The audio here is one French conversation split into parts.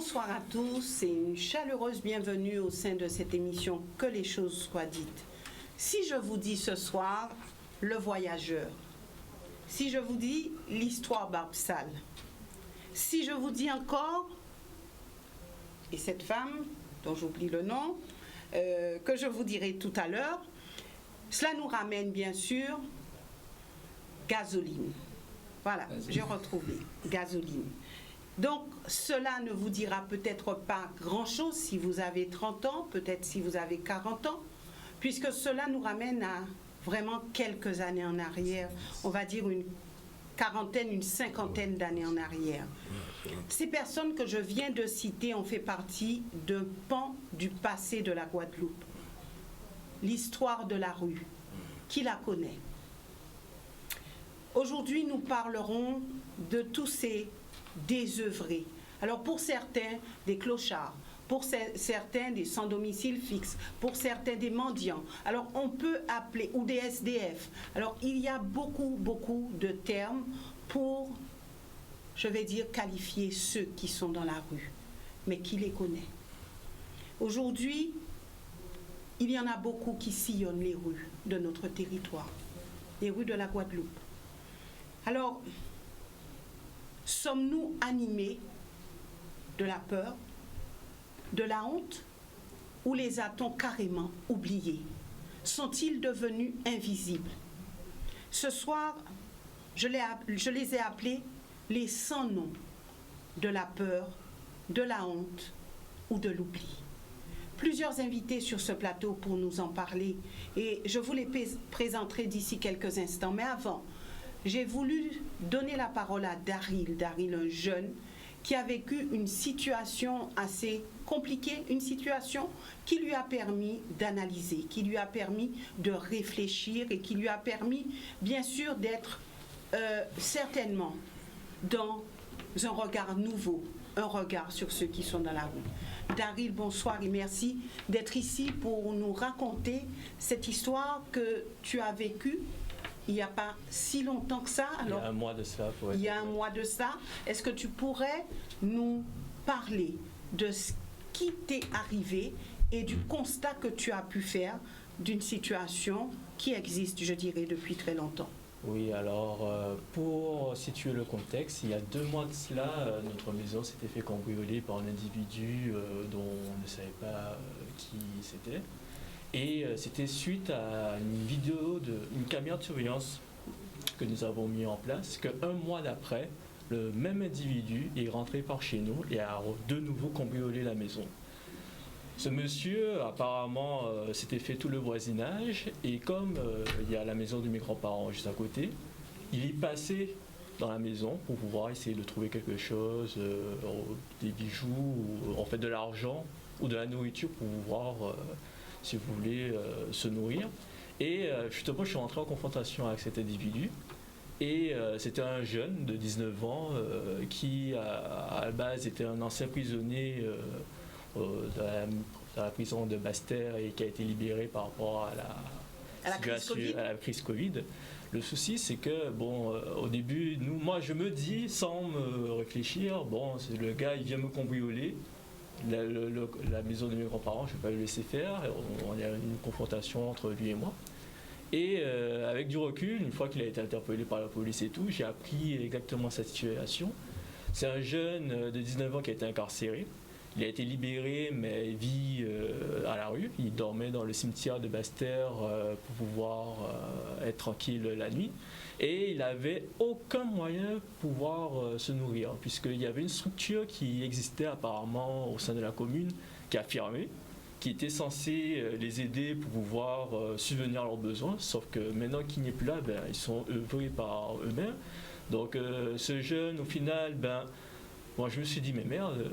Bonsoir à tous et une chaleureuse bienvenue au sein de cette émission Que les choses soient dites. Si je vous dis ce soir, le voyageur, si je vous dis l'histoire Barbsal, si je vous dis encore, et cette femme dont j'oublie le nom, que je vous dirai tout à l'heure, cela nous ramène bien sûr Gasoline. Voilà, j'ai retrouvé Gasoline. Donc, cela ne vous dira peut-être pas grand-chose si vous avez 30 ans, peut-être si vous avez 40 ans, puisque cela nous ramène à vraiment quelques années en arrière, on va dire une quarantaine, une cinquantaine d'années en arrière. Ces personnes que je viens de citer ont fait partie d'un pan du passé de la Guadeloupe. L'histoire de la rue, qui la connaît? Aujourd'hui, nous parlerons de tous ces désœuvrés. Alors pour certains, des clochards, pour certains, des sans domicile fixe, pour certains, des mendiants. Alors on peut appeler, ou des SDF. Alors il y a beaucoup de termes pour, je vais dire, qualifier ceux qui sont dans la rue, mais qui les connaît. Aujourd'hui, il y en a beaucoup qui sillonnent les rues de notre territoire, les rues de la Guadeloupe. Alors, sommes-nous animés de la peur, de la honte, ou les a-t-on carrément oubliés? Sont-ils devenus invisibles? Ce soir, je les ai appelés les sans noms de la peur, de la honte ou de l'oubli. Plusieurs invités sur ce plateau pour nous en parler et je vous les présenterai d'ici quelques instants. Mais avant, j'ai voulu donner la parole à Daryl, un jeune qui a vécu une situation assez compliquée, une situation qui lui a permis d'analyser, qui lui a permis de réfléchir et qui lui a permis, bien sûr, d'être certainement dans un regard nouveau, un regard sur ceux qui sont dans la rue. Daryl, bonsoir et merci d'être ici pour nous raconter cette histoire que tu as vécue il n'y a pas si longtemps que ça. Alors, il y a un mois de ça. Il y a un mois de ça. Est-ce que tu pourrais nous parler de ce qui t'est arrivé et du constat que tu as pu faire d'une situation qui existe, je dirais, depuis très longtemps? Oui, alors pour situer le contexte, il y a 2 mois de cela, notre maison s'était fait cambrioler par un individu dont on ne savait pas qui c'était. Et c'était suite à une vidéo une caméra de surveillance que nous avons mis en place, qu'un mois d'après, le même individu est rentré par chez nous et a de nouveau cambriolé la maison. Ce monsieur, apparemment, s'était fait tout le voisinage et comme il y a la maison de mes grands-parents juste à côté, il est passé dans la maison pour pouvoir essayer de trouver quelque chose, des bijoux, ou en fait de l'argent ou de la nourriture pour pouvoir, si vous voulez, se nourrir. Et justement, je suis rentré en confrontation avec cet individu. Et c'était un jeune de 19 ans qui, à la base, était un ancien prisonnier dans la prison de Basse-Terre et qui a été libéré par rapport à la crise Covid. Le souci, c'est que, bon, au début, moi, je me dis, sans me réfléchir, bon, le gars, il vient me cambrioler. La maison de mes grands-parents, je ne vais pas le laisser faire. On a une confrontation entre lui et moi. Et avec du recul, une fois qu'il a été interpellé par la police et tout, j'ai appris exactement cette situation. C'est un jeune de 19 ans qui a été incarcéré. Il a été libéré, mais il vit à la rue. Il dormait dans le cimetière de Basse-Terre pour pouvoir être tranquille la nuit. Et il n'avait aucun moyen de pouvoir se nourrir, puisqu'il y avait une structure qui existait apparemment au sein de la commune, qui a fermé, qui était censée les aider pour pouvoir subvenir à leurs besoins. Sauf que maintenant qu'il n'est plus là, ils sont œuvrés par eux-mêmes. Donc ce jeune, au final, moi je me suis dit, mais merde,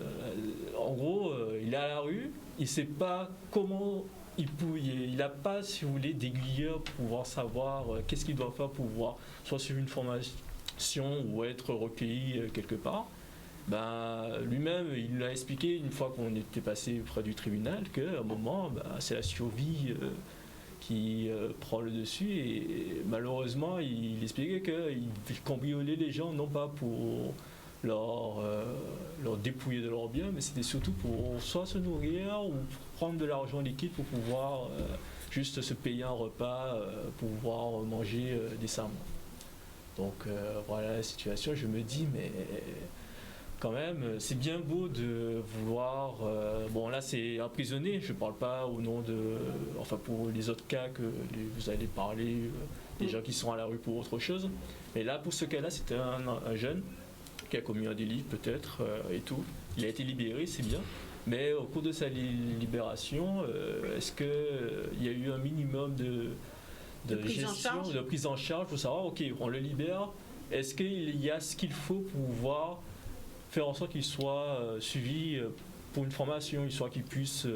en gros, il est à la rue, il ne sait pas comment il n'a pas, si vous voulez, d'aiguilleur pour pouvoir savoir qu'est-ce qu'il doit faire pour pouvoir soit suivre une formation ou être recueilli quelque part. Lui-même, il l'a expliqué une fois qu'on était passé près du tribunal qu'à un moment, c'est la survie qui prend le dessus et malheureusement, il expliquait qu'il cambriolait les gens non pas pour leur dépouiller de leurs biens, mais c'était surtout pour soit se nourrir ou prendre de l'argent liquide pour pouvoir juste se payer un repas, pour pouvoir manger décemment. Donc voilà la situation, je me dis, mais quand même, c'est bien beau de vouloir... bon là c'est emprisonné, je ne parle pas au nom de... Enfin pour les autres cas que vous allez parler, des gens qui sont à la rue pour autre chose. Mais là pour ce cas-là, c'était un jeune qui a commis un délit peut-être et tout. Il a été libéré, c'est bien. Mais au cours de sa libération, est-ce qu'il y a eu un minimum de gestion, de prise en charge pour savoir, ok, on le libère, est-ce qu'il y a ce qu'il faut pour pouvoir faire en sorte qu'il soit suivi pour une formation, histoire qu'il puisse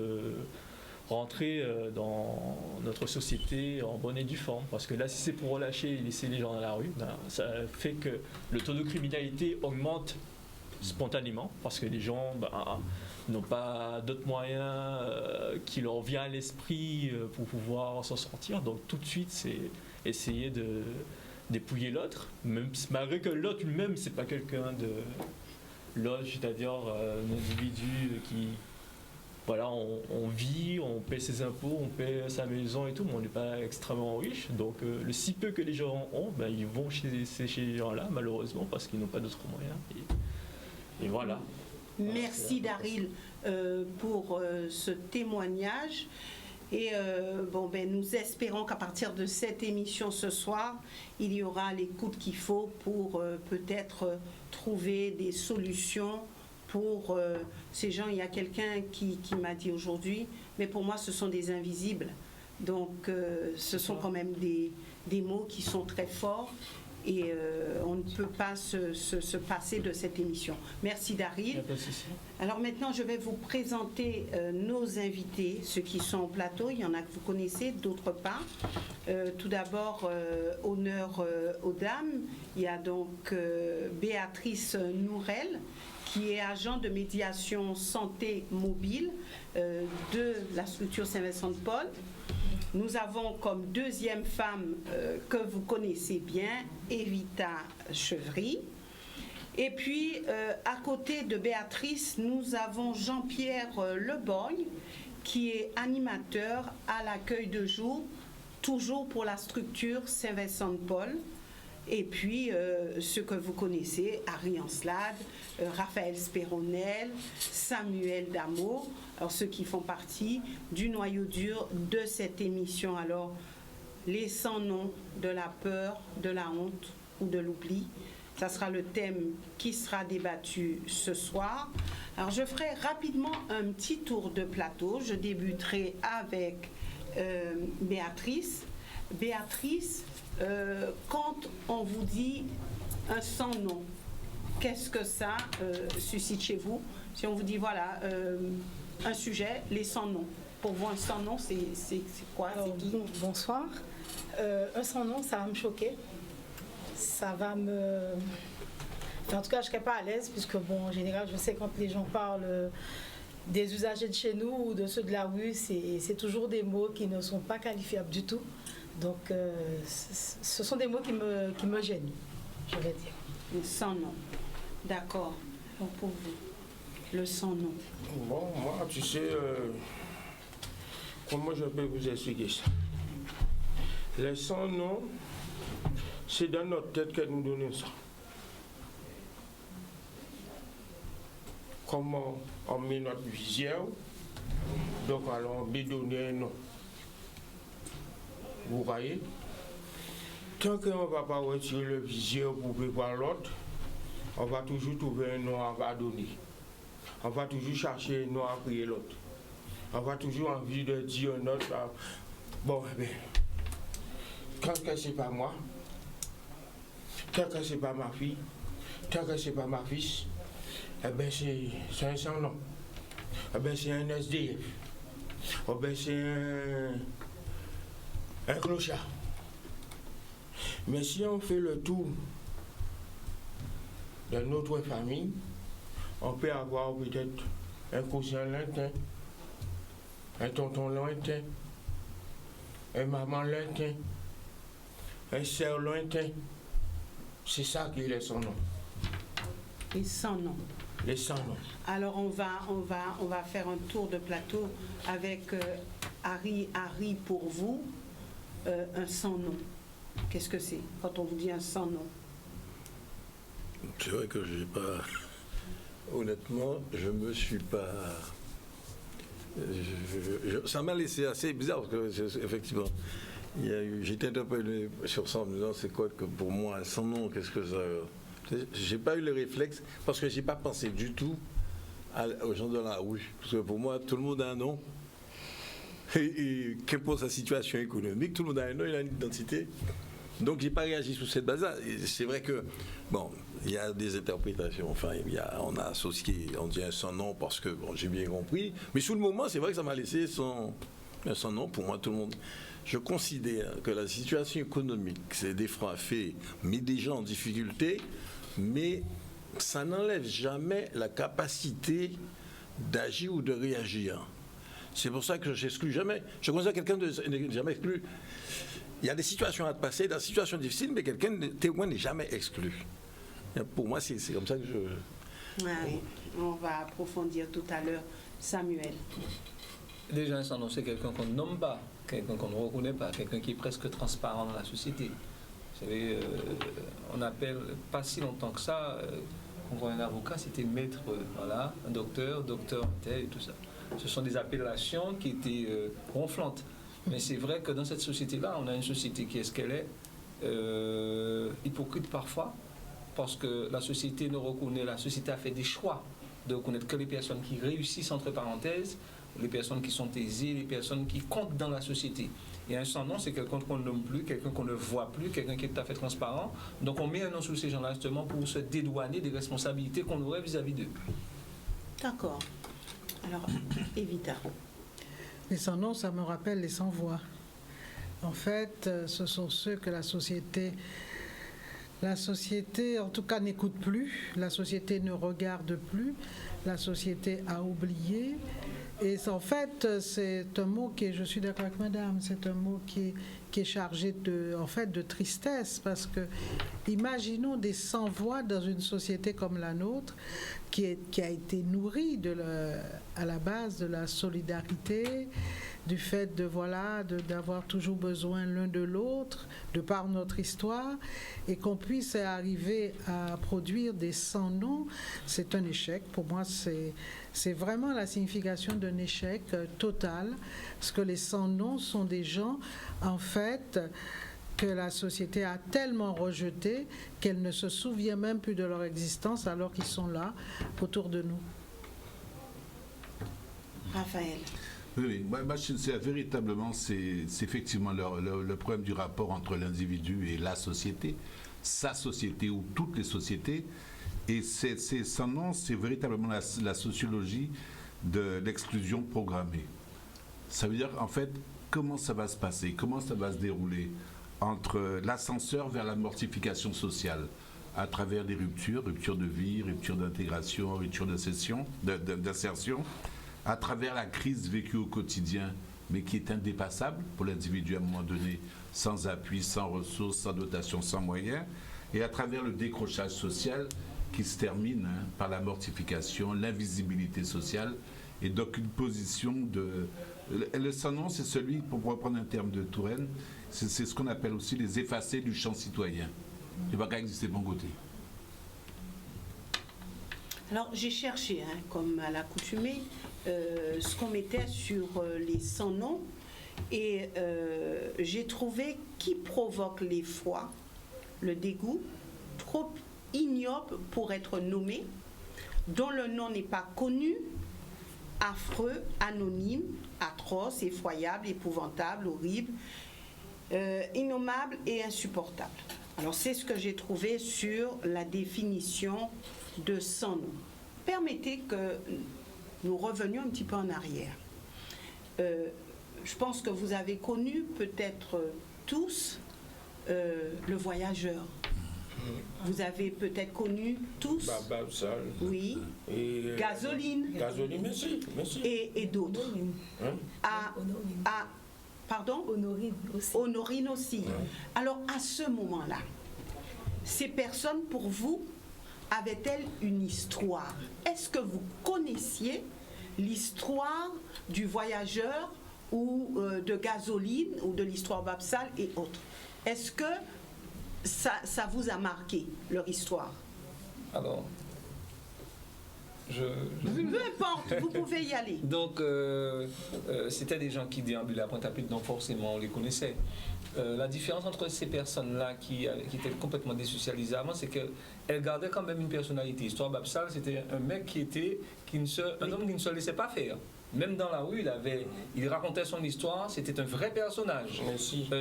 rentrer dans notre société en bonne et due forme. Parce que là, si c'est pour relâcher et laisser les gens dans la rue, ben, ça fait que le taux de criminalité augmente spontanément, parce que les gens n'ont pas d'autres moyens qui leur viennent à l'esprit pour pouvoir s'en sortir. Donc tout de suite, c'est essayer de dépouiller l'autre, même malgré que l'autre lui-même, c'est pas quelqu'un de... L'autre, c'est-à-dire un individu qui, voilà, on vit, on paie ses impôts, on paie sa maison et tout, mais on n'est pas extrêmement riche. Donc le si peu que les gens ont, ben, ils vont chez ces gens-là, malheureusement, parce qu'ils n'ont pas d'autres moyens. Et voilà. Merci Daryl pour ce témoignage. Et nous espérons qu'à partir de cette émission ce soir, il y aura l'écoute qu'il faut pour peut-être trouver des solutions pour ces gens. Il y a quelqu'un qui m'a dit aujourd'hui, mais pour moi ce sont des invisibles. Donc ce sont quand même des mots qui sont très forts. Et on ne peut pas se passer de cette émission. Merci Daryl. Alors maintenant, je vais vous présenter nos invités, ceux qui sont au plateau. Il y en a que vous connaissez, d'autres pas. Tout d'abord, honneur aux dames. Il y a donc Béatrice Nourel, qui est agent de médiation santé mobile de la structure Saint-Vincent-de-Paul. Nous avons comme deuxième femme que vous connaissez bien, Evita Chevry. Et puis, à côté de Béatrice, nous avons Jean-Pierre Leborgne, qui est animateur à l'accueil de jour, toujours pour la structure Saint-Vincent-de-Paul. Et puis, ceux que vous connaissez, Harry Ancelade, Raphaël Spéronel, Samuel Dameau, alors ceux qui font partie du noyau dur de cette émission. Alors, les sans-noms de la peur, de la honte ou de l'oubli, ça sera le thème qui sera débattu ce soir. Alors, je ferai rapidement un petit tour de plateau. Je débuterai avec Béatrice. Béatrice, quand on vous dit un sans-nom, qu'est-ce que ça suscite chez vous? Si on vous dit, voilà, un sujet, les sans-noms. Pour vous, un sans-nom, c'est quoi? C'est qui? Bonsoir. Un sans-nom, ça va me choquer. Ça va me... Enfin, en tout cas, je ne serais pas à l'aise, puisque, bon, en général, je sais quand les gens parlent des usagers de chez nous ou de ceux de la rue, c'est toujours des mots qui ne sont pas qualifiables du tout. Donc, ce sont des mots qui me gênent, je vais dire. Le sans-nom. D'accord. Donc, pour vous, le sans-nom. Bon, moi, tu sais, comment je peux vous expliquer ça? Les sans-noms, c'est dans notre tête que nous donnons ça. Comment on met notre visière, donc alors on peut donner un nom. Vous voyez? Tant qu'on ne va pas retirer le visière pour préparer l'autre, on va toujours trouver un nom à donner. On va toujours chercher un nom à prier l'autre. On va toujours envie de dire un autre. Bon, eh bien, tant que c'est pas moi, tant que c'est pas ma fille, tant que c'est pas ma fils, eh bien c'est un sans-nom. Eh bien c'est un SDF. Eh bien c'est un clochard. Mais si on fait le tour de notre famille, on peut avoir peut-être un cousin lointain, un tonton lointain, un maman lointain, un sœur lointain. C'est ça qui est son nom. Les sans nom. Les sans noms. Alors on va faire un tour de plateau avec Harry. Harry, pour vous, un sans nom. Qu'est-ce que c'est quand on vous dit un sans nom? C'est vrai que j'ai pas. Honnêtement, je me suis pas. Ça m'a laissé assez bizarre parce que effectivement, j'étais interpellé sur ça en me disant c'est quoi que pour moi un sans nom, qu'est-ce que ça. J'ai pas eu le réflexe parce que j'ai pas pensé du tout aux gens de la rue. Parce que pour moi, tout le monde a un nom. Et qu'importe sa situation économique, tout le monde a un nom, il a une identité. Donc j'ai pas réagi sur cette base-là. C'est vrai que, bon, il y a des interprétations. Enfin, on a associé, on dit un sans nom parce que, bon, j'ai bien compris. Mais sous le moment, c'est vrai que ça m'a laissé un sans nom. Pour moi, tout le monde. Je considère que la situation économique, c'est des frappés, met des gens en difficulté, mais ça n'enlève jamais la capacité d'agir ou de réagir. C'est pour ça que je n'exclus jamais. Je considère quelqu'un de jamais exclu. Il y a des situations à passer, des situations difficiles, mais quelqu'un témoin n'est jamais exclu. Pour moi, c'est comme ça que je... Oui, on va approfondir tout à l'heure. Samuel. Déjà, un sans nom, c'est quelqu'un qu'on ne nomme pas, quelqu'un qu'on ne reconnaît pas, quelqu'un qui est presque transparent dans la société. Vous savez, on appelle, pas si longtemps que ça, on voit un avocat, c'était maître, voilà, un docteur tel et tout ça. Ce sont des appellations qui étaient ronflantes. Mais c'est vrai que dans cette société-là, on a une société qui est ce qu'elle est, hypocrite parfois, parce que la société a fait des choix de reconnaître que les personnes qui réussissent, entre parenthèses, les personnes qui sont aisées, les personnes qui comptent dans la société. Et un sans nom, c'est quelqu'un qu'on ne nomme plus, quelqu'un qu'on ne voit plus, quelqu'un qui est tout à fait transparent. Donc on met un nom sur ces gens-là justement pour se dédouaner des responsabilités qu'on aurait vis-à-vis d'eux. D'accord. Alors, Evita. Les sans noms, ça me rappelle les sans voix. En fait, ce sont ceux que la société, en tout cas, n'écoute plus, la société ne regarde plus, la société a oublié. Et en fait, c'est un mot qui, je suis d'accord avec madame, c'est un mot qui est chargé de tristesse, parce que imaginons des sans-voix dans une société comme la nôtre, qui a été nourrie à la base de la solidarité, du fait d'avoir toujours besoin l'un de l'autre, de par notre histoire, et qu'on puisse arriver à produire des sans-noms, c'est un échec. Pour moi, c'est vraiment la signification d'un échec total, parce que les sans-noms sont des gens, en fait, que la société a tellement rejetés qu'elle ne se souvient même plus de leur existence alors qu'ils sont là, autour de nous. Raphaël. Oui, moi, véritablement, c'est effectivement le problème du rapport entre l'individu et la société, sa société ou toutes les sociétés. Et sans nom, c'est véritablement la sociologie de l'exclusion programmée. Ça veut dire, en fait, comment ça va se passer, comment ça va se dérouler entre l'ascenseur vers la mortification sociale, à travers des ruptures de vie, ruptures d'intégration, ruptures d'insertion, à travers la crise vécue au quotidien, mais qui est indépassable pour l'individu à un moment donné, sans appui, sans ressources, sans dotation, sans moyens, et à travers le décrochage social qui se termine par la mortification, l'invisibilité sociale, et donc une position de... Le sans-nom, c'est celui, pour reprendre un terme de Touraine, c'est ce qu'on appelle aussi les effacés du champ citoyen. Il ne va pas exister de mon côté. Alors, j'ai cherché, comme à l'accoutumée, ce qu'on mettait sur les sans-noms, et j'ai trouvé qui provoque l'effroi, le dégoût, trop ignoble pour être nommé, dont le nom n'est pas connu, affreux, anonyme, atroce, effroyable, épouvantable, horrible, innommable et insupportable. Alors, c'est ce que j'ai trouvé sur la définition de sans nom. Permettez que nous revenions un petit peu en arrière. Je pense que vous avez connu peut-être tous le voyageur. Vous avez peut-être connu tous, oui, et Gasoline, merci. Et d'autres. Pardon, Honorine aussi. Honorine aussi. Alors à ce moment-là, ces personnes pour vous avait-elle une histoire? Est-ce que vous connaissiez l'histoire du voyageur ou de Gasoline ou de l'histoire Babsal et autres? Est-ce que ça vous a marqué, leur histoire? Alors, Peu importe, vous pouvez y aller. Donc, c'était des gens qui déambulaient à Pointe-à-Pitre, donc forcément, on les connaissait. La différence entre ces personnes-là qui étaient complètement désocialisées avant, c'est qu'elles gardaient quand même une personnalité. Histoire Babsal, c'était un mec un homme qui ne se laissait pas faire. Même dans la rue, il racontait son histoire, c'était un vrai personnage.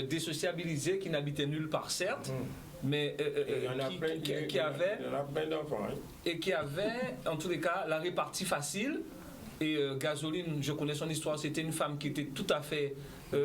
Désociabilisé, qui n'habitait nulle part, certes, mais qui avait en tous les cas la répartie facile. Et Gasoline, je connais son histoire, c'était une femme qui était tout à fait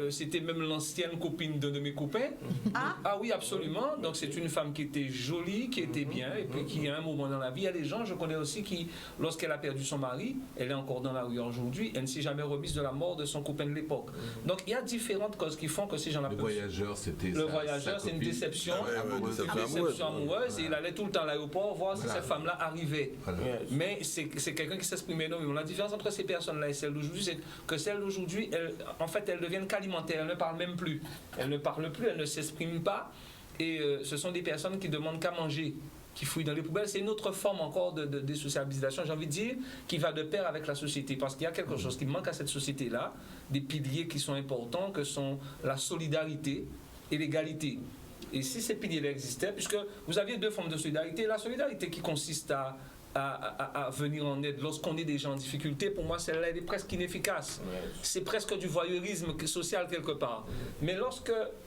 c'était même l'ancienne copine d'un de mes copains. Ah oui, absolument. Donc c'est une femme qui était jolie, qui était bien, et puis qui à un moment dans la vie, il y a des gens, je connais aussi, qui, lorsqu'elle a perdu son mari, elle est encore dans la rue aujourd'hui, elle ne s'est jamais remise de la mort de son copain de l'époque. Donc il y a différentes causes qui font que ces gens-là... Le voyageur, c'est une déception, amoureuse, et il allait tout le temps à l'aéroport voir si cette femme-là arrivait. Voilà. Mais c'est quelqu'un qui s'exprime énormément. La différence entre ces personnes-là et celles d'aujourd'hui, c'est que celles d'aujourd'hui, elles deviennent alimentaire, elle ne parle même plus. Elle ne parle plus, elle ne s'exprime pas. Et ce sont des personnes qui demandent qu'à manger, qui fouillent dans les poubelles. C'est une autre forme encore de désocialisation, j'ai envie de dire, qui va de pair avec la société. Parce qu'il y a quelque chose qui manque à cette société-là, des piliers qui sont importants, que sont la solidarité et l'égalité. Et si ces piliers existaient, puisque vous aviez deux formes de solidarité, la solidarité qui consiste à venir en aide lorsqu'on est déjà en difficulté, pour moi celle-là elle est presque inefficace. C'est presque du voyeurisme social quelque part. Mais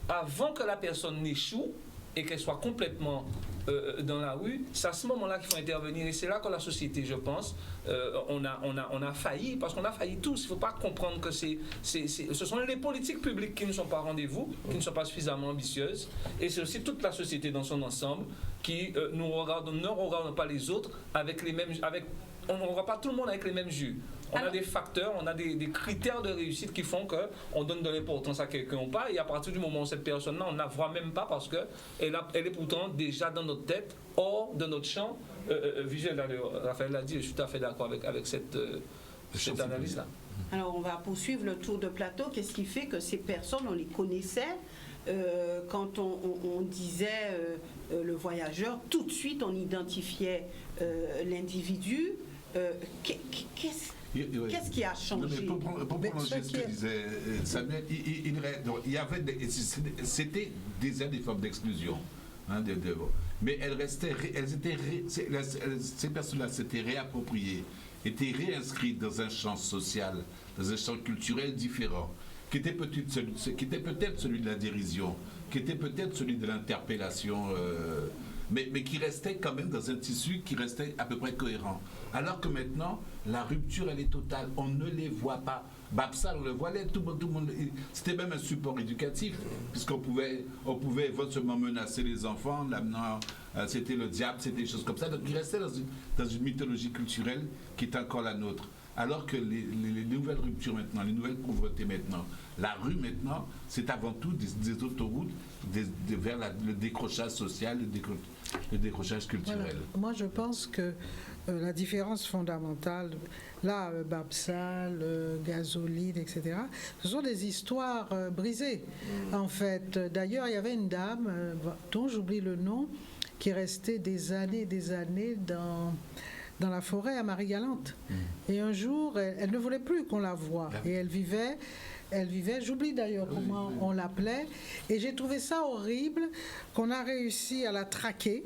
avant que la personne n'échoue et qu'elle soit complètement dans la rue, c'est à ce moment-là qu'il faut intervenir. Et c'est là que la société, je pense, on a failli, parce qu'on a failli tous. Il ne faut pas comprendre que ce sont les politiques publiques qui ne sont pas au rendez-vous, qui ne sont pas suffisamment ambitieuses. Et c'est aussi toute la société dans son ensemble qui ne regarde pas les autres avec les mêmes... on ne regarde pas tout le monde avec les mêmes yeux. On a des facteurs, on a des critères de réussite qui font qu'on donne de l'importance à quelqu'un ou pas. Et à partir du moment où cette personne-là, on ne la voit même pas parce qu'elle est pourtant déjà dans notre tête, hors de notre champ visuel. Raphaël l'a dit, je suis tout à fait d'accord avec cette analyse-là. Alors, on va poursuivre le tour de plateau. Qu'est-ce qui fait que ces personnes, on les connaissait quand on disait le voyageur, tout de suite, on identifiait l'individu. Qu'est-ce qui a changé? Pour prolonger ce que disait Samuel, il y avait c'était déjà des formes d'exclusion. Hein, mais ces personnes-là s'étaient réappropriées, étaient réinscrites dans un champ social, dans un champ culturel différent, qui était peut-être celui de la dérision, qui était peut-être celui de l'interpellation, mais qui restait quand même dans un tissu qui restait à peu près cohérent. Alors que maintenant, la rupture, elle est totale. On ne les voit pas. Babsal, on le voyait, tout le monde. C'était même un support éducatif, puisqu'on pouvait éventuellement menacer les enfants, l'amenant, c'était le diable, c'était des choses comme ça. Donc il restait dans une mythologie culturelle qui est encore la nôtre. Alors que les nouvelles ruptures maintenant, les nouvelles pauvretés maintenant, la rue maintenant, c'est avant tout des autoroutes vers le décrochage social, le décrochage culturel. Voilà. Moi, je pense que la différence fondamentale, là, Babsal, Gasoline, etc., ce sont des histoires brisées. En fait, d'ailleurs, il y avait une dame, dont j'oublie le nom, qui restait des années dans la forêt à Marie-Galante. Et un jour, elle ne voulait plus qu'on la voie. Et elle vivait, j'oublie d'ailleurs comment on l'appelait, et j'ai trouvé ça horrible qu'on a réussi à la traquer,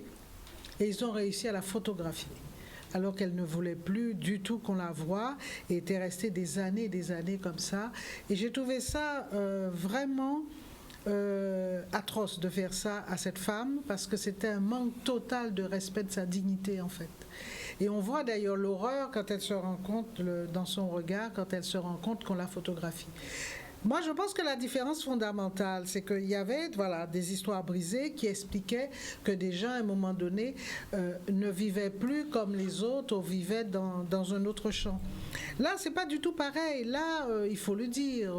et ils ont réussi à la photographier, alors qu'elle ne voulait plus du tout qu'on la voie, et était restée des années comme ça. Et j'ai trouvé ça vraiment atroce de faire ça à cette femme, parce que c'était un manque total de respect de sa dignité, en fait. Et on voit d'ailleurs l'horreur quand elle se rend compte, dans son regard, quand elle se rend compte qu'on la photographie. Moi, je pense que la différence fondamentale, c'est qu'il y avait des histoires brisées qui expliquaient que des gens, à un moment donné, ne vivaient plus comme les autres ou vivaient dans un autre champ. Là, c'est pas du tout pareil. Là, il faut le dire.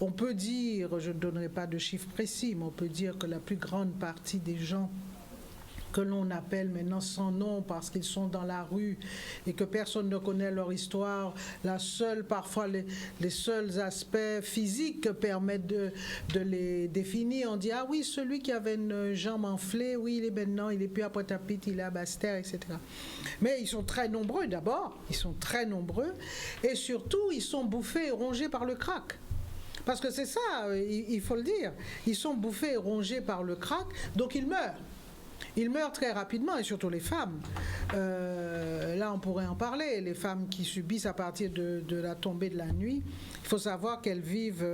On peut dire, je ne donnerai pas de chiffres précis, mais on peut dire que la plus grande partie des gens que l'on appelle maintenant sans nom parce qu'ils sont dans la rue et que personne ne connaît leur histoire. Parfois les seuls aspects physiques permettent de les définir. On dit, ah oui, celui qui avait une jambe enflée, oui, il est maintenant, il est plus à Pointe-à-Pitre, il est à Basse-Terre, etc. Mais ils sont très nombreux d'abord, ils sont très nombreux, et surtout, ils sont bouffés et rongés par le crack. Parce que c'est ça, il faut le dire. Ils sont bouffés et rongés par le crack, donc ils meurent. Ils meurent très rapidement, et surtout les femmes. Là, on pourrait en parler. Les femmes qui subissent à partir de la tombée de la nuit, il faut savoir qu'elles vivent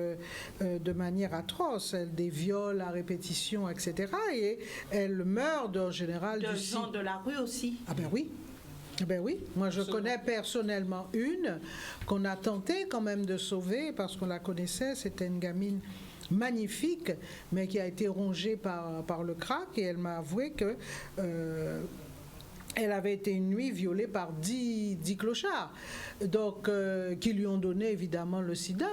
de manière atroce. Des viols à répétition, etc. Et elles meurent en général de gens de la rue aussi. Ah ben oui. Ben oui, moi je connais personnellement une qu'on a tenté quand même de sauver parce qu'on la connaissait, c'était une gamine magnifique, mais qui a été rongée par le crack, et elle m'a avoué que elle avait été une nuit violée par 10 clochards, donc qui lui ont donné évidemment le sida,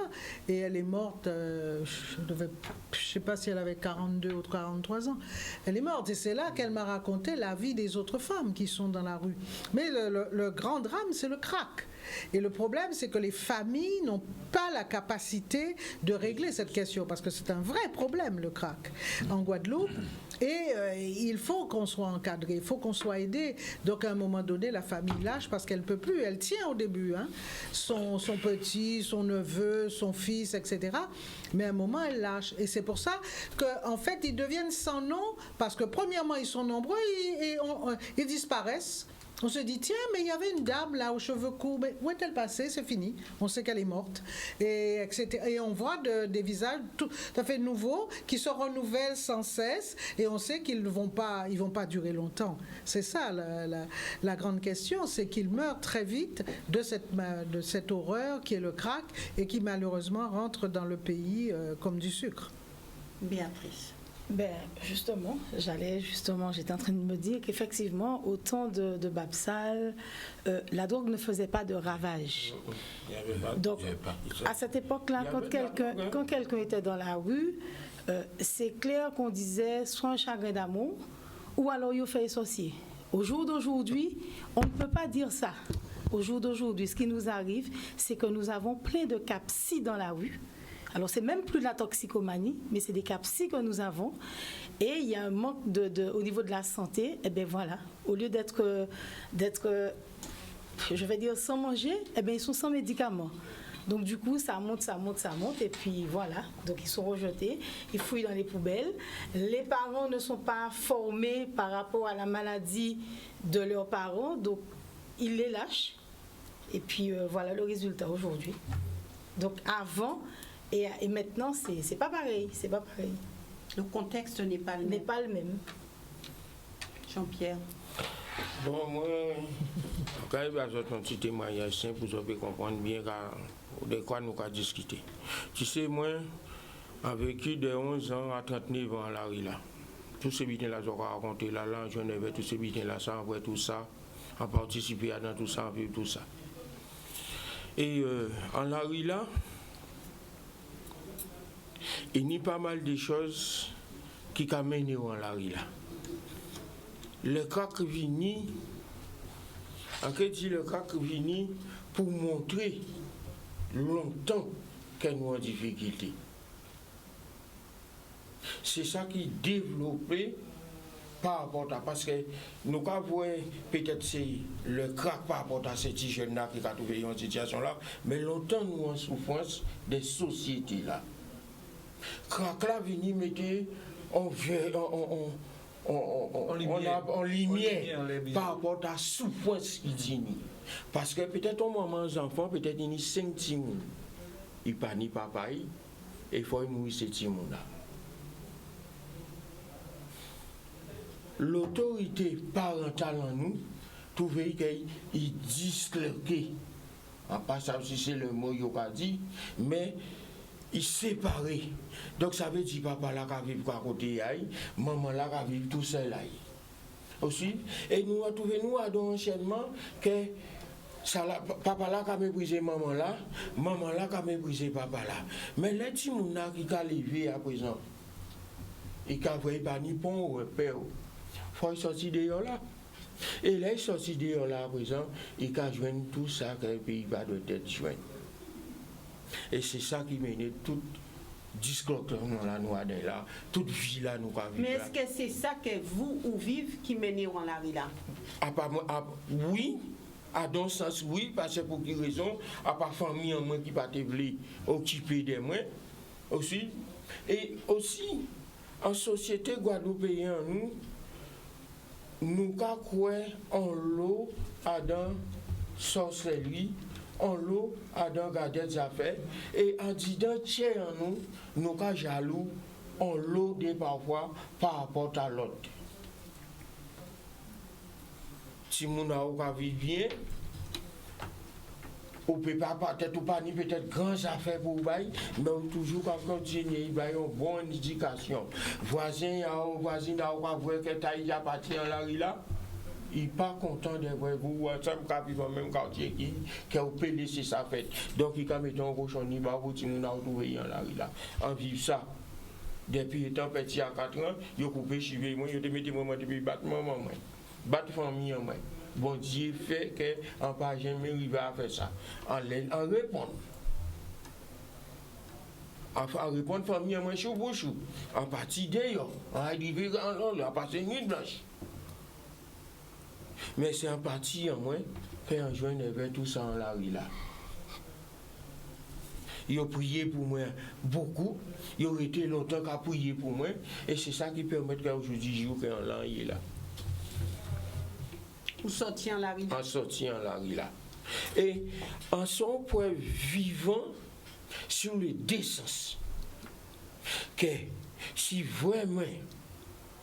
et elle est morte, je ne sais pas si elle avait 42 ou 43 ans, elle est morte, et c'est là qu'elle m'a raconté la vie des autres femmes qui sont dans la rue. Mais le grand drame, c'est le crack. Et le problème, c'est que les familles n'ont pas la capacité de régler cette question, parce que c'est un vrai problème, le crack, en Guadeloupe. Et il faut qu'on soit encadré, il faut qu'on soit aidé. Donc à un moment donné, la famille lâche parce qu'elle ne peut plus. Elle tient au début, hein, son petit, son neveu, son fils, etc. Mais à un moment, elle lâche. Et c'est pour ça qu'en fait, ils deviennent sans nom, parce que premièrement, ils sont nombreux et ils disparaissent. On se dit, tiens, mais il y avait une dame là aux cheveux courts, mais où est-elle passée? C'est fini, on sait qu'elle est morte, et etc. Et on voit des visages tout à fait nouveaux qui se renouvellent sans cesse, et on sait qu'ils vont pas durer longtemps. C'est ça la grande question, c'est qu'ils meurent très vite de cette horreur qui est le crack, et qui malheureusement rentre dans le pays comme du sucre. Béatrice. Ben, justement, j'étais en train de me dire qu'effectivement, au temps de Bapsal, la drogue ne faisait pas de ravages. Donc, à cette époque-là, quand quelqu'un était dans la rue, c'est clair qu'on disait soit un chagrin d'amour, ou alors il fait sorcier. Au jour d'aujourd'hui, on ne peut pas dire ça. Au jour d'aujourd'hui, ce qui nous arrive, c'est que nous avons plein de cas psy dans la rue. Alors, c'est même plus de la toxicomanie, mais c'est des cas psy que nous avons. Et il y a un manque au niveau de la santé. Et bien voilà, au lieu d'être, je vais dire, sans manger, eh bien, ils sont sans médicaments. Donc, du coup, ça monte. Et puis, voilà. Donc, ils sont rejetés. Ils fouillent dans les poubelles. Les parents ne sont pas formés par rapport à la maladie de leurs parents. Donc, ils les lâchent. Et puis, voilà le résultat aujourd'hui. Donc, avant... Et maintenant, c'est pas pareil. Le contexte n'est pas le même. Jean-Pierre. Bon, moi, quand il y a un petit témoignage simple pour vous comprendre bien de quoi nous avons discuté. Tu sais, moi, j'ai vécu de 11 ans à 39 ans à la rue là. Tous ces bitins-là, je vais raconter là, je n'avais tous ces bitins-là, ça, après tout ça, en participer dans tout ça, en vivre tout ça. Et en la rue là, il y a pas mal de choses qui amènent en la rue là. Le crack vini, en fait, le crack vini pour montrer longtemps qu'elle nous a en difficulté. C'est ça qui est développé par rapport à, parce que nous avons peut-être c'est le crack par rapport à ces jeunes-là qui ont trouvé une situation là, mais longtemps nous en souffrance des sociétés là. Crack là vini mettre en lumière par rapport à la souffrance qu'il dit. Parce que peut-être on maman aux enfants, peut-être il y a 5 petits mouns. Il pas ni papa, et il faut mourir ces petits mouns là. L'autorité parentale en nous, trouver qu'il disloqué. En passant si c'est le mot qu'il a dit, mais il séparé. Donc ça veut dire papa là qui vit à côté aïe, maman là qui vit tout seul aïe. Aussi, et nous avons trouvé nous à un enchaînement que ça là, papa là qui a méprisé maman là qui a méprisé papa là. Mais les petits gens qui sont levés à présent, ils ne voient pas ni bon ou père. faut y sortir dehors là. Et là, il sortit dehors là à présent, il a joint tout ça que le pays va de être joint. Et c'est ça qui mène tout discours là, nous là, toute vie là, nous avons. Mais est-ce que c'est ça que vous ou vivez qui menez en la rue là? Oui, à dans ce sens, oui, parce que pour quelle raison, à part famille en moi qui va te voulu occuper de moi aussi. Et aussi, en société guadeloupéenne, nous croyons en l'eau à dans sorcellerie, en l'eau à dans garder des affaires, et en disant tiens en nous sommes jaloux en l'eau des parfois par rapport à l'autre. Si nous n'avons pas vécu bien, on peut pas peut-être pas ni peut-être grandes affaires pour vous, mais toujours quand continuer, il y a une bonne éducation. Voisin n'a pas vu que tu as parti en la rue là, il n'est pas content de voir vous ensemble quand vivent dans le même quartier qui a pu laisser sa fête. Donc il a mis un cochon ni bas pour nous retrouver en la rue là. En vivre ça. Depuis étant petit à 4 ans, il a coupé chivé moi, il a mis moi depuis battre maman moi. Battre famille moi. Bon Dieu fait qu'on n'a pas jamais arrivé à faire ça. En répondre. En répondre famille moi chou pour chou. En partie d'ailleurs. En arrivé en passer une nuit blanche. Mais c'est en partie en moi qu'on joint tout ça en la rue là. Ils ont prié pour moi beaucoup. Ils ont été longtemps qu'à prier pour moi. Et c'est ça qui permet qu'aujourd'hui, je suis là. Ou sortir en la rue. En sortir en la rue là. Et en son point vivant sur le décence. Que si vraiment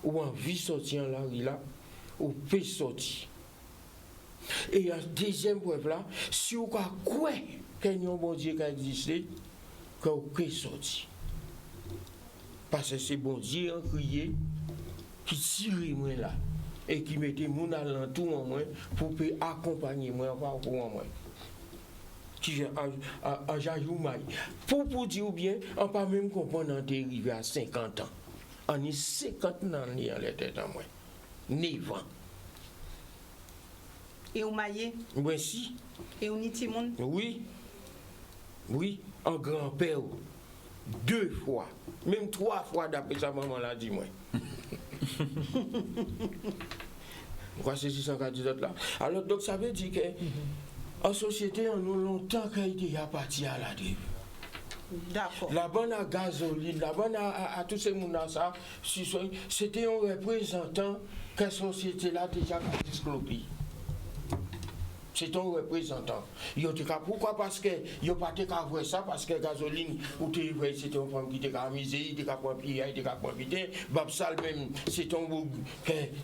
ou envie de sortir en la rue là, ou peut sortir. Et en deuxième point là, si vous croyez qu'il y a un bon Dieu qui a existé, que vous pouvez sortir. Parce que c'est bon Dieu en crié qui tire moi là. Et qui mettait mon alentour en moi pour accompagner moi pour moi. Qui j'ajoute maille. Pour dire bien, on pas même comprendre en dérivé à 50 ans. On est 50 ans en la tête en moi. 9 ans. Et au maillé? Oui, si. Et au Nitimoun? Oui. Oui, en grand-père. 2 fois. Même 3 fois d'après sa maman l'a dit moi. Pourquoi c'est 614 là? Alors donc ça veut dire que en société on a longtemps qu'il a été parti à la dérive. D'accord. La bonne à gasoline, la bonne à tous ces gens ça, c'était un représentant que la société là déjà disclopie. C'est un représentant. Pourquoi? Parce que il n'y a pas de voir ça, parce que gasoline, ou tu vois, c'est une femme qui était amusée, il était capable de pied, il était capable de pied. Babsal même, c'est un bouc,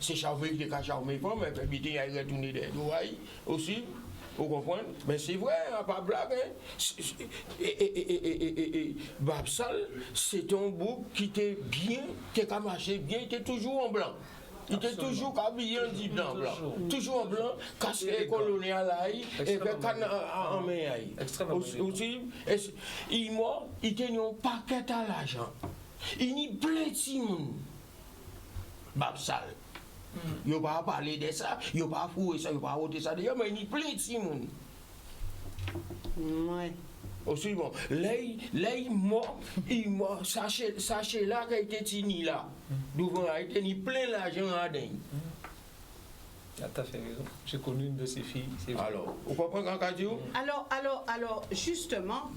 c'est charmé, il était charmé, mais il a retourné des doigts aussi. Vous comprenez? Mais c'est vrai, pas blague. Babsal, c'est un bouc qui était bien, qui a marché bien, il était toujours en blanc. Il était toujours habillé en dit blanc. Toujours en blanc, casqué colonial et fait canne en main. Aussi, il était un paquet à l'argent. Il n'y a plein de monde. Babsal. Il n'y a pas parlé de ça, il n'y a pas foué ça, il n'y a pas ôté ça d'ailleurs, mais il y a plein de monde. Ouais. Aussi bon, là il mort, sachez là qu'il était tini là. Devant il était plein l'argent à dingue. Tu as fait raison. J'ai connu une de ces filles. Alors, vous comprenez quand dit? Alors, justement,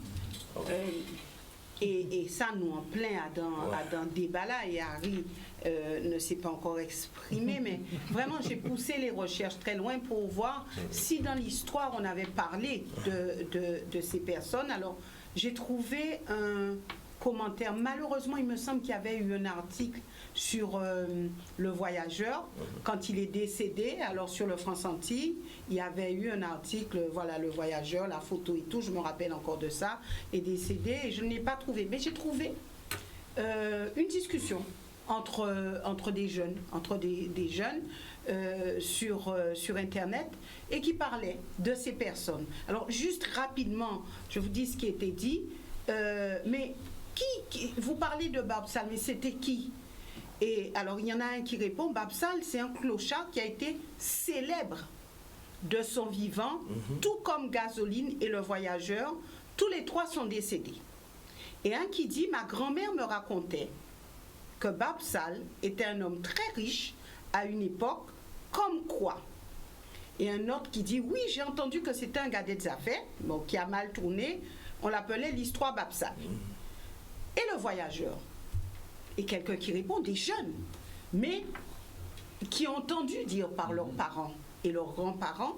et ça nous en plein dans débat là, et Harry ne s'est pas encore exprimé, mais vraiment j'ai poussé les recherches très loin pour voir si dans l'histoire on avait parlé de ces personnes. Alors j'ai trouvé un commentaire, malheureusement il me semble qu'il y avait eu un article sur le voyageur quand il est décédé. Alors sur le France Antilles il y avait eu un article, voilà, le voyageur, la photo et tout, je me rappelle encore de ça, est décédé, et je ne l'ai pas trouvé, mais j'ai trouvé une discussion entre des jeunes, sur Internet, et qui parlaient de ces personnes. Alors juste rapidement, je vous dis ce qui était dit, mais qui vous parlez de Babsal, mais c'était qui? Et alors, il y en a un qui répond, Babsal, c'est un clochard qui a été célèbre de son vivant, tout comme Gasoline et le voyageur. Tous les trois sont décédés. Et un qui dit, ma grand-mère me racontait que Babsal était un homme très riche à une époque, comme quoi. Et un autre qui dit, oui, j'ai entendu que c'était un gars des affaires, bon, qui a mal tourné, on l'appelait l'histoire Babsal. Et le voyageur. Et quelqu'un qui répond, des jeunes, mais qui ont entendu dire par leurs parents et leurs grands-parents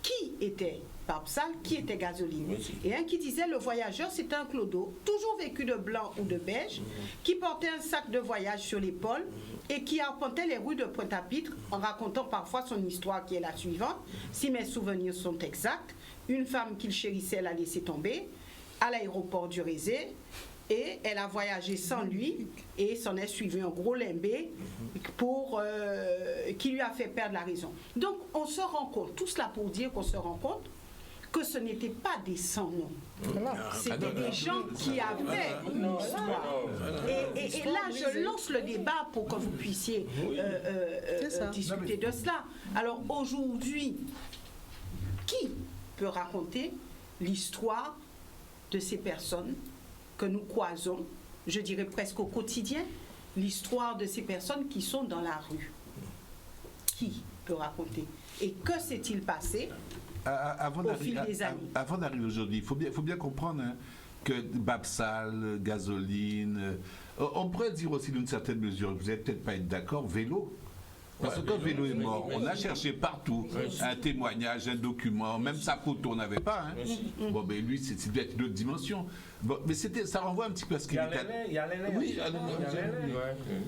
qui était Babsal, qui était Gasoline. Et un qui disait, le voyageur, c'était un clodo, toujours vêtu de blanc ou de beige, qui portait un sac de voyage sur l'épaule et qui arpentait les rues de Pointe-à-Pitre en racontant parfois son histoire qui est la suivante. Si mes souvenirs sont exacts, une femme qu'il chérissait l'a laissé tomber à l'aéroport du Rézé et elle a voyagé sans lui et s'en est suivi un gros limbé qui lui a fait perdre la raison. Donc on se rend compte, tout cela pour dire qu'on se rend compte que ce n'était pas des sans-noms. C'était des gens qui avaient une histoire. Et là, je lance le débat pour que vous puissiez discuter de cela. Alors aujourd'hui, qui peut raconter l'histoire de ces personnes que nous croisons, je dirais presque au quotidien, l'histoire de ces personnes qui sont dans la rue? Qui peut raconter? Et que s'est-il passé au fil des années? Avant d'arriver aujourd'hui, il faut bien comprendre que Babsal, Gasoline, on pourrait dire aussi d'une certaine mesure, vous n'allez peut-être pas être d'accord, Vélo. Parce que quand Vélo est mort, on a cherché partout un témoignage, un document, même sa photo, on n'avait pas. Bon, ben lui, c'est doit être une autre dimension. Bon, mais ça renvoie un petit peu à ce qu'il était. Il y a les Oui,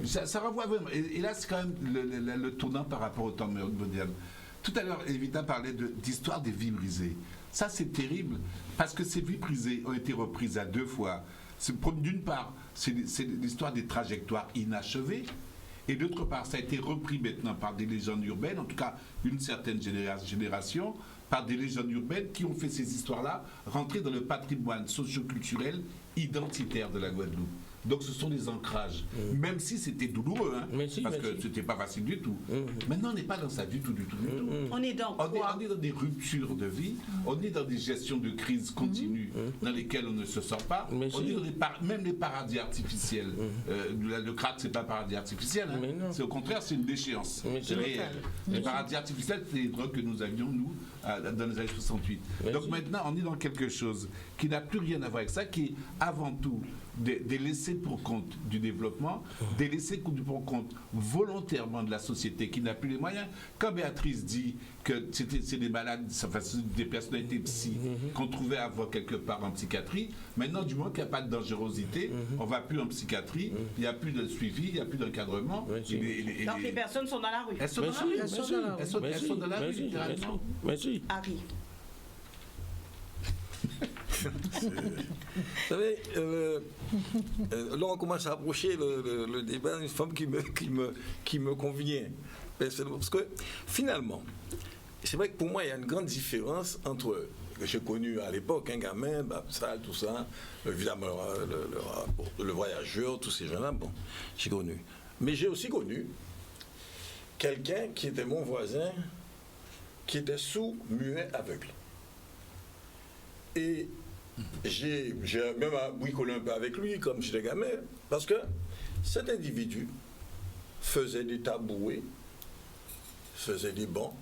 ça renvoie vraiment. Et là, c'est quand même le tournant par rapport au temps moderne. Tout à l'heure, Evita parlait d'histoire des vies brisées. Ça, c'est terrible, parce que ces vies brisées ont été reprises à deux fois. D'une part, c'est l'histoire des trajectoires inachevées. Et d'autre part, ça a été repris maintenant par des légendes urbaines, en tout cas une certaine génération, par des légendes urbaines qui ont fait ces histoires-là rentrer dans le patrimoine socio-culturel identitaire de la Guadeloupe. Donc ce sont des ancrages, même si c'était douloureux, parce que c'était pas facile du tout. Maintenant, on n'est pas dans ça du tout. On est dans quoi? On est dans des ruptures de vie, on est dans des gestions de crise continues dans lesquelles on ne se sort pas. On est dans même les paradis artificiels. Le crack, c'est pas un paradis artificiel, c'est au contraire, c'est une déchéance réelle. Les paradis artificiels, c'est les drogues que nous avions, nous, dans les années 68. Donc maintenant, on est dans quelque chose qui n'a plus rien à voir avec ça, qui est avant tout des laissés pour compte du développement, des laissés pour compte volontairement de la société qui n'a plus les moyens. Quand Béatrice dit que c'est des malades, enfin, des personnalités psy qu'on trouvait avoir quelque part en psychiatrie, maintenant, du moment qu'il n'y a pas de dangerosité, on ne va plus en psychiatrie, il n'y a plus de suivi, il n'y a plus d'encadrement. Donc les personnes sont dans la rue. Elles sont dans la rue. Elles sont dans la rue, littéralement. Harry. Vous savez, là on commence à approcher le débat d'une forme qui me convient personnellement. Parce que finalement, c'est vrai que pour moi il y a une grande différence entre, que j'ai connu à l'époque, un gamin, Babsal, tout ça, évidemment le voyageur, tous ces gens-là, bon, j'ai connu. Mais j'ai aussi connu quelqu'un qui était mon voisin, qui était sourd, muet, aveugle. Et j'ai même bricolé un peu avec lui, comme j'étais gamin, parce que cet individu faisait des tabouets, faisait des bancs,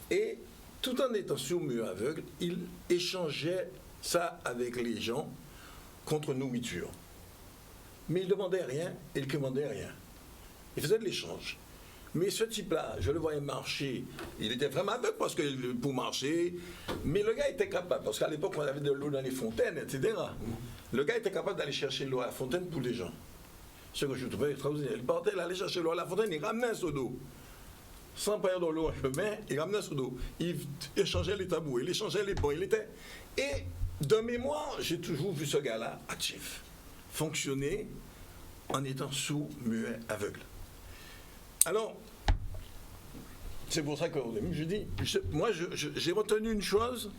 et tout en étant sourd, muet, aveugle, il échangeait ça avec les gens contre nourriture. Mais il ne demandait rien, et il ne commandait rien. Il faisait de l'échange. Mais ce type-là, je le voyais marcher. Il était vraiment aveugle parce que pour marcher. Mais le gars était capable, parce qu'à l'époque, on avait de l'eau dans les fontaines, etc. Le gars était capable d'aller chercher l'eau à la fontaine pour les gens. Ce que je trouvais extraordinaire. Il partait, il allait chercher l'eau à la fontaine, il ramenait un seau d'eau. Sans perdre l'eau en chemin, il ramenait un seau d'eau. Il échangeait les tabous, il échangeait les bons. Et de mémoire, j'ai toujours vu ce gars-là actif, fonctionner en étant sourd, muet, aveugle. Alors, c'est pour ça qu'au début, je dis, moi, j'ai retenu une chose,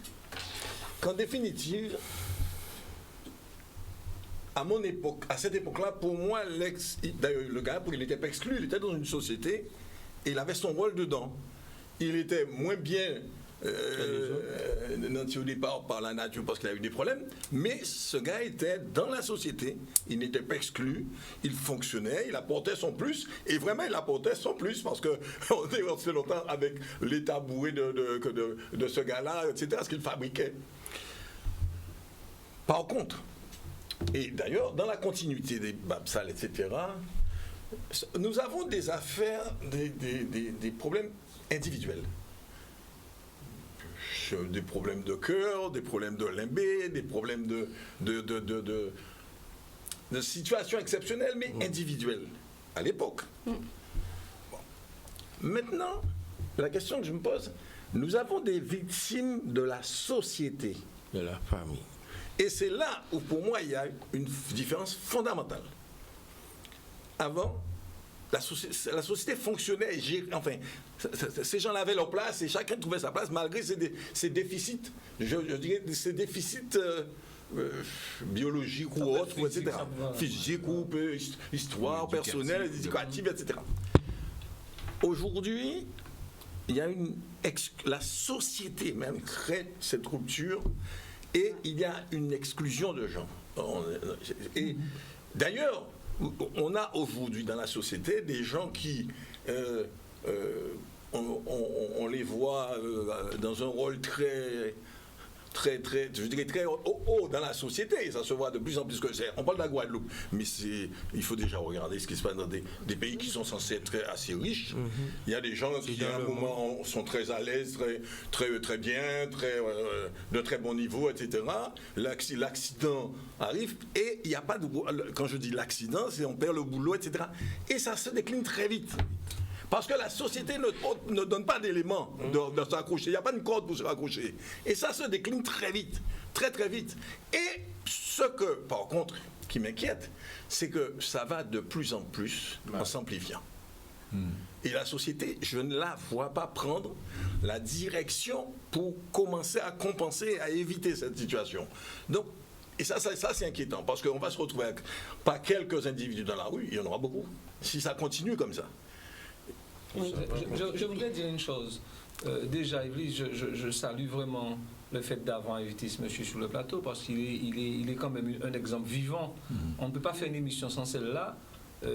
qu'en définitive, à mon époque, à cette époque-là, pour moi, d'ailleurs, le gars, il n'était pas exclu, il était dans une société et il avait son rôle dedans. Il était moins bien nanti au départ par la nature parce qu'il a eu des problèmes, mais ce gars était dans la société, il n'était pas exclu, il fonctionnait, il apportait son plus, et vraiment il apportait son plus parce qu'on est resté longtemps avec l'état bourré de ce gars-là, etc., ce qu'il fabriquait. Par contre, et d'ailleurs, dans la continuité des Babsal, etc., nous avons des affaires, des problèmes individuels. Des problèmes de cœur, des problèmes de limbé, des problèmes de situations exceptionnelles, mais individuelles, à l'époque. Bon. Maintenant, la question que je me pose, nous avons des victimes de la société, De la famille. et c'est là où, pour moi, il y a une différence fondamentale. Avant, la société fonctionnait, enfin, ces gens avaient leur place et chacun trouvait sa place malgré ses déficits, je dirais ces déficits biologiques ou autres, etc. Physiques ou histoire, personnelle, éducative, etc. Aujourd'hui, il y a la société même crée cette rupture et il y a une exclusion de gens. Et d'ailleurs, on a aujourd'hui dans la société des gens qui, on les voit dans un rôle très, je dirais très haut dans la société, et ça se voit de plus en plus que c'est. On parle de la Guadeloupe, mais il faut déjà regarder ce qui se passe dans des pays qui sont censés être assez riches. Il y a des gens qui, à un moment, sont très à l'aise, très bien, de très bon niveau, etc. L'accident arrive, et il n'y a pas de... Quand je dis l'accident, c'est on perd le boulot, etc. Et ça se décline très vite. Parce que la société ne donne pas d'éléments de s'accrocher. Il n'y a pas une corde pour se raccrocher. Et ça se décline très vite. Très, très vite. Et ce que, par contre, qui m'inquiète, c'est que ça va de plus en plus en s'amplifiant. Et la société, je ne la vois pas prendre la direction pour commencer à compenser, à éviter cette situation. Donc, et ça c'est inquiétant, parce qu'on va se retrouver avec pas quelques individus dans la rue, il y en aura beaucoup, si ça continue comme ça. Je voudrais dire une chose. Déjà, Evelyne, je salue vraiment le fait d'avoir invité ce monsieur sur le plateau parce qu'il est quand même un exemple vivant. On ne peut pas faire une émission sans celle-là,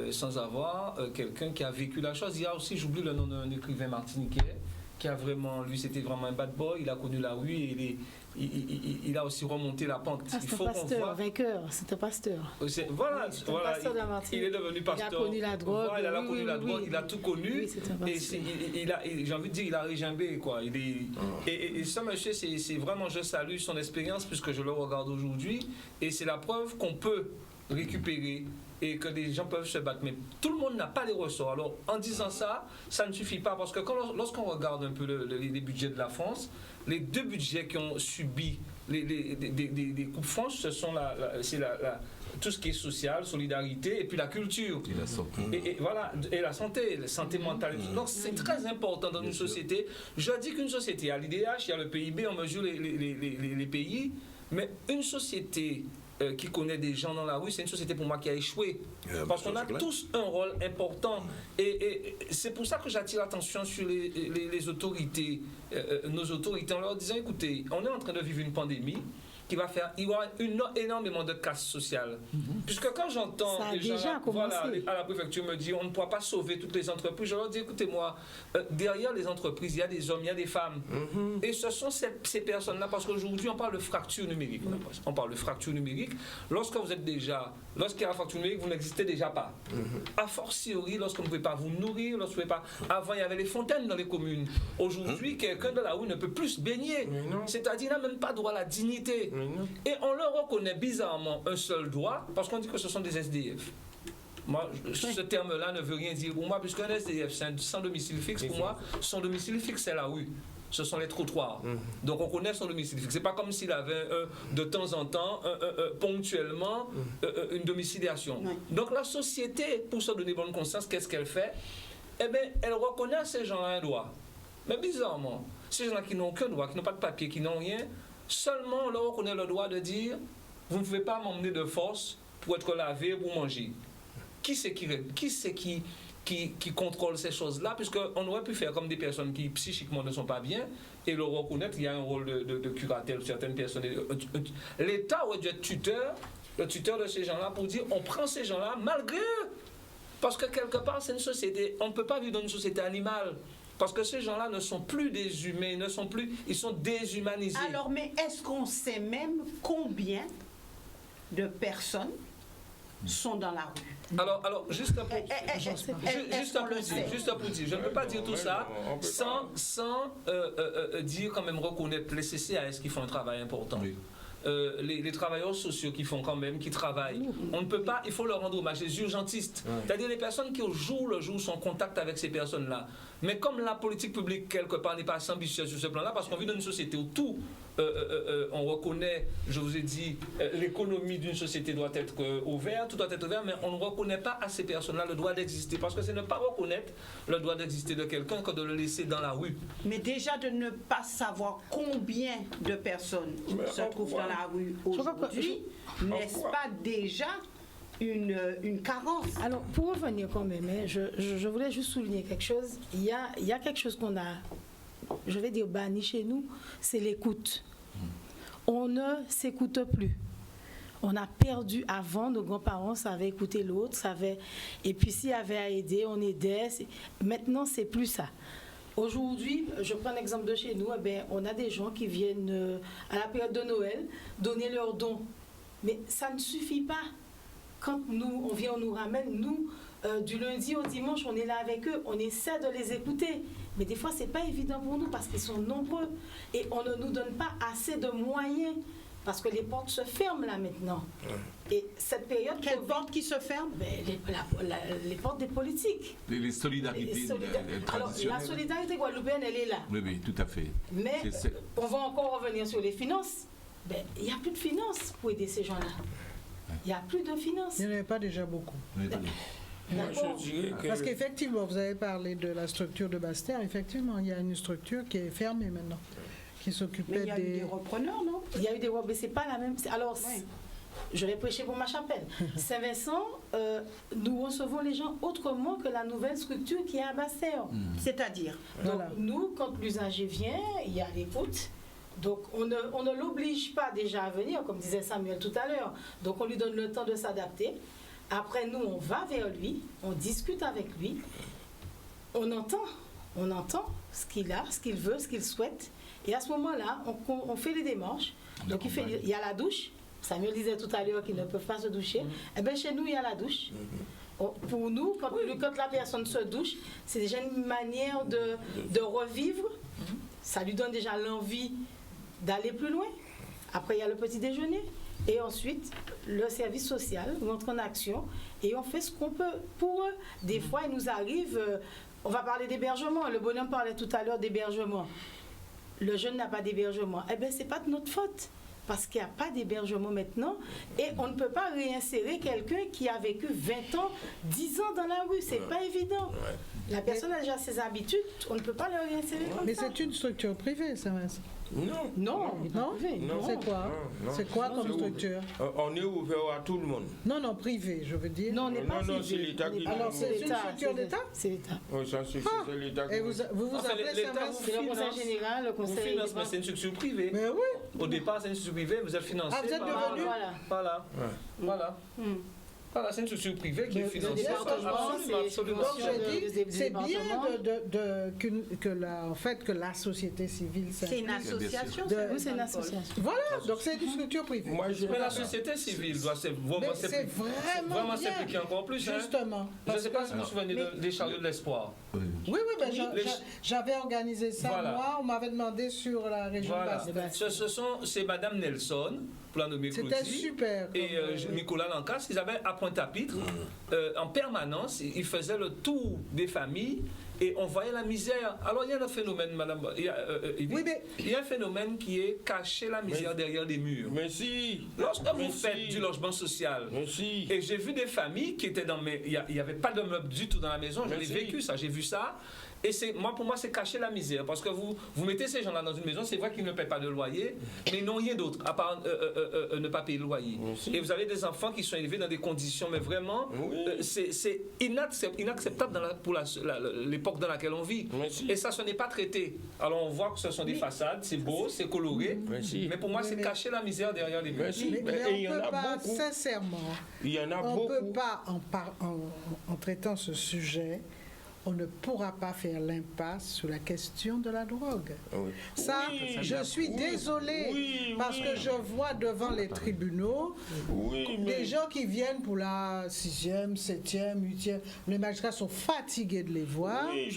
sans avoir quelqu'un qui a vécu la chose. Il y a aussi, j'oublie le nom d'un écrivain martiniquais, qui a vraiment, lui c'était vraiment un bad boy, il a connu la rue et il a aussi remonté la pente. Ah, c'est un pasteur, vainqueur, c'est un pasteur. Voilà, pasteur il est devenu pasteur. Il a connu la drogue. Voilà, il a connu la drogue, il a tout connu. Oui, et j'ai envie de dire, il a régimbé, quoi. Et ça, monsieur, c'est vraiment, je salue son expérience puisque je le regarde aujourd'hui et c'est la preuve qu'on peut récupérer et que des gens peuvent se battre. Mais tout le monde n'a pas les ressorts. Alors, en disant ça, ça ne suffit pas parce que lorsqu'on regarde un peu les budgets de la France, les deux budgets qui ont subi des coupes franches, ce sont tout ce qui est social, solidarité et puis la culture. Et la santé. Et voilà, et la santé mentale. Donc, c'est très important dans une société. Je dis qu'une société, à l'IDH, il y a le PIB, on mesure les pays, mais une société qui connaît des gens dans la rue, c'est une société pour moi qui a échoué. Parce qu'on a tous un rôle important. Et c'est pour ça que j'attire l'attention sur les autorités, nos autorités, en leur disant, écoutez, on est en train de vivre une pandémie qui va faire, il y aura énormément de casse sociale. Puisque quand j'entends les gens à la préfecture me dire on ne pourra pas sauver toutes les entreprises, je leur dis écoutez-moi, derrière les entreprises, il y a des hommes, il y a des femmes. Et ce sont ces personnes-là, parce qu'aujourd'hui on parle de fracture numérique. On parle de fracture numérique. Lorsqu'il y a la fracture numérique, vous n'existez déjà pas. A fortiori, lorsque vous ne pouvez pas vous nourrir, lorsque vous ne pouvez pas... Avant, il y avait les fontaines dans les communes. Aujourd'hui, quelqu'un de la rue ne peut plus se baigner. C'est-à-dire, il n'a même pas droit à la dignité. Et on leur reconnaît bizarrement un seul droit parce qu'on dit que ce sont des SDF. Moi, ce terme-là ne veut rien dire pour moi, puisqu'un SDF, c'est un sans domicile fixe. Pour moi, son domicile fixe, c'est la rue. Ce sont les trottoirs. Donc on connaît son domicile fixe. C'est pas comme s'il avait de temps en temps, ponctuellement, une domiciliation. Donc la société, pour se donner bonne conscience, qu'est-ce qu'elle fait? Eh bien, elle reconnaît à ces gens-là un droit. Mais bizarrement, ces gens-là qui n'ont aucun droit, qui n'ont pas de papier, qui n'ont rien, seulement on leur reconnaît le droit de dire vous ne pouvez pas m'emmener de force pour être lavé, pour manger. Qui c'est qui contrôle ces choses-là, puisqu'on aurait pu faire comme des personnes qui psychiquement ne sont pas bien et le reconnaître, il y a un rôle de curatelle pour certaines personnes. L'État aurait dû être le tuteur de ces gens-là pour dire on prend ces gens-là malgré eux. Parce que quelque part, c'est une société, on ne peut pas vivre dans une société animale. Parce que ces gens-là ne sont plus des humains, ils sont déshumanisés. Alors, mais est-ce qu'on sait même combien de personnes sont dans la rue? Alors juste pour dire, je ne peux pas dire tout ça sans dire quand même reconnaître les CCAS qui font un travail important. Oui. Les travailleurs sociaux qui travaillent. On ne peut pas, il faut leur rendre hommage, les urgentistes, c'est-à-dire les personnes qui au jour le jour sont en contact avec ces personnes-là. Mais comme la politique publique quelque part n'est pas assez ambitieuse sur ce plan-là, parce qu'on vit dans une société où tout, on reconnaît, je vous ai dit, l'économie d'une société doit être ouverte, tout doit être ouvert, mais on ne reconnaît pas à ces personnes-là le droit d'exister, parce que c'est ne pas reconnaître le droit d'exister de quelqu'un que de le laisser dans la rue. Mais déjà de ne pas savoir combien de personnes se trouvent dans la rue aujourd'hui, n'est-ce pas déjà une carence? Alors, pour revenir quand même, je voulais juste souligner quelque chose. Il y a quelque chose qu'on a, je vais dire, banni chez nous, c'est l'écoute. On ne s'écoute plus. On a perdu avant, nos grands-parents savaient écouter l'autre, et puis s'il y avait à aider, on aidait. Maintenant, c'est plus ça. Aujourd'hui, je prends l'exemple de chez nous, on a des gens qui viennent à la période de Noël donner leurs dons. Mais ça ne suffit pas. Quand on vient, on nous ramène, nous, du lundi au dimanche, on est là avec eux, on essaie de les écouter. Mais des fois, ce n'est pas évident pour nous parce qu'ils sont nombreux. Et on ne nous donne pas assez de moyens parce que les portes se ferment là maintenant. Et cette période... Quelles portes qui se ferment? Les portes des politiques. Les solidarités traditionnelles. Alors, la solidarité guadeloupéenne, elle est là. Oui, tout à fait. Mais on va encore revenir sur les finances. Il n'y a plus de finances pour aider ces gens-là. Il n'y a plus de finances. Il n'y en avait pas déjà beaucoup. Moi, je dirais que... Parce qu'effectivement, vous avez parlé de la structure de Basse-Terre. Effectivement, il y a une structure qui est fermée maintenant, qui s'occupait Mais il y a eu des repreneurs, non? Il y a eu des repreneurs, mais ce n'est pas la même... Alors, je vais prêcher pour ma chapelle. Saint-Vincent, nous recevons les gens autrement que la nouvelle structure qui est à Basse-Terre. C'est-à-dire? Donc, nous, quand l'usager vient, il y a l'écoute. Donc, on ne l'oblige pas déjà à venir, comme disait Samuel tout à l'heure. Donc, on lui donne le temps de s'adapter. Après, nous, on va vers lui, on discute avec lui, on entend ce qu'il a, ce qu'il veut, ce qu'il souhaite. Et à ce moment-là, on fait les démarches. Donc, il y a la douche. Samuel disait tout à l'heure qu'ils ne peuvent pas se doucher. Eh bien, chez nous, il y a la douche. Pour nous, quand la personne se douche, c'est déjà une manière de revivre. Ça lui donne déjà l'envie d'aller plus loin. Après, il y a le petit déjeuner. Et ensuite, le service social rentre en action et on fait ce qu'on peut pour eux. Des fois, il nous arrive, on va parler d'hébergement. Le bonhomme parlait tout à l'heure d'hébergement. Le jeune n'a pas d'hébergement. Eh bien, ce n'est pas de notre faute. Parce qu'il n'y a pas d'hébergement maintenant et on ne peut pas réinsérer quelqu'un qui a vécu 20 ans, 10 ans dans la rue. C'est pas évident. La personne a déjà ses habitudes, on ne peut pas le réinsérer comme ça. Mais c'est une structure privée, ça, Vincent. Non. C'est quoi? C'est quoi comme structure? On est ouvert à tout le monde. Non, privé, je veux dire. Non, on n'est pas privé. C'est l'État qui... Alors, c'est une structure d'État? C'est l'État. Oui, c'est l'État qui... Et vous appelez ça? C'est le conseil général, le conseil... Mais c'est une structure privée. Mais oui. Au départ, c'est une structure privée, vous êtes financé vous êtes par... devenu... Voilà, c'est une structure privée qui est financée. Absolument. Donc, je dis, c'est bien que la société civile... C'est une association. Oui, c'est une association. Voilà, donc c'est une structure privée. Mais la société civile doit vraiment s'impliquer encore plus. Justement. Je ne sais pas si vous vous souvenez des chariots de l'espoir. Oui, j'avais organisé ça, moi, on m'avait demandé sur la région de Basse-Terre. C'est Madame Nelson, pour la nommer Clotilde. C'était super. Et Nicolas Lancas, ils avaient à Pointe-à-Pitre, en permanence, ils faisaient le tour des familles et on voyait la misère. Alors il y a un phénomène, madame, il y a un phénomène qui est cacher la misère derrière des murs. Mais si. Lorsque vous faites du logement social, et j'ai vu des familles qui étaient il n'y avait pas de meubles du tout dans la maison, j'avais vécu ça, j'ai vu ça. Et pour moi, c'est cacher la misère. Parce que vous mettez ces gens-là dans une maison, c'est vrai qu'ils ne paient pas de loyer, mais ils n'ont rien d'autre à part ne pas payer le loyer. Et vous avez des enfants qui sont élevés dans des conditions, mais vraiment, c'est inacceptable pour l'époque dans laquelle on vit. Et ça, ce n'est pas traité. Alors on voit que ce sont des façades, c'est beau, c'est coloré, mais pour moi, c'est cacher la misère derrière les murs. Mais on ne peut pas, sincèrement, il y en a on beaucoup. ne peut pas, en traitant ce sujet, on ne pourra pas faire l'impasse sur la question de la drogue. Ça, je suis désolée, parce que je vois devant les tribunaux des gens qui viennent pour la 6e, 7e, 8e. Les magistrats sont fatigués de les voir. Et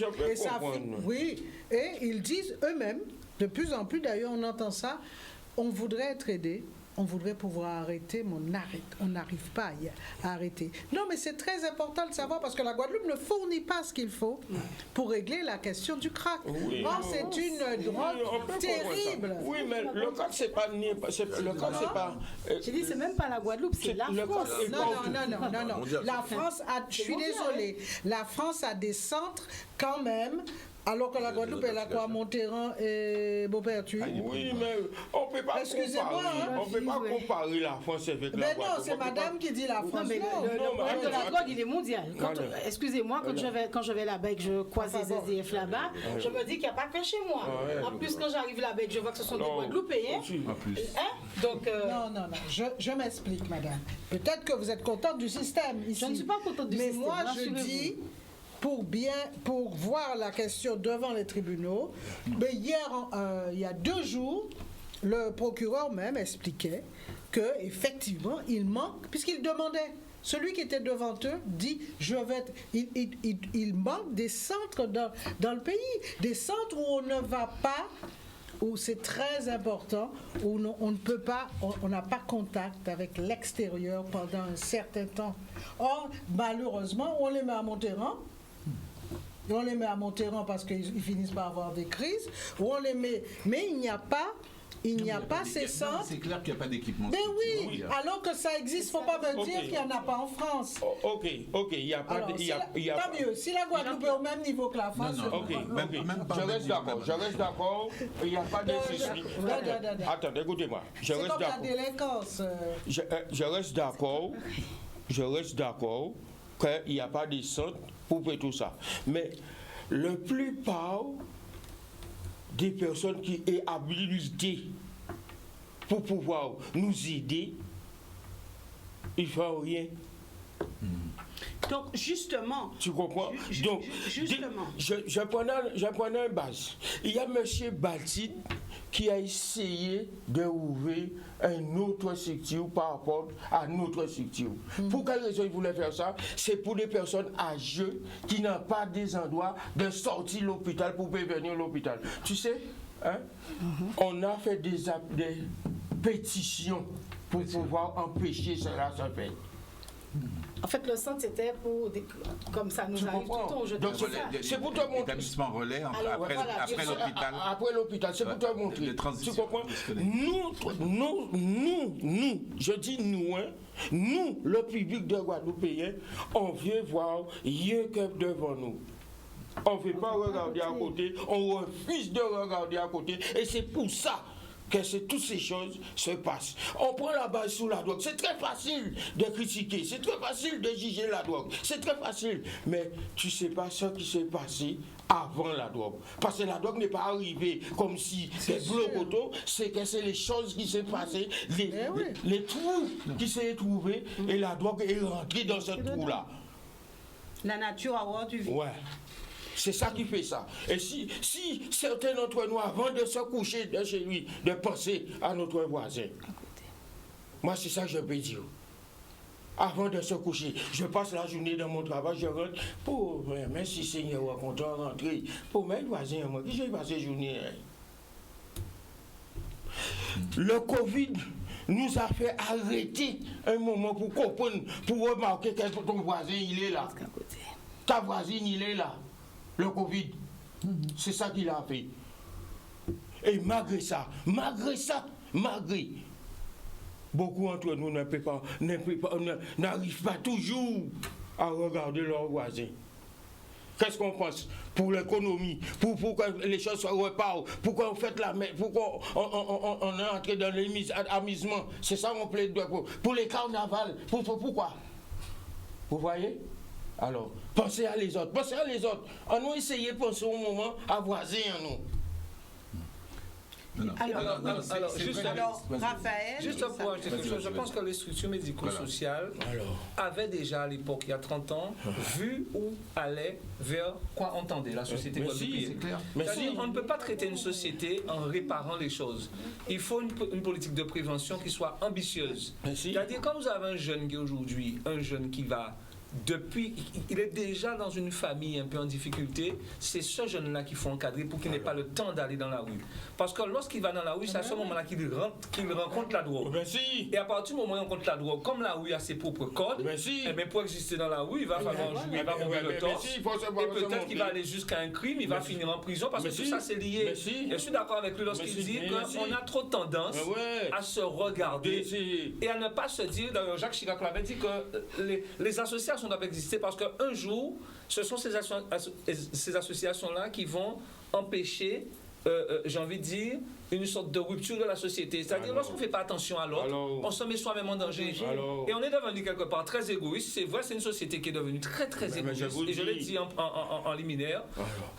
ils disent eux-mêmes, de plus en plus d'ailleurs, on entend ça, on voudrait être aidé. On voudrait pouvoir arrêter, mais on n'arrive pas à arrêter. Non, mais c'est très important de savoir parce que la Guadeloupe ne fournit pas ce qu'il faut pour régler la question du crack. C'est une drogue terrible. Oui, mais le crack, c'est pas... J'ai dit, c'est même pas la Guadeloupe, c'est la France. Non. La France je suis désolée, la France a des centres quand même. Alors que la Guadeloupe, elle a quoi, Monterrand et Beaupertuis? Oui, mais on ne peut pas comparer la France avec la Guadeloupe. Mais non, c'est madame qui dit la France. Le problème de la drogue, il est mondial. Excusez-moi, quand je vais là-bas et que je croise les SDF là-bas, je me dis qu'il n'y a pas que chez moi. En plus, quand j'arrive là-bas et que je vois que ce sont des Guadeloupéens. Donc, non. Je m'explique, madame. Peut-être que vous êtes contente du système ici. Je ne suis pas contente du système. Mais moi, je dis... Pour voir la question devant les tribunaux, mais hier, il y a 2 jours, le procureur même expliquait qu'effectivement, il manque, puisqu'il demandait, celui qui était devant eux dit, il manque des centres dans le pays, des centres où on ne va pas, où c'est très important, où on ne peut pas, on n'a pas contact avec l'extérieur pendant un certain temps. Or, malheureusement, on les met à Monterrand. On les met à Monterrand parce qu'ils finissent par avoir des crises. On les met, mais il n'y a pas ces centres. C'est clair qu'il n'y a pas d'équipement. Mais oui, alors que ça existe, il ne faut pas me dire qu'il n'y en a pas en France. Ok, il n'y a pas... Tant mieux, si la Guadeloupe est au même niveau que la France... Je reste d'accord, il n'y a pas de souci. Attendez, écoutez-moi. C'est comme la délinquance. Je reste d'accord qu'il n'y a pas de centre pour tout ça. Mais la plupart des personnes qui sont habilitées pour pouvoir nous aider, ils ne font rien. Donc, justement... Tu comprends? Donc, justement. Je prenais un base. Il y a M. Baltine qui a essayé d'ouvrir une autre structure par rapport à notre structure. Pour quelle raison il voulait faire ça? C'est pour des personnes âgées qui n'ont pas des endroits de sortir de l'hôpital pour prévenir l'hôpital. Tu sais, on a fait des pétitions pour pouvoir empêcher cela de se faire. En fait, le centre, c'était pour... Comme ça nous arrive tout le temps. C'est pour te montrer. L'établissement relais après l'hôpital. Après l'hôpital, c'est pour te montrer. Tu comprends? Nous, je dis nous, nous, le public de Guadeloupéen, on vient voir rien que devant nous. On ne veut pas regarder à côté, on refuse de regarder à côté, et c'est pour ça que toutes ces choses se passent. On prend la base sous la drogue. C'est très facile de critiquer, c'est très facile de juger la drogue, c'est très facile. Mais tu ne sais pas ce qui s'est passé avant la drogue. Parce que la drogue n'est pas arrivée comme si c'est blocoto, c'est que c'est les choses qui s'est passées, les trous qui s'est trouvés, et la drogue est rentrée dans ce trou-là. La nature a rendu vie. Ouais. C'est ça qui fait ça. Et si certains d'entre nous, avant de se coucher de chez lui, de penser à notre voisin, moi c'est ça que je peux dire. Avant de se coucher, je passe la journée dans mon travail, je rentre, pour même si Seigneur est content de rentrer, pour mes voisins, moi, qui j'ai passé la journée. Le Covid nous a fait arrêter un moment pour comprendre, pour remarquer que ton voisin, il est là. Ta voisine, il est là. Le Covid, c'est ça qu'il a fait. Et malgré ça, beaucoup d'entre nous n'arrivent pas toujours à regarder leurs voisins. Qu'est-ce qu'on pense pour l'économie, pour que les choses soient repartent, pourquoi on fait la mer, pourquoi on est entré dans l'amusement. C'est ça mon plaide pour les carnavals. Pourquoi? Vous voyez? Alors, pensez à les autres. On nous essayer de penser au moment à voisin en nous. Alors, Raphaël, juste pour ajouter quelque chose, je pense que les structures médico-sociales avaient déjà à l'époque, il y a 30 ans, vu où allait, vers quoi entendait la société guadeloupéenne. C'est clair. C'est-à-dire, on ne peut pas traiter une société en réparant les choses. Il faut une politique de prévention qui soit ambitieuse. C'est-à-dire, quand vous avez un jeune qui aujourd'hui, un jeune qui va il est déjà dans une famille un peu en difficulté, c'est ce jeune-là qu'il faut encadrer pour qu'il n'ait pas le temps d'aller dans la rue. Parce que lorsqu'il va dans la rue, c'est à ce moment-là qu'il rencontre la drogue. Et à partir du moment où il rencontre la drogue, comme la rue a ses propres codes, pour exister dans la rue, il va falloir jouer, il va mourir le torse. Et peut-être qu'il va aller jusqu'à un crime, il va finir en prison parce que tout ça c'est lié. Et je suis d'accord avec lui lorsqu'il dit qu'on a trop tendance à se regarder et à ne pas se dire, d'ailleurs Jacques Chirac l'avait dit, que les associations doivent exister parce qu'un jour, ce sont ces associations-là qui vont empêcher, j'ai envie de dire, une sorte de rupture de la société. C'est-à-dire, lorsqu'on ne fait pas attention à l'autre, on se met soi-même en danger. Et on est devenu quelque part très égoïste. C'est vrai, c'est une société qui est devenue très, très égoïste. Et je l'ai dit en liminaire.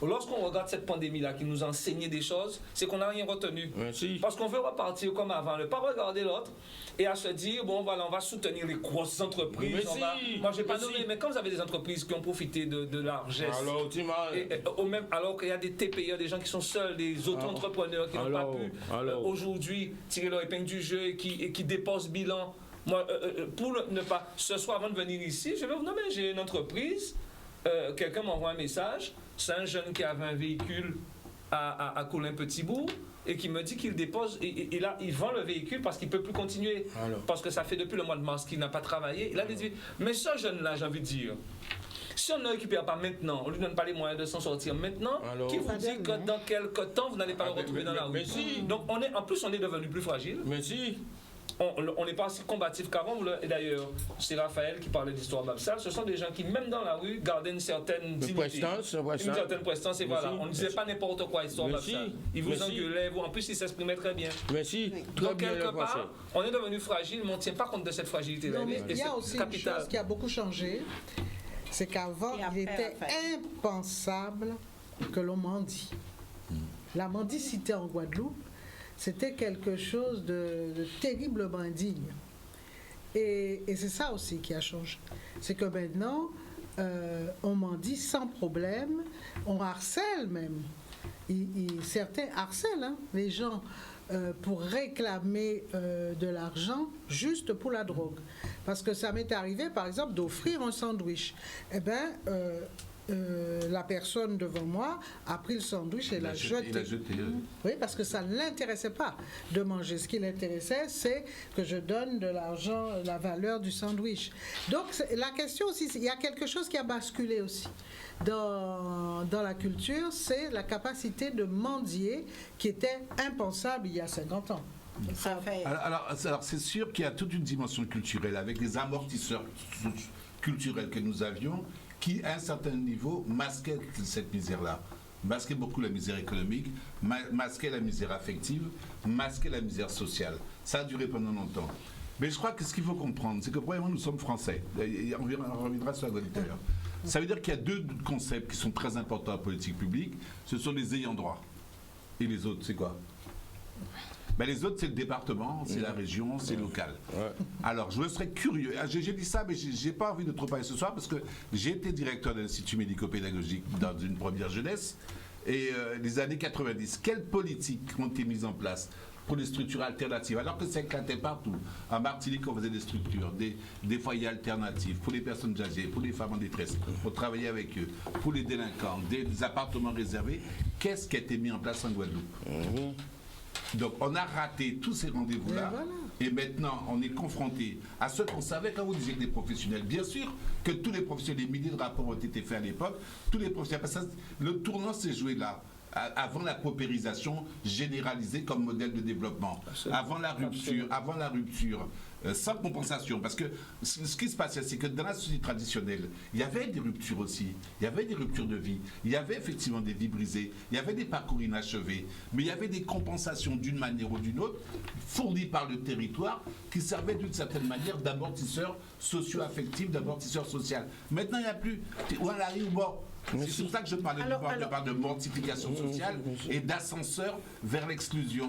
Lorsqu'on regarde cette pandémie-là qui nous a enseigné des choses, c'est qu'on n'a rien retenu. Parce qu'on veut repartir comme avant, ne pas regarder l'autre et à se dire, bon, voilà, on va soutenir les grosses entreprises. Moi, je n'ai pas nommé, mais quand vous avez des entreprises qui ont profité de largesse, alors qu'il y a des TPE, des gens qui sont seuls, des auto-entrepreneurs qui n'ont pas pu aujourd'hui tirer leur épingle du jeu et qui déposent bilan. Moi, pour ne pas, ce soir avant de venir ici, je vais vous nommer, j'ai une entreprise, quelqu'un m'envoie un message, c'est un jeune qui avait un véhicule à Colin-Petitbourg et qui me dit qu'il dépose, et là, il vend le véhicule parce qu'il ne peut plus continuer, parce que ça fait depuis le mois de mars qu'il n'a pas travaillé. Il a dit, mais ce jeune-là, j'ai envie de dire, si on ne le récupère pas maintenant, on ne lui donne pas les moyens de s'en sortir maintenant, qui vous dit que dans quelques temps, vous n'allez pas le retrouver dans la rue. Donc, en plus, on est devenu plus fragile. On n'est pas aussi combatif qu'avant. Et d'ailleurs, c'est Raphaël qui parlait d'histoire d'Absal. Ce sont des gens qui, même dans la rue, gardaient une certaine dignité. Une certaine prestance. Et voilà, on ne disait pas n'importe quoi, histoire d'Absal. Ils vous engueulaient, en plus, ils s'exprimaient très bien. Donc, quelque part, on est devenu fragile, mais on ne tient pas compte de cette fragilité. Il y a aussi une chose qui a beaucoup changé. C'est qu'avant, il était impensable que l'on mendie. La mendicité en Guadeloupe, c'était quelque chose de terriblement indigne. Et c'est ça aussi qui a changé. C'est que maintenant, on mendie sans problème, on harcèle même. Certains harcèlent les gens pour réclamer de l'argent juste pour la drogue. Parce que ça m'est arrivé, par exemple, d'offrir un sandwich. Eh bien, la personne devant moi a pris le sandwich et l'a jeté. Oui, parce que ça ne l'intéressait pas de manger. Ce qui l'intéressait, c'est que je donne de l'argent, la valeur du sandwich. Donc, la question aussi, il y a quelque chose qui a basculé aussi dans la culture, c'est la capacité de mendier qui était impensable il y a 50 ans. Alors c'est sûr qu'il y a toute une dimension culturelle avec les amortisseurs culturels que nous avions qui, à un certain niveau, masquaient cette misère-là. Masquaient beaucoup la misère économique, masquaient la misère affective, masquaient la misère sociale. Ça a duré pendant longtemps. Mais je crois que ce qu'il faut comprendre, c'est que premièrement, nous sommes français. On reviendra sur la Guadeloupe tout à l'heure. Ça veut dire qu'il y a deux concepts qui sont très importants en politique publique. Ce sont les ayants droit. Et les autres, c'est quoi ? Les autres, c'est le département, c'est la région, c'est local. Alors, je serais curieux. J'ai dit ça, mais je n'ai pas envie de trop parler ce soir parce que j'ai été directeur de l'Institut médico-pédagogique dans une première jeunesse. Et les années 90, quelles politiques ont été mises en place pour les structures alternatives, alors que ça éclatait partout. En Martinique, on faisait des structures, des foyers alternatifs pour les personnes âgées, pour les femmes en détresse, pour travailler avec eux, pour les délinquants, des appartements réservés. Qu'est-ce qui a été mis en place en Guadeloupe ? Donc on a raté tous ces rendez-vous-là et maintenant on est confronté à ce qu'on savait quand vous disiez que les professionnels. Bien sûr que tous les professionnels, des milliers de rapports ont été faits à l'époque, tous les professionnels, parce que le tournant s'est joué là. Avant la paupérisation généralisée comme modèle de développement, avant la rupture sans compensation. Parce que ce qui se passait, c'est que dans la société traditionnelle, il y avait des ruptures aussi. Il y avait des ruptures de vie. Il y avait effectivement des vies brisées. Il y avait des parcours inachevés. Mais il y avait des compensations d'une manière ou d'une autre, fournies par le territoire, qui servaient d'une certaine manière d'amortisseur socio-affectif, d'amortisseur social. Maintenant, il n'y a plus. On arrive, bon. C'est sur ça que je parlais je parle de mortification sociale et d'ascenseur vers l'exclusion.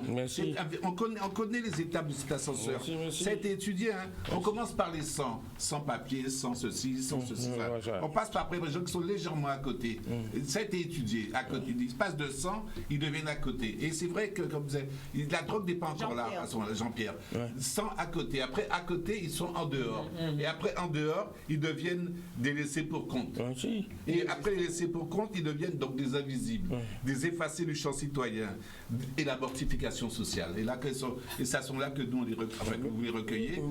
On connaît les étapes de cet ascenseur. Ça a été étudié. Hein. On commence par les sans papier, sans ceci, sans ceci. On passe par après les gens qui sont légèrement à côté. Ça a été étudié. À côté. Ils passent de 100, ils deviennent à côté. Et c'est vrai que, comme vous savez, la drogue n'est pas encore là, Jean-Pierre. 100 à côté. Après, à côté, ils sont en dehors. Et après, en dehors, ils deviennent des laissés pour compte. Et après les laissés pour compte, ils deviennent donc des invisibles, des effacés du champ citoyen et la mortification sociale. Et là, ça sont là que nous, vous les recueillez.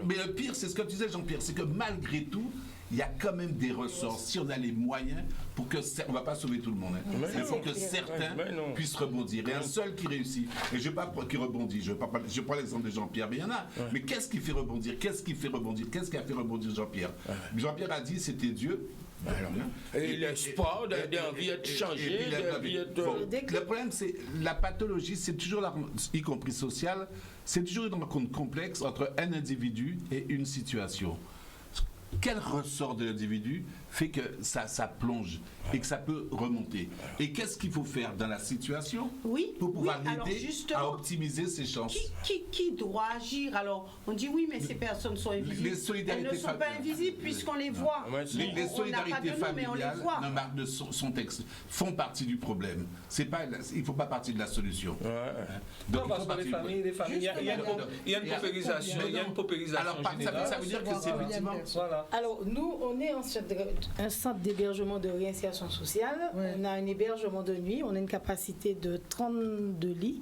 Mais le pire, c'est ce que tu disais, Jean-Pierre, c'est que malgré tout, il y a quand même des ressorts. Si on a les moyens, pour que on ne va pas sauver tout le monde, mais il faut que certains puissent rebondir. Et un seul qui réussit, et je ne veux pas qui rebondit, je prends l'exemple de Jean-Pierre, mais il y en a. Mais qu'est-ce qui fait rebondir? Qu'est-ce qui a fait rebondir Jean-Pierre? Jean-Pierre a dit c'était Dieu. Et l'espoir d'envie de changer, le problème, c'est la pathologie, c'est toujours, y compris sociale, c'est toujours une rencontre complexe entre un individu et une situation. Quel ressort de l'individu fait que ça plonge et que ça peut remonter? Et qu'est-ce qu'il faut faire dans la situation pour pouvoir l'aider à optimiser ses chances? Qui doit agir? Alors, on dit oui, mais ces personnes sont invisibles. Elles ne sont pas invisibles puisqu'on les voit. Les solidarités familiales font partie du problème. Il ne faut pas partir de la solution. Donc, parce que les familles, il y a une paupérisation. Alors, ça veut dire que c'est effectivement... Alors, nous, on est un centre d'hébergement de réinsertion sociale. On a un hébergement de nuit. On a une capacité de 32 lits.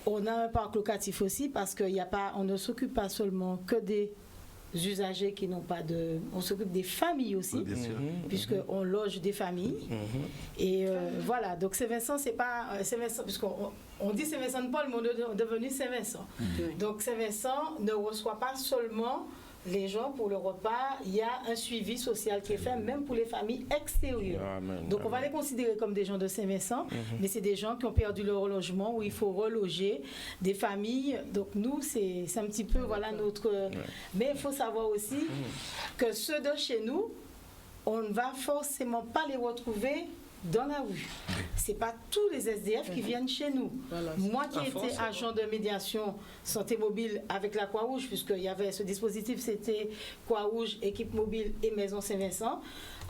On a un parc locatif aussi parce qu'on ne s'occupe pas seulement que des usagers qui n'ont pas de... On s'occupe des familles aussi, puisqu'on loge des familles. Et voilà, donc Saint-Vincent, c'est pas... Saint-Vincent, puisqu'on dit Saint-Vincent de Paul, mais on est devenu Saint-Vincent. Donc Saint-Vincent ne reçoit pas seulement les gens pour le repas, il y a un suivi social qui est fait, même pour les familles extérieures. Donc on va les considérer comme des gens de Saint-Vincent, mais c'est des gens qui ont perdu leur logement, où il faut reloger des familles. Donc nous, c'est un petit peu, voilà, notre... Mais il faut savoir aussi que ceux de chez nous, on ne va forcément pas les retrouver dans la rue. C'est pas tous les SDF qui viennent chez nous. Moi qui étais agent de médiation santé mobile avec la Croix-Rouge, puisqu'il y avait ce dispositif, c'était Croix-Rouge, équipe mobile et Maison Saint-Vincent.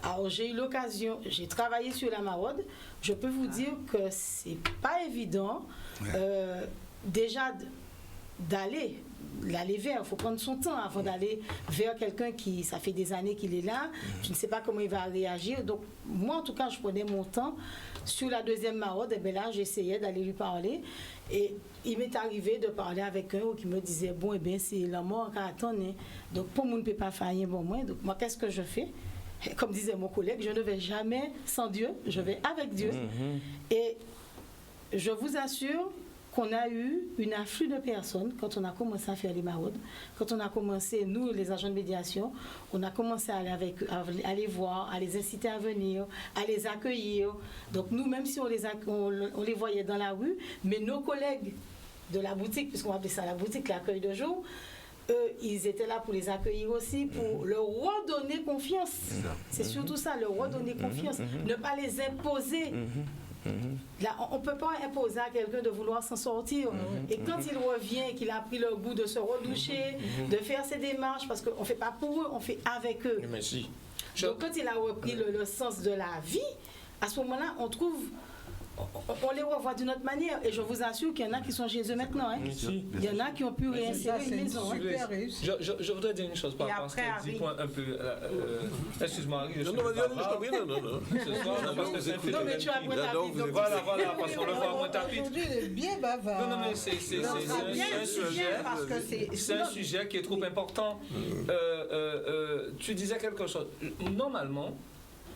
Alors j'ai eu l'occasion, j'ai travaillé sur la Maraude. Je peux vous dire que c'est pas évident déjà d'aller vers, il faut prendre son temps avant d'aller vers quelqu'un qui, ça fait des années qu'il est là, je ne sais pas comment il va réagir. Donc moi en tout cas je prenais mon temps. Sur la deuxième Maraude, et bien là j'essayais d'aller lui parler et il m'est arrivé de parler avec un qui me disait bon et bien c'est la mort qui attend, donc pour moi ne peut pas faire rien bon moi, donc moi qu'est-ce que je fais? Comme disait mon collègue, je ne vais jamais sans Dieu, je vais avec Dieu. Et je vous assure qu'on a eu une afflux de personnes quand on a commencé à faire les maraudes. Quand on a commencé, nous, les agents de médiation, on a commencé à les voir, à les inciter à venir, à les accueillir. Donc nous, même si on les voyait dans la rue, mais nos collègues de la boutique, puisqu'on appelait ça la boutique, l'accueil de jour, eux, ils étaient là pour les accueillir aussi, pour leur redonner confiance. C'est surtout ça, leur redonner confiance. Ne pas les imposer. Là, on ne peut pas imposer à quelqu'un de vouloir s'en sortir. Et quand il revient, qu'il a pris le goût de se redoucher, de faire ses démarches, parce qu'on ne fait pas pour eux, on fait avec eux. Donc quand il a repris le sens de la vie, à ce moment-là, on trouve... On les revoit d'une autre manière et je vous assure qu'il y en a qui sont chez eux maintenant. Il y en a qui ont pu réinsérer une maison. Je voudrais dire une chose par rapport à ce qu'elle dit, un peu. Excuse-moi, je suis non, mais tu as moins tapis. Voilà, parce qu'on le voit moins tapis. Aujourd'hui, il est bien bavard. Non, mais c'est un sujet qui est trop important. Tu disais quelque chose. Normalement,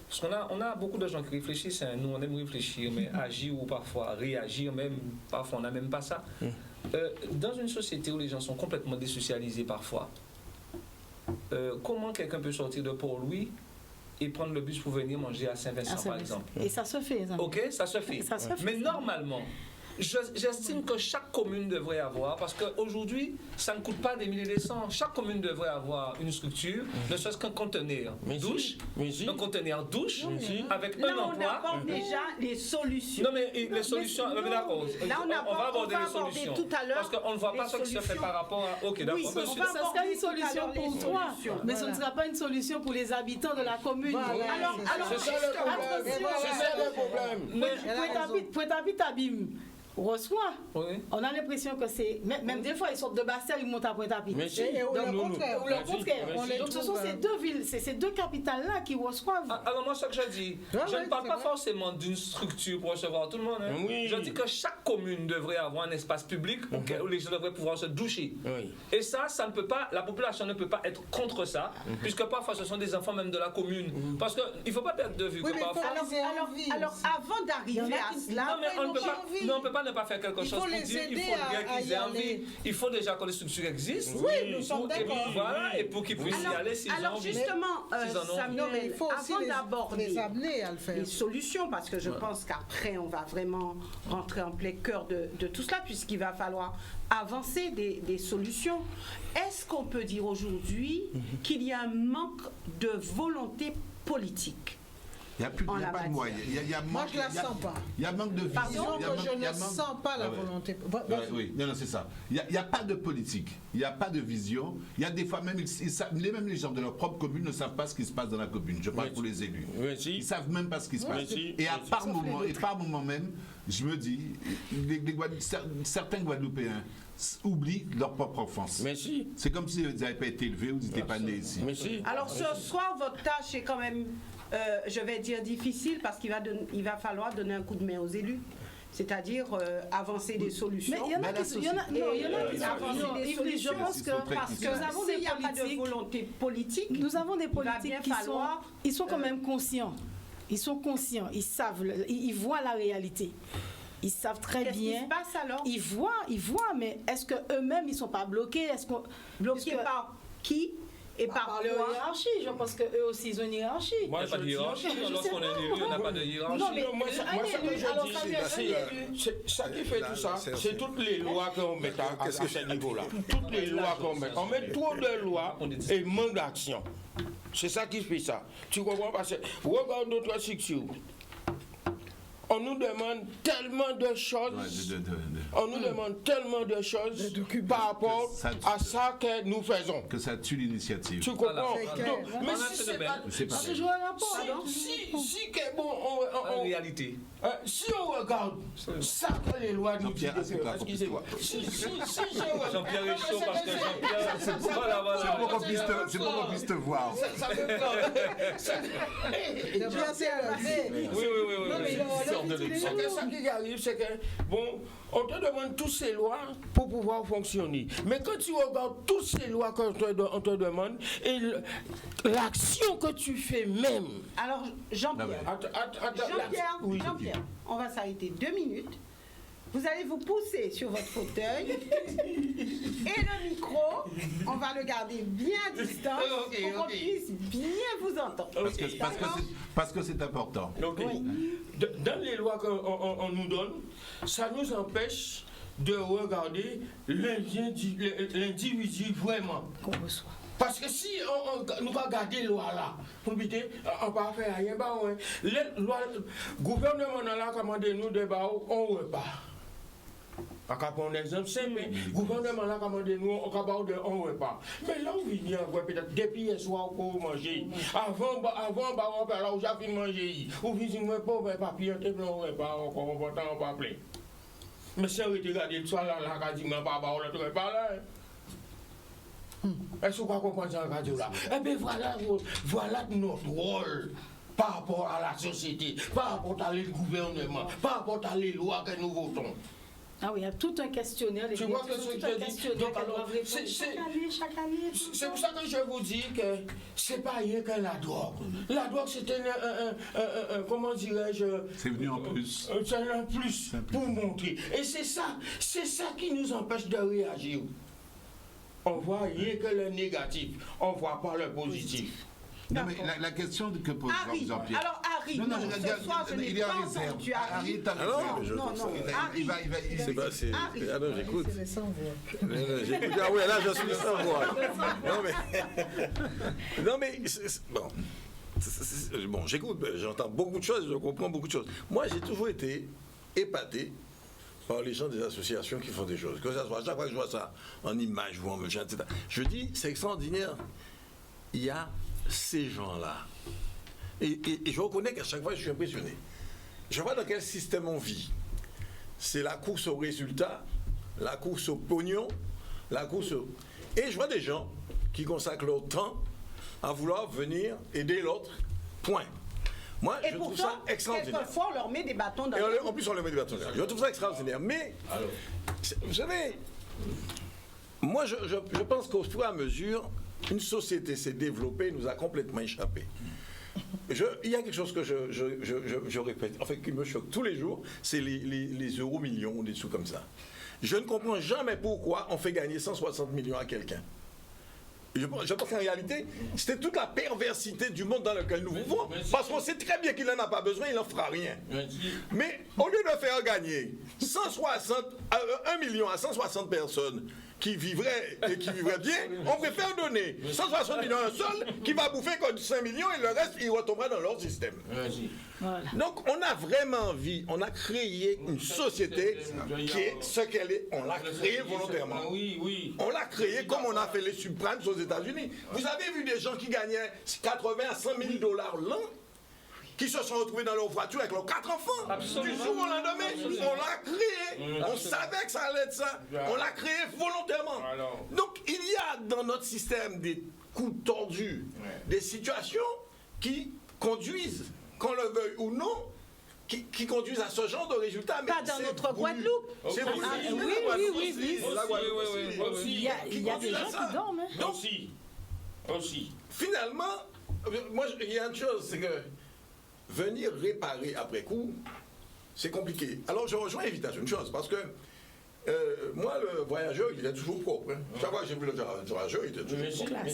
parce qu'on a beaucoup de gens qui réfléchissent, nous on aime réfléchir, mais agir ou parfois réagir, même parfois on n'a même pas ça. Dans une société où les gens sont complètement désocialisés parfois, comment quelqu'un peut sortir de Port-Louis et prendre le bus pour venir manger à Saint-Vincent, par exemple? Et ça se fait, les amis. Ok, ça se fait. Ça se fait. Mais normalement, j'estime que chaque commune devrait avoir, parce qu'aujourd'hui, ça ne coûte pas des milliers de cents. Chaque commune devrait avoir une structure, ne serait-ce qu'un conteneur douche, un conteneur douche, avec un Là, on emploi. aborde déjà les solutions. Non, mais les solutions, d'accord. Là, On va aborder les solutions. tout à l'heure. Parce qu'on ne voit pas ce qui se fait par rapport à. Ok, d'accord. Oui, Ça sera une solution pour toi, mais ce ne sera pas une solution pour les habitants de la commune. Voilà, Alors, c'est ça. juste C'est ça le problème. Pointe-à-Pitre-Abîme reçoit. Oui. On a l'impression que c'est. Même des fois, ils sortent de Bastère, ils montent à Pointe-à-Pitre. Mais si. Et au Donc, contraire. ou le contraire. Mais si. Donc ce sont ces deux villes, ces deux capitales-là qui reçoivent. Alors moi, ce que je dis, je ne parle pas forcément d'une structure pour recevoir tout le monde. Hein. Oui. Je dis que chaque commune devrait avoir un espace public où les gens devraient pouvoir se doucher. Oui. Et ça ne peut pas, la population ne peut pas être contre ça, puisque parfois ce sont des enfants même de la commune. Parce qu'il ne faut pas perdre de vue Oui, que mais parfois... alors, avant d'arriver à cela, Non, mais on ne peut pas ne pas faire quelque chose pour les dire, il aider faut bien à qu'ils y aient aller. envie. Il faut déjà que les structures existent. Oui, nous sommes Et puis, d'accord. voilà, et pour qu'ils puissent y aller s'ils ont alors envie. justement, S'ils en ont envie. Non, mais il Samuel, faut aussi avant d'aborder les amener à le faire. les solutions, parce que je pense qu'après, on va vraiment rentrer en plein cœur de tout cela, puisqu'il va falloir avancer des solutions. Est-ce qu'on peut dire aujourd'hui qu'il y a un manque de volonté politique? Il n'y a pas de moyens. Moi, je ne la sens pas. Il y a manque de vision. Disons que je ne sens pas la volonté. Oui, non, c'est ça. Il n'y a pas de politique. Il n'y a pas de vision. Il y a des fois, même les gens de leur propre commune ne savent pas ce qui se passe dans la commune. Je parle pour les élus. Ils ne savent même pas ce qui se passe. Et par moment même, je me dis, certains Guadeloupéens oublient leur propre enfance. C'est comme s'ils n'avaient pas été élevés ou ils n'étaient pas nés ici. Alors ce soir, votre tâche est quand même, je vais dire difficile, parce qu'il va falloir donner un coup de main aux élus. C'est-à-dire avancer des solutions. Mais il y en a qui sont. Je pense que parce que nous avons s'il n'y a pas de volonté politique, nous avons des politiques qui sont quand même conscients. Ils sont conscients, ils savent, ils voient la réalité. Ils savent très bien. Qu'est-ce qui se passe alors? Ils voient, mais est-ce qu'eux-mêmes, ils ne sont pas bloqués? Bloqués par qui? Et par la hiérarchie, je pense qu'eux aussi, ils ont une hiérarchie. Moi, il n'y a pas de hiérarchie. Lorsqu'on est élu, on n'a pas de hiérarchie. Non, mais moi, ça que je dis, ça qui fait tout ça, c'est toutes les lois qu'on met à ce niveau-là. Toutes les lois qu'on met. On met trop de lois et manque d'action. C'est ça qui fait ça. Tu comprends? Parce que regarde notre structure. On nous demande tellement de choses. On nous demande tellement de choses par rapport à ça que nous faisons. Que ça tue l'initiative. Tu comprends? Mais si c'est pas... C'est jouer un rapport. Si que bon, en réalité. Si on regarde ça que les lois nous disent, excusez-moi. Jean-Pierre est chaud parce que Jean-Pierre... C'est pour qu'on puisse te voir. Ça fait peur. Oui. C'est que ça qui arrive, c'est que, bon, on te demande toutes ces lois pour pouvoir fonctionner. Mais quand tu regardes toutes ces lois qu'on te demande, et l'action que tu fais même... Alors, Jean-Pierre, oui. Jean-Pierre, on va s'arrêter 2 minutes. Vous allez vous pousser sur votre fauteuil et le micro, on va le garder bien à distance pour qu'on puisse bien vous entendre. Parce que c'est important. Oui. Dans les lois qu'on nous donne, ça nous empêche de regarder l'individu vraiment. Qu'on reçoit. Parce que si nous regardons les lois là, on ne peut pas faire rien. Le gouvernement a commandé nous de on repas. On va prendre un exemple simple, le gouvernement a commandé nous on repas. Mais là où il y a peut-être depuis hier soir pour manger. Avant, là où j'ai fini manger, où il n'y a pas de papier, on ne repas, on va pas plein. Mais si on regarde le soir là, quasiment pas, on ne repas là. Est-ce que vous comprenez ça, radio là? Eh bien voilà notre rôle par rapport à la société, par rapport à le gouvernement, par rapport à les lois que nous votons. Ah oui, il y a tout un questionnaire. Tu vois que ce que je dis? Donc, alors, chaque année. c'est pour ça que je vous dis que c'est pas rien que la drogue. La drogue, c'est un comment dirais-je? C'est venu en plus. C'est un plus pour montrer. Et c'est ça qui nous empêche de réagir. On voit rien que le négatif, on voit pas le positif. Non, mais la question que pose Harry, Jean-Pierre. alors Harry, Non, non, regarde, ce soir, je il n'ai est en pas réserve. entendu Harry Harry. est en Ah non, réserve. mais je Non, trouve ça. non, Il va- C'est pas, c'est. Harry. Ah non, j'écoute. C'est les sans-voix. J'écoute. Ah ouais, là, je suis sans voix. Non, mais. Non, mais. Bon. Bon, j'écoute, j'entends beaucoup de choses, je comprends beaucoup de choses. Moi, j'ai toujours été épaté par les gens des associations qui font des choses. Que ça soit, à chaque fois que je vois ça en image ou en machin, etc. Je dis, c'est extraordinaire. Il y a ces gens-là. Et je reconnais qu'à chaque fois, je suis impressionné. Je vois dans quel système on vit. C'est la course au résultat, la course au pognon, la course au... Et je vois des gens qui consacrent leur temps à vouloir venir aider l'autre. Point. Moi, Et je trouve pourtant, ça extraordinaire. quelquefois, on leur met des bâtons dans Et les en plus, on leur met des bâtons. Je trouve ça extraordinaire. Mais, vous savez, moi, je pense qu'au fur et à mesure, une société s'est développée, nous a complètement échappé. Il y a quelque chose que je répète, en fait, qui me choque tous les jours, c'est les euros millions, des sous comme ça. Je ne comprends jamais pourquoi on fait gagner 160 millions à quelqu'un. Je pense qu'en réalité, c'était toute la perversité du monde dans lequel nous vivons, parce qu'on sait très bien qu'il n'en a pas besoin, il n'en fera rien. Mais au lieu de faire gagner 1 million à 160 personnes qui vivraient bien, on préfère donner 160 millions à un seul qui va bouffer comme 5 millions et le reste, il retombera dans leur système. Voilà. Donc, on a vraiment envie, on a créé une société qui est ce qu'elle est. On l'a créée volontairement. Oui. On l'a créée comme on a fait les subprimes aux États-Unis. Vous avez vu des gens qui gagnaient 80 à 100 000 dollars l'an, qui se sont retrouvés dans leur voiture avec leurs 4 enfants. Absolument. Du jour au lendemain, on l'a créé. On savait que ça allait être ça. On l'a créé volontairement. Donc, il y a dans notre système des coups tordus, des situations qui conduisent, qu'on le veuille ou non, qui conduisent à ce genre de résultats. Pas dans notre Guadeloupe. C'est voulu. Oui. La Guadeloupe aussi. Il y a des gens qui dorment. Hein. Donc, Aussi. finalement, moi, il y a une chose, c'est que venir réparer après coup, c'est compliqué. Alors, je rejoins l'invitation, une chose, parce que moi, le voyageur, il est toujours propre. Hein. Chaque fois que j'ai vu le voyageur, il était toujours propre.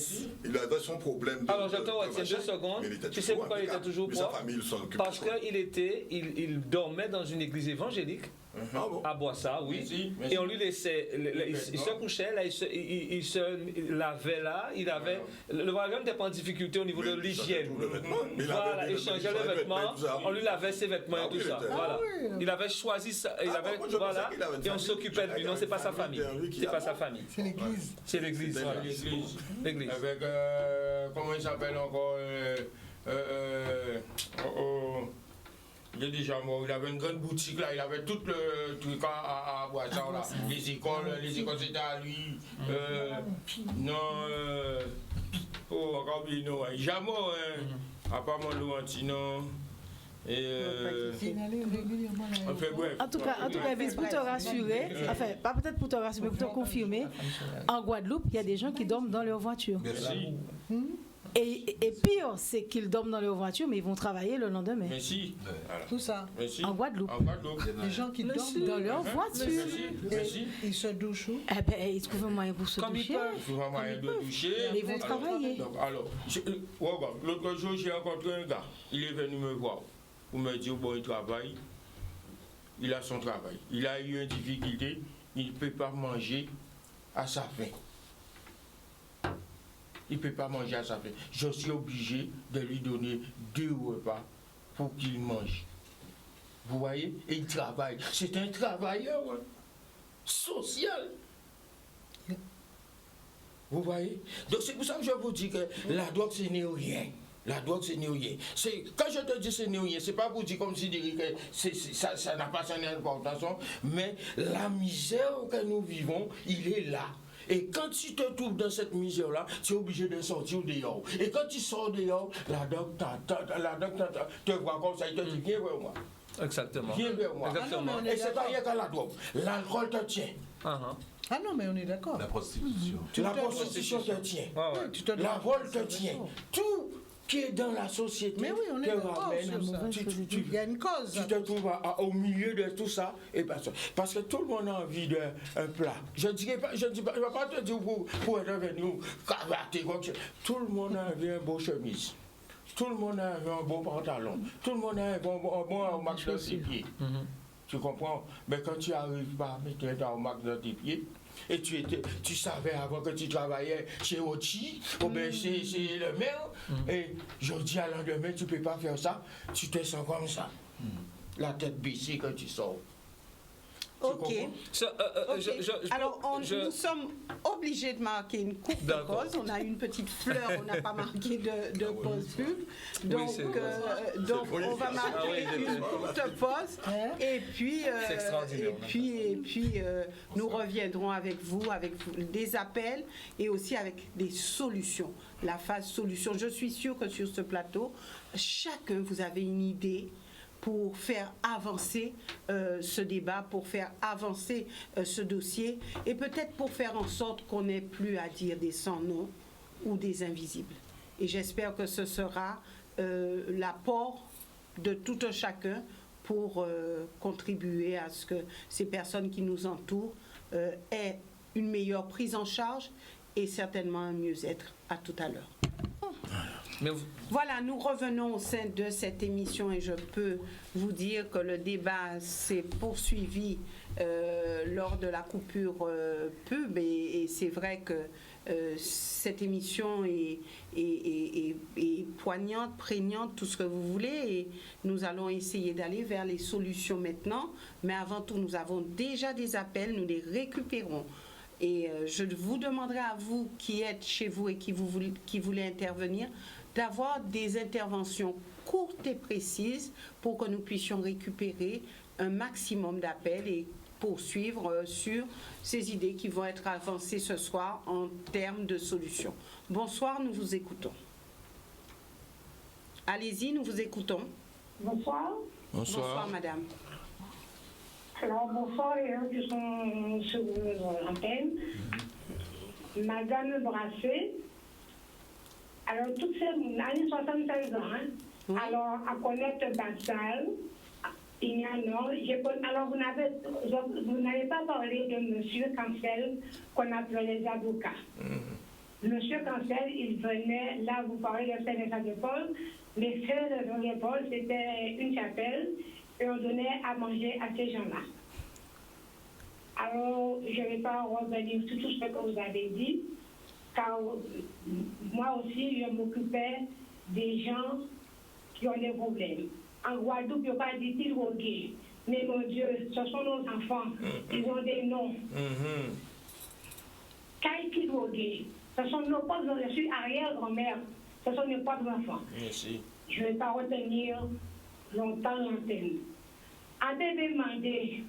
Il avait son problème. Alors, j'attends, tiens 2 secondes. Tu sais pourquoi il était toujours propre? Sa famille s'en occupe. Parce qu'il dormait dans une église évangélique. Ah bon? À Boissa, oui. Merci. Et on lui laissait, il se couchait, là, il se lavait là, il avait, le voyageur n'était pas en difficulté au niveau de l'hygiène. Voilà, il changeait le vêtement, on lui lavait ses vêtements et tout ça. Voilà. Il avait choisi ça, voilà, et on s'occupait de lui. Non, c'est pas sa famille. C'est pas sa famille. C'est l'église. C'est l'église. Voilà. L'église. Avec, comment il s'appelle encore il est déjà mort, il avait une grande boutique là, il avait tout le truc à Boisson là, les écoles c'était à lui. Encore bien, non, il est jamais mort, à part mon Louantino. En tout cas, pour te rassurer, enfin, pas peut-être pour te rassurer, mais pour te confirmer, en Guadeloupe, il y a des gens qui dorment dans leur voiture. Merci. Et pire, c'est qu'ils dorment dans leur voiture, mais ils vont travailler le lendemain. Merci. Tout ça. Merci. En Guadeloupe. Les gens qui dorment Dans leur voiture. Merci. ils se douchent où? Eh ben, ils trouvent un moyen pour se Comme ils doucher. peuvent. Il faut un moyen de toucher. Mais ils vont travailler. Donc, alors, regarde, l'autre jour, j'ai rencontré un gars. Il est venu me voir pour me dire, bon, il travaille. Il a son travail. Il a eu une difficulté. Il ne peut pas manger à sa faim. Il ne peut pas manger à sa faim. Je suis obligé de lui donner 2 repas pour qu'il mange. Vous voyez? Et il travaille. C'est un travailleur social. Vous voyez? Donc c'est pour ça que je vous dis que la drogue, c'est rien. La drogue, c'est rien. Quand je te dis c'est rien, c'est pas pour dire comme si ça n'a pas son importance, mais la misère que nous vivons, il est là. Et quand tu te trouves dans cette misère-là, tu es obligé de sortir dehors. Et quand tu sors dehors, la drogue te voit comme ça, il te dit viens vers moi. Exactement. Viens vers moi. Exactement. Et c'est pas rien qu'à la drogue. L'alcool te tient. Ah non, mais on est d'accord. La prostitution. La prostitution te tient. Tu te La vol te tient. Tout qui est dans la société Mais oui, on est te d'accord ramène. sur ça. Il y a une cause. Tu te trouves au milieu de tout ça. Et parce que tout le monde a envie d'un plat. Je ne vais pas te dire pour être venu cravater. Tout le monde a envie d'un beau chemise. Tout le monde a un bon pantalon. Tout le monde a un bon max de tes pieds. Tu comprends? Mais quand tu arrives pas à mettre un max de tes pieds, et tu savais avant que tu travaillais chez Ochi, ou bien chez le maire, et je dis à lendemain, tu ne peux pas faire ça, tu te sens comme ça. La tête baissée quand tu sors. Ok. Alors, nous sommes obligés de marquer une courte pause. On a une petite fleur, on n'a pas marqué de pause pub. Donc, on va marquer une courte pause. Et puis, nous reviendrons avec vous des appels et aussi avec des solutions. La phase solution. Je suis sûre que sur ce plateau, chacun, vous avez une idée pour faire avancer ce débat, pour faire avancer ce dossier et peut-être pour faire en sorte qu'on n'ait plus à dire des sans-noms ou des invisibles. Et j'espère que ce sera l'apport de tout un chacun pour contribuer à ce que ces personnes qui nous entourent aient une meilleure prise en charge et certainement un mieux-être. À tout à l'heure. Voilà, nous revenons au sein de cette émission et je peux vous dire que le débat s'est poursuivi lors de la coupure pub et c'est vrai que cette émission est poignante, prégnante, tout ce que vous voulez et nous allons essayer d'aller vers les solutions maintenant, mais avant tout nous avons déjà des appels, nous les récupérons. Et je vous demanderai à vous qui êtes chez vous et qui voulez intervenir, d'avoir des interventions courtes et précises pour que nous puissions récupérer un maximum d'appels et poursuivre sur ces idées qui vont être avancées ce soir en termes de solutions. Bonsoir, nous vous écoutons. Allez-y, nous vous écoutons. Bonsoir. Bonsoir, madame. Alors, bonsoir les gens qui sont sur l'antenne. Madame Brassé. Alors, toutes ces années 76 ans, hein, alors, à connaître Bassal, il y a non. Alors, vous n'avez pas parlé de monsieur Cancel, qu'on appelait les avocats. Monsieur Cancel, il venait, là, vous parlez de Saint-Vincent-de-Paul. Les frères de Saint-Vincent-de-Paul, c'était une chapelle. Et on donnait à manger à ces gens-là. Alors, je ne vais pas revenir sur tout ce que vous avez dit, car moi aussi, je m'occupais des gens qui ont des problèmes. En Guadeloupe, il n'y a pas dit qu'ils sont gays. Mais mon Dieu, ce sont nos enfants. Ils ont des noms. Qu'ils sont gays. Ce sont nos propres, je suis arrière-grand-mère. Ce sont mes propres enfants. Merci. Je ne vais pas retenir longtemps l'antenne. A demandé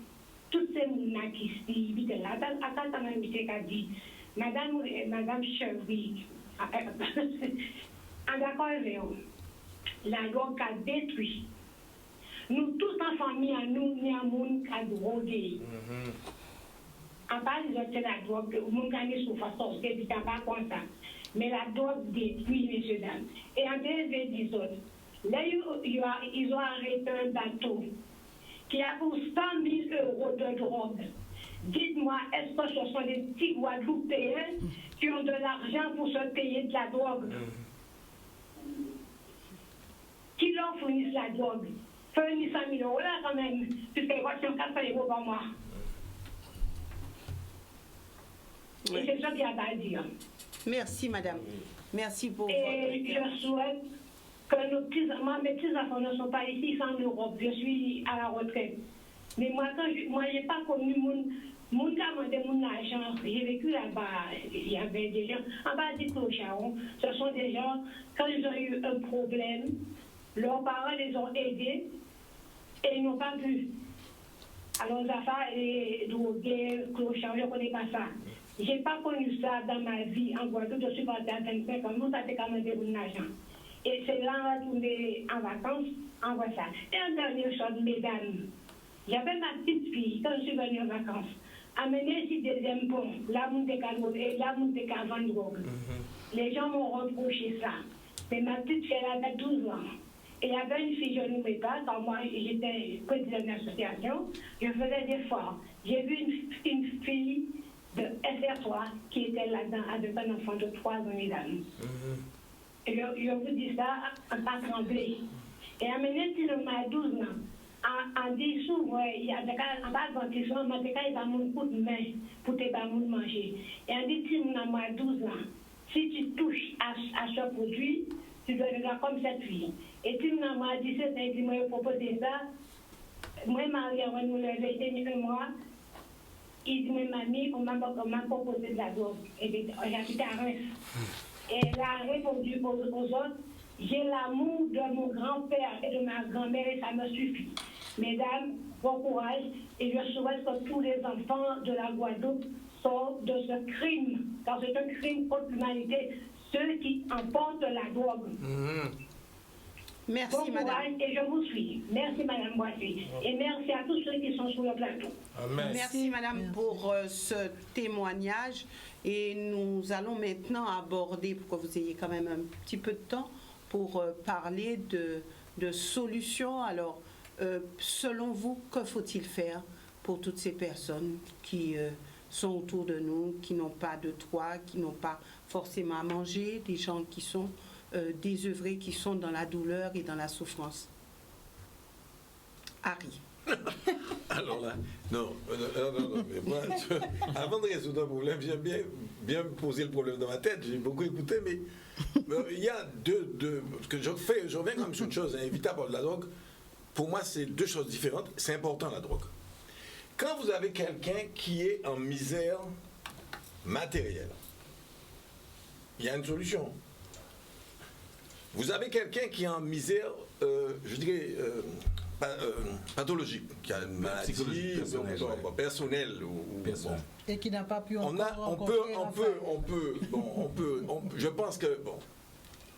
toutes ces mounas qui suivent là, à dit, Madame Chevry, en d'accord avec vous, la drogue a détruit. Nous tous en famille, nous, ni un monde qui a drogué. En parlant de la drogue, le monde qui a souffert, c'est du tabac comme ça. Mais la drogue détruit, messieurs, dames. Et en 2018, là, ils ont arrêté un bateau qui a pour 100 000 € de drogue. Dites-moi, est-ce que ce sont des petits Guadeloupéens qui ont de l'argent pour se payer de la drogue? Qui leur fournissent la drogue? Fournissent 100 000 € là quand même, puisque les voitures sont 400 € par mois. Et c'est ça qu'il y a à dire. Merci, madame. Merci pour Et je souhaite que mes petits-enfants ne sont pas ici, en Europe. Je suis à la retraite. Mais moi, je n'ai pas connu mon qui a demandé mon argent. J'ai vécu là-bas. Il y avait des gens, en bas du Clocharon, ce sont des gens, quand ils ont eu un problème, leurs parents les ont aidés et ils n'ont pas pu. Alors, Zafa est drogué, Clocharon, je ne connais pas ça. Je n'ai pas connu ça dans ma vie en Guadeloupe. Je suis partie à 25 ans. Moi, ça fait quand même mon argent. Et c'est là on va tourner en vacances, on voit ça. Et en dernière chose, mesdames, j'avais ma petite fille, quand je suis venue en vacances, amenée ici deuxième pont, là, mon décalage, et là, mon décalage de drogue. Les gens m'ont reproché ça. Mais ma petite fille, elle avait 12 ans. Et il y avait une fille, je ne sais pas, quand moi j'étais présidente d'une association, je faisais des efforts. J'ai vu une fille de SR3 qui était là-dedans avec un enfant de 3 ans, mesdames. Et je vous dis ça en pas trembler. Et à mener à 12 ans, en dit souvent, il y a des cas, en bas de il y a mon coup de main pour te manger. Et on dit, si on a 12 ans, si tu touches à ce produit, tu deviendras comme cette fille. Et si on a 17 ans, il dit, moi, je propose ça. Moi, Marie, on nous l'a fait moi. Il dit, moi, mamie, on m'a proposé de la drogue. Et j'habite à Reims. Et elle a répondu aux autres, j'ai l'amour de mon grand-père et de ma grand-mère et ça me suffit. Mesdames, bon courage et je souhaite que tous les enfants de la Guadeloupe sortent de ce crime, car c'est un crime contre l'humanité, ceux qui emportent la drogue. Merci, bon madame. Courage et je vous suis. Merci, madame Boissy. Et merci à tous ceux qui sont sur le plateau. Amen. Merci, madame, pour ce témoignage. Et nous allons maintenant aborder, pour que vous ayez quand même un petit peu de temps, pour parler de solutions. Alors, selon vous, que faut-il faire pour toutes ces personnes qui sont autour de nous, qui n'ont pas de toit, qui n'ont pas forcément à manger, des gens qui sont désœuvrés, qui sont dans la douleur et dans la souffrance? Harry. Alors là, non, mais moi, avant de résoudre un problème, j'aime bien me poser le problème dans ma tête, j'ai beaucoup écouté, mais il y a deux que je reviens comme sur une chose inévitable de la drogue. Pour moi, c'est deux choses différentes. C'est important, la drogue. Quand vous avez quelqu'un qui est en misère matérielle, il y a une solution. Vous avez quelqu'un qui est en misère, je dirais, pathologique, qui a une maladie personnelle. Et qui n'a pas pu je pense que,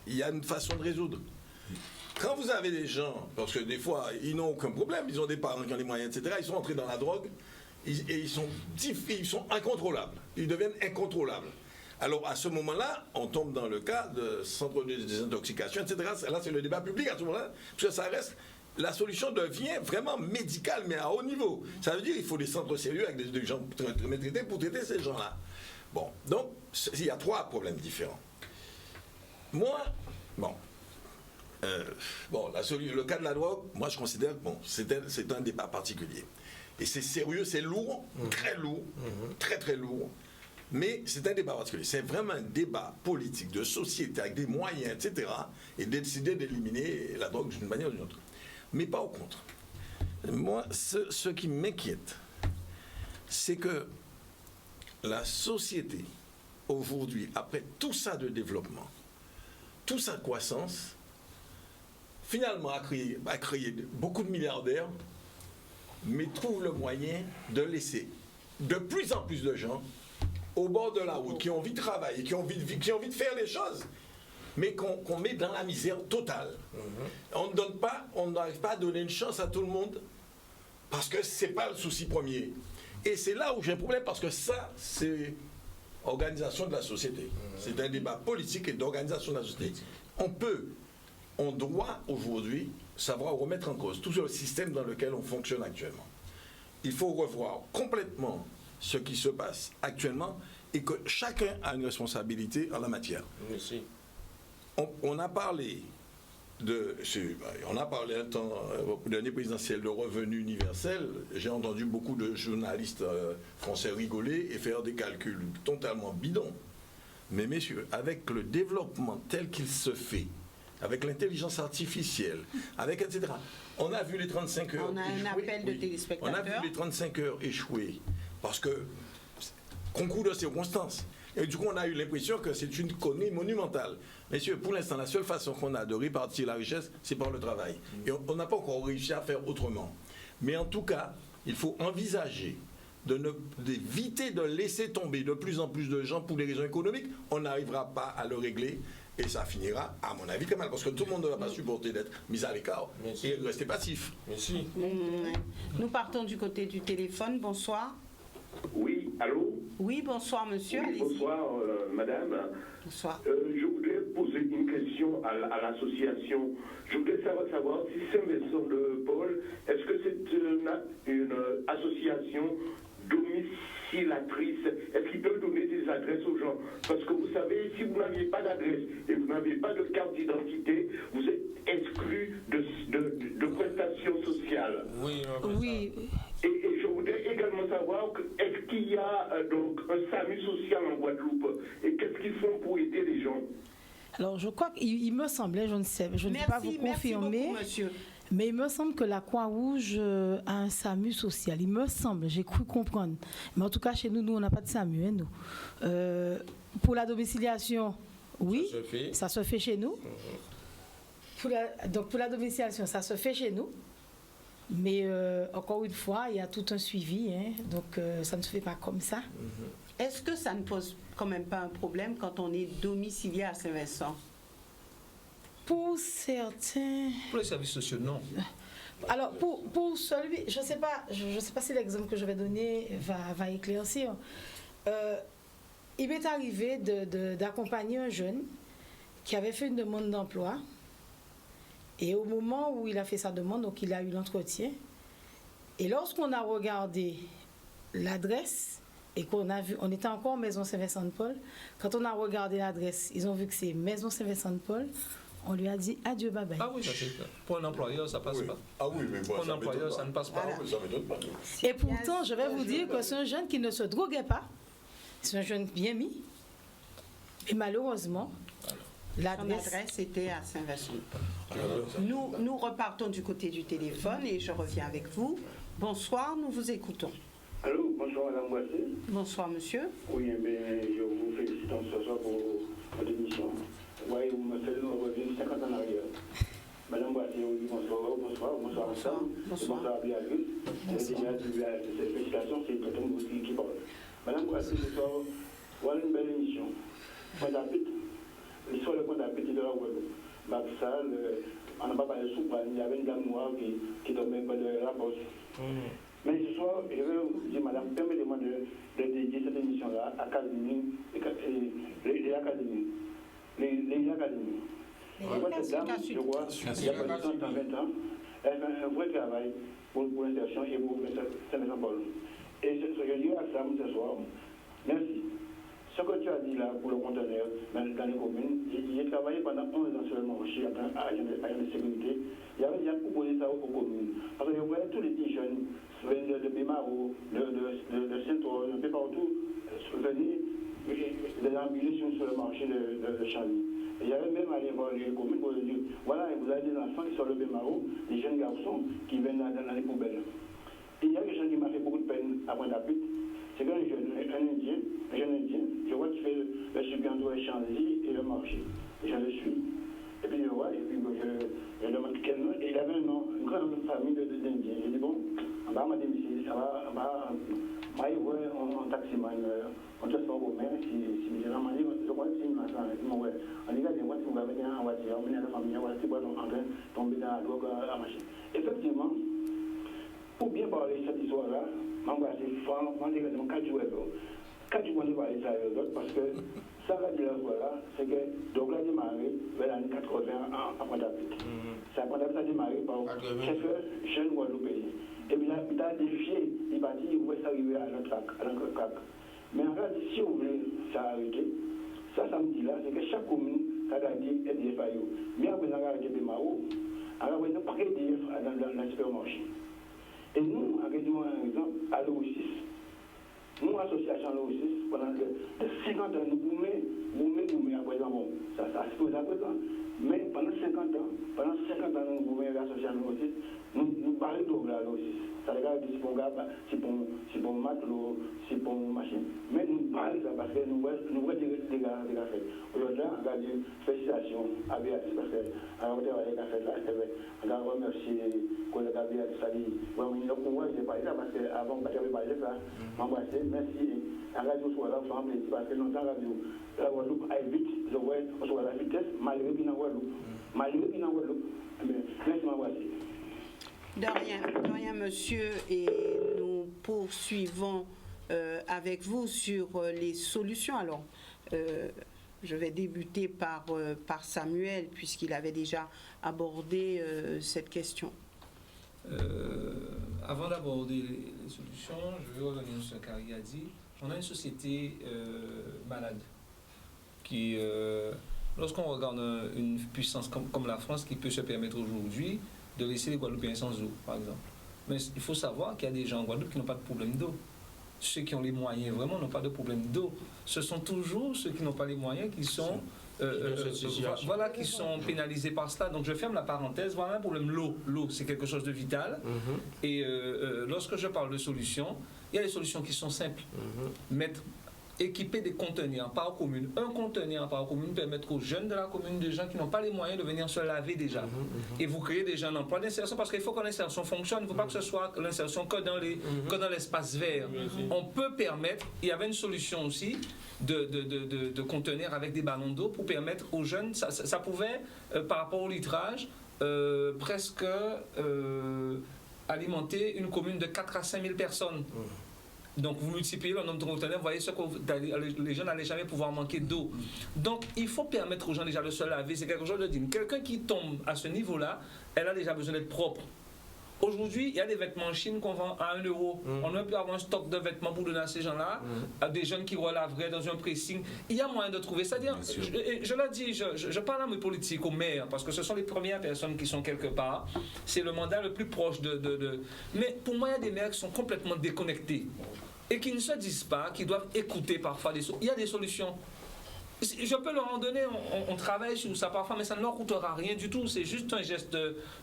il y a une façon de résoudre. Quand vous avez des gens, parce que des fois, ils n'ont aucun problème, ils ont des parents qui ont les moyens, etc., ils sont entrés dans la drogue, et ils sont incontrôlables. Ils deviennent incontrôlables. Alors, à ce moment-là, on tombe dans le cas de centre de désintoxication, etc. Là, c'est le débat public à ce moment-là, parce que ça reste... La solution devient vraiment médicale, mais à haut niveau. Ça veut dire qu'il faut des centres sérieux avec des gens traités pour traiter ces gens-là. Bon, donc, il y a trois problèmes différents. Moi, le cas de la drogue, moi je considère que c'est un débat particulier. Et c'est sérieux, c'est lourd, très lourd, très lourd. Mais c'est un débat particulier. C'est vraiment un débat politique, de société, avec des moyens, etc. Et de décider d'éliminer la drogue d'une manière ou d'une autre. Mais pas au contre. Moi, ce qui m'inquiète, c'est que la société, aujourd'hui, après tout ça de développement, toute sa croissance, finalement a créé beaucoup de milliardaires, mais trouve le moyen de laisser de plus en plus de gens au bord de la route, qui ont envie de travailler, qui ont envie de faire les choses, mais qu'on met dans la misère totale. On n'arrive pas à donner une chance à tout le monde, parce que ce n'est pas le souci premier. Et c'est là où j'ai un problème, parce que ça, c'est organisation de la société. C'est un débat politique et d'organisation de la société. On doit aujourd'hui savoir remettre en cause tout le système dans lequel on fonctionne actuellement. Il faut revoir complètement ce qui se passe actuellement et que chacun a une responsabilité en la matière. Merci. On a parlé un temps au dernier présidentiel de revenu universel. J'ai entendu beaucoup de journalistes français rigoler et faire des calculs totalement bidons. Mais messieurs, avec le développement tel qu'il se fait, avec l'intelligence artificielle, avec etc. On a vu les 35 heures. On a un appel de téléspectateurs. On a vu les 35 heures échouer parce que concours de circonstances. Et du coup, on a eu l'impression que c'est une connerie monumentale. Messieurs, pour l'instant, la seule façon qu'on a de répartir la richesse, c'est par le travail. Et on n'a pas encore réussi à faire autrement. Mais en tout cas, il faut envisager d'éviter de laisser tomber de plus en plus de gens pour des raisons économiques. On n'arrivera pas à le régler. Et ça finira, à mon avis, très mal, parce que tout le monde ne va pas supporter d'être mis à l'écart et rester passif. Merci. Nous partons du côté du téléphone. Bonsoir. Oui, allô? Oui, bonsoir monsieur. Oui, bonsoir madame. Bonsoir. Je voudrais poser une question à l'association. Je voudrais savoir si Saint-Vincent-de-Paul, est-ce que c'est une association domiciliatrice? Est-ce qu'ils peuvent donner des adresses aux gens? Parce que vous savez, si vous n'aviez pas d'adresse et vous n'avez pas de carte d'identité, vous êtes exclu de prestations sociales. Oui, Oui. Et je voudrais également savoir, est-ce qu'il y a donc un SAMU social en Guadeloupe? Et qu'est-ce qu'ils font pour aider les gens? Alors, je crois qu'il me semblait, je ne sais, je ne peux pas vous confirmer, merci beaucoup, monsieur. mais il me semble que la Croix-Rouge a un SAMU social. Il me semble, j'ai cru comprendre. Mais en tout cas, chez nous, on n'a pas de SAMU, hein, nous. Pour la domiciliation, oui, ça se fait chez nous. Donc, pour la domiciliation, ça se fait chez nous. Mais encore une fois, il y a tout un suivi, hein, donc ça ne se fait pas comme ça. Est-ce que ça ne pose quand même pas un problème quand on est domicilié à Saint-Vincent? Pour certains... Pour les services sociaux, non. Alors, pour celui... Je ne sais pas si l'exemple que je vais donner va éclaircir. Il m'est arrivé d'accompagner un jeune qui avait fait une demande d'emploi. Et au moment où il a fait sa demande, donc il a eu l'entretien. Et lorsqu'on a regardé l'adresse, et qu'on a vu, on était encore Maison Saint-Vincent-de-Paul, quand on a regardé l'adresse, ils ont vu que c'est Maison Saint-Vincent-de-Paul, on lui a dit adieu, bye bye. Ah oui, ça c'est ça. Pour un employeur, ça passe pas. Ah oui, mais pour un employeur, ça ne passe pas. Ça m'étonne pas. Et pourtant, je vais vous dire que c'est un jeune qui ne se droguait pas. C'est un jeune bien mis. Et malheureusement, l'adresse était à Saint-Vincent-de-Paul. Nous repartons du côté du téléphone et je reviens avec vous. Bonsoir, nous vous écoutons. Allô, bonsoir madame Boissy. Bonsoir monsieur. Oui, je vous félicite ce soir pour votre émission. Oui, vous me faites revenir 50 ans en arrière. Madame Boissy, oui, bonsoir ensemble. Bonsoir à Béatrice. Déjà, cette félicitations, c'est le temps qui parle. Madame Boissy, ce soir, voilà une belle émission. L'histoire de Pointe-à-Pitre de la Guadeloupe. Baxal, on n'a pas parlé de Soupane, il y avait une dame noire qui tombait près de la poste. Mais ce soir, je vais vous dire, madame, permettez-moi de dédier cette émission-là à Casimir et l'Académie. Les Académies. Cette dame, je crois, il y a pas de 120 ans, elle fait un vrai travail pour l'insertion et pour Saint-Vincent-Paul. Et je dis à Sam ce soir, merci. Ce que tu as dit là pour le conteneur dans les communes, j'ai travaillé pendant 11 ans seulement chez agent de sécurité. J'avais déjà proposé ça aux communes. Parce que je voyais tous les petits jeunes venir de Bémaro, de Saint-Ouen, un peu partout, venir les ambuler sur le marché de Charlie. Et j'avais même allé voir les communes pour leur dire, voilà, vous avez des enfants qui sont le Bémaro, des jeunes garçons qui viennent dans les poubelles. Et il y a quelque chose qui m'a fait beaucoup de peine à Pointe-à-Pitre. C'est qu'un jeune Indien, je vois qu'il fait le circuit entre les Champs-Élysées et le marché. Et je le suis. Et puis je vois, et puis je demande quel nom. Et il avait un nom, une grande famille d'Indiens. Je dis bon, on va m'admettre, ça va, moi, il voit un taximan, on te sort au maire, si je l'ai dit, je crois que c'est une maçon. On dit, regardez, moi, si vous avez un voiture, on est dans la famille, on va en train de tomber dans la drogue à la machine. Effectivement, pour bien parler de cette histoire-là, je vais dire 4 jours. 4 jours, on va parler de ça aux autres parce que ça va dire là, c'est que donc là, démarré vers l'année 80 à Pointe-à-Pitre. Ça a démarré par chef jeune Guadeloupéen. Et puis il a défié, il va dire, il voulait s'arriver à notre crack. Mais en fait, si on voulait s'arrêter, ça me dit là, c'est que chaque commune, ça a dit EDF. Mais après, on a arrêté Bémaro, on a un paquet d'EDF dans le supermarché. Et nous, en question, un exemple, à l'O6, nous, association l'O6, pendant 50 ans, nous boumons à présent, bon, ça se pose à présent, mais pendant 50 ans, nous boumons l'association l'O6, nous parlons de là aussi. Ça regarde si bon gars, si bon matelot, si bon machine. Mais nous parlons ça parce que nous voulons des gars faire. Aujourd'hui, on a dit félicitations à Béatrice parce que on a fait là, on a remercié le collègue Béatrice. Ça dit, moi j'ai parlé ça parce que avant que j'avais parlé ça, m'embrasser, merci. On a dit soit là, parce que nous avons dit la Guadeloupe a vite, on soit la vitesse, malgré bien en Guadeloupe. Merci m'embrasser. De rien, monsieur, et nous poursuivons avec vous sur les solutions. Alors, je vais débuter par Samuel, puisqu'il avait déjà abordé cette question. Avant d'aborder les solutions, je vais revenir sur ce qu'Harry a dit. On a une société malade qui, lorsqu'on regarde une puissance comme la France qui peut se permettre aujourd'hui de laisser les Guadeloupéens sans eau, par exemple. Mais il faut savoir qu'il y a des gens en Guadeloupe qui n'ont pas de problème d'eau. Ceux qui ont les moyens vraiment n'ont pas de problème d'eau. Ce sont toujours ceux qui n'ont pas les moyens qui sont, qui sont pénalisés par cela. Donc je ferme la parenthèse. Voilà un problème, l'eau. L'eau, c'est quelque chose de vital. Et lorsque je parle de solutions, il y a des solutions qui sont simples. Équiper des conteneurs par commune. Un conteneur par commune permettre aux jeunes de la commune, des gens qui n'ont pas les moyens de venir se laver déjà. Et vous créez déjà un emploi d'insertion parce qu'il faut que l'insertion fonctionne. Il ne faut pas que ce soit l'insertion que dans l'espace vert. On peut permettre, il y avait une solution aussi de conteneurs avec des ballons d'eau pour permettre aux jeunes, ça pouvait, par rapport au litrage, presque alimenter une commune de 4 à 5 000 personnes. Donc vous multipliez le nombre de conteneurs, vous voyez que les gens n'allaient jamais pouvoir manquer d'eau. Donc il faut permettre aux gens déjà de se laver, c'est quelque chose de digne. Quelqu'un qui tombe à ce niveau-là, elle a déjà besoin d'être propre. Aujourd'hui, il y a des vêtements en Chine qu'on vend à 1 euro. On ne peut avoir un stock de vêtements pour donner à ces gens-là, à des jeunes qui relaveraient dans un pressing. Il y a moyen de trouver. C'est-à-dire, je l'ai dit, je parle à mes politiques, aux maires, parce que ce sont les premières personnes qui sont quelque part. C'est le mandat le plus proche Mais pour moi, il y a des maires qui sont complètement déconnectés et qui ne se disent pas, qui doivent écouter parfois il y a des solutions. Je peux leur en donner, on travaille sur ça parfois, mais ça ne leur coûtera rien du tout. C'est juste un geste,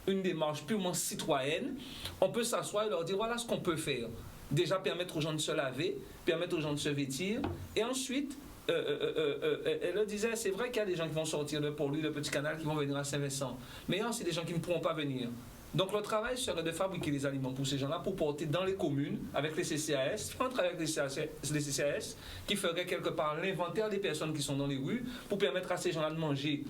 une démarche purement citoyenne. On peut s'asseoir et leur dire voilà ce qu'on peut faire. Déjà permettre aux gens de se laver, permettre aux gens de se vêtir. Et ensuite, elle le disait, c'est vrai qu'il y a des gens qui vont sortir de Port-Louis, de Petit Canal, qui vont venir à Saint-Vincent. Mais il y a aussi des gens qui ne pourront pas venir. Donc le travail serait de fabriquer les aliments pour ces gens-là, pour porter dans les communes, avec les CCAS, faire un travail avec les CCAS, qui ferait quelque part l'inventaire des personnes qui sont dans les rues, pour permettre à ces gens-là de manger.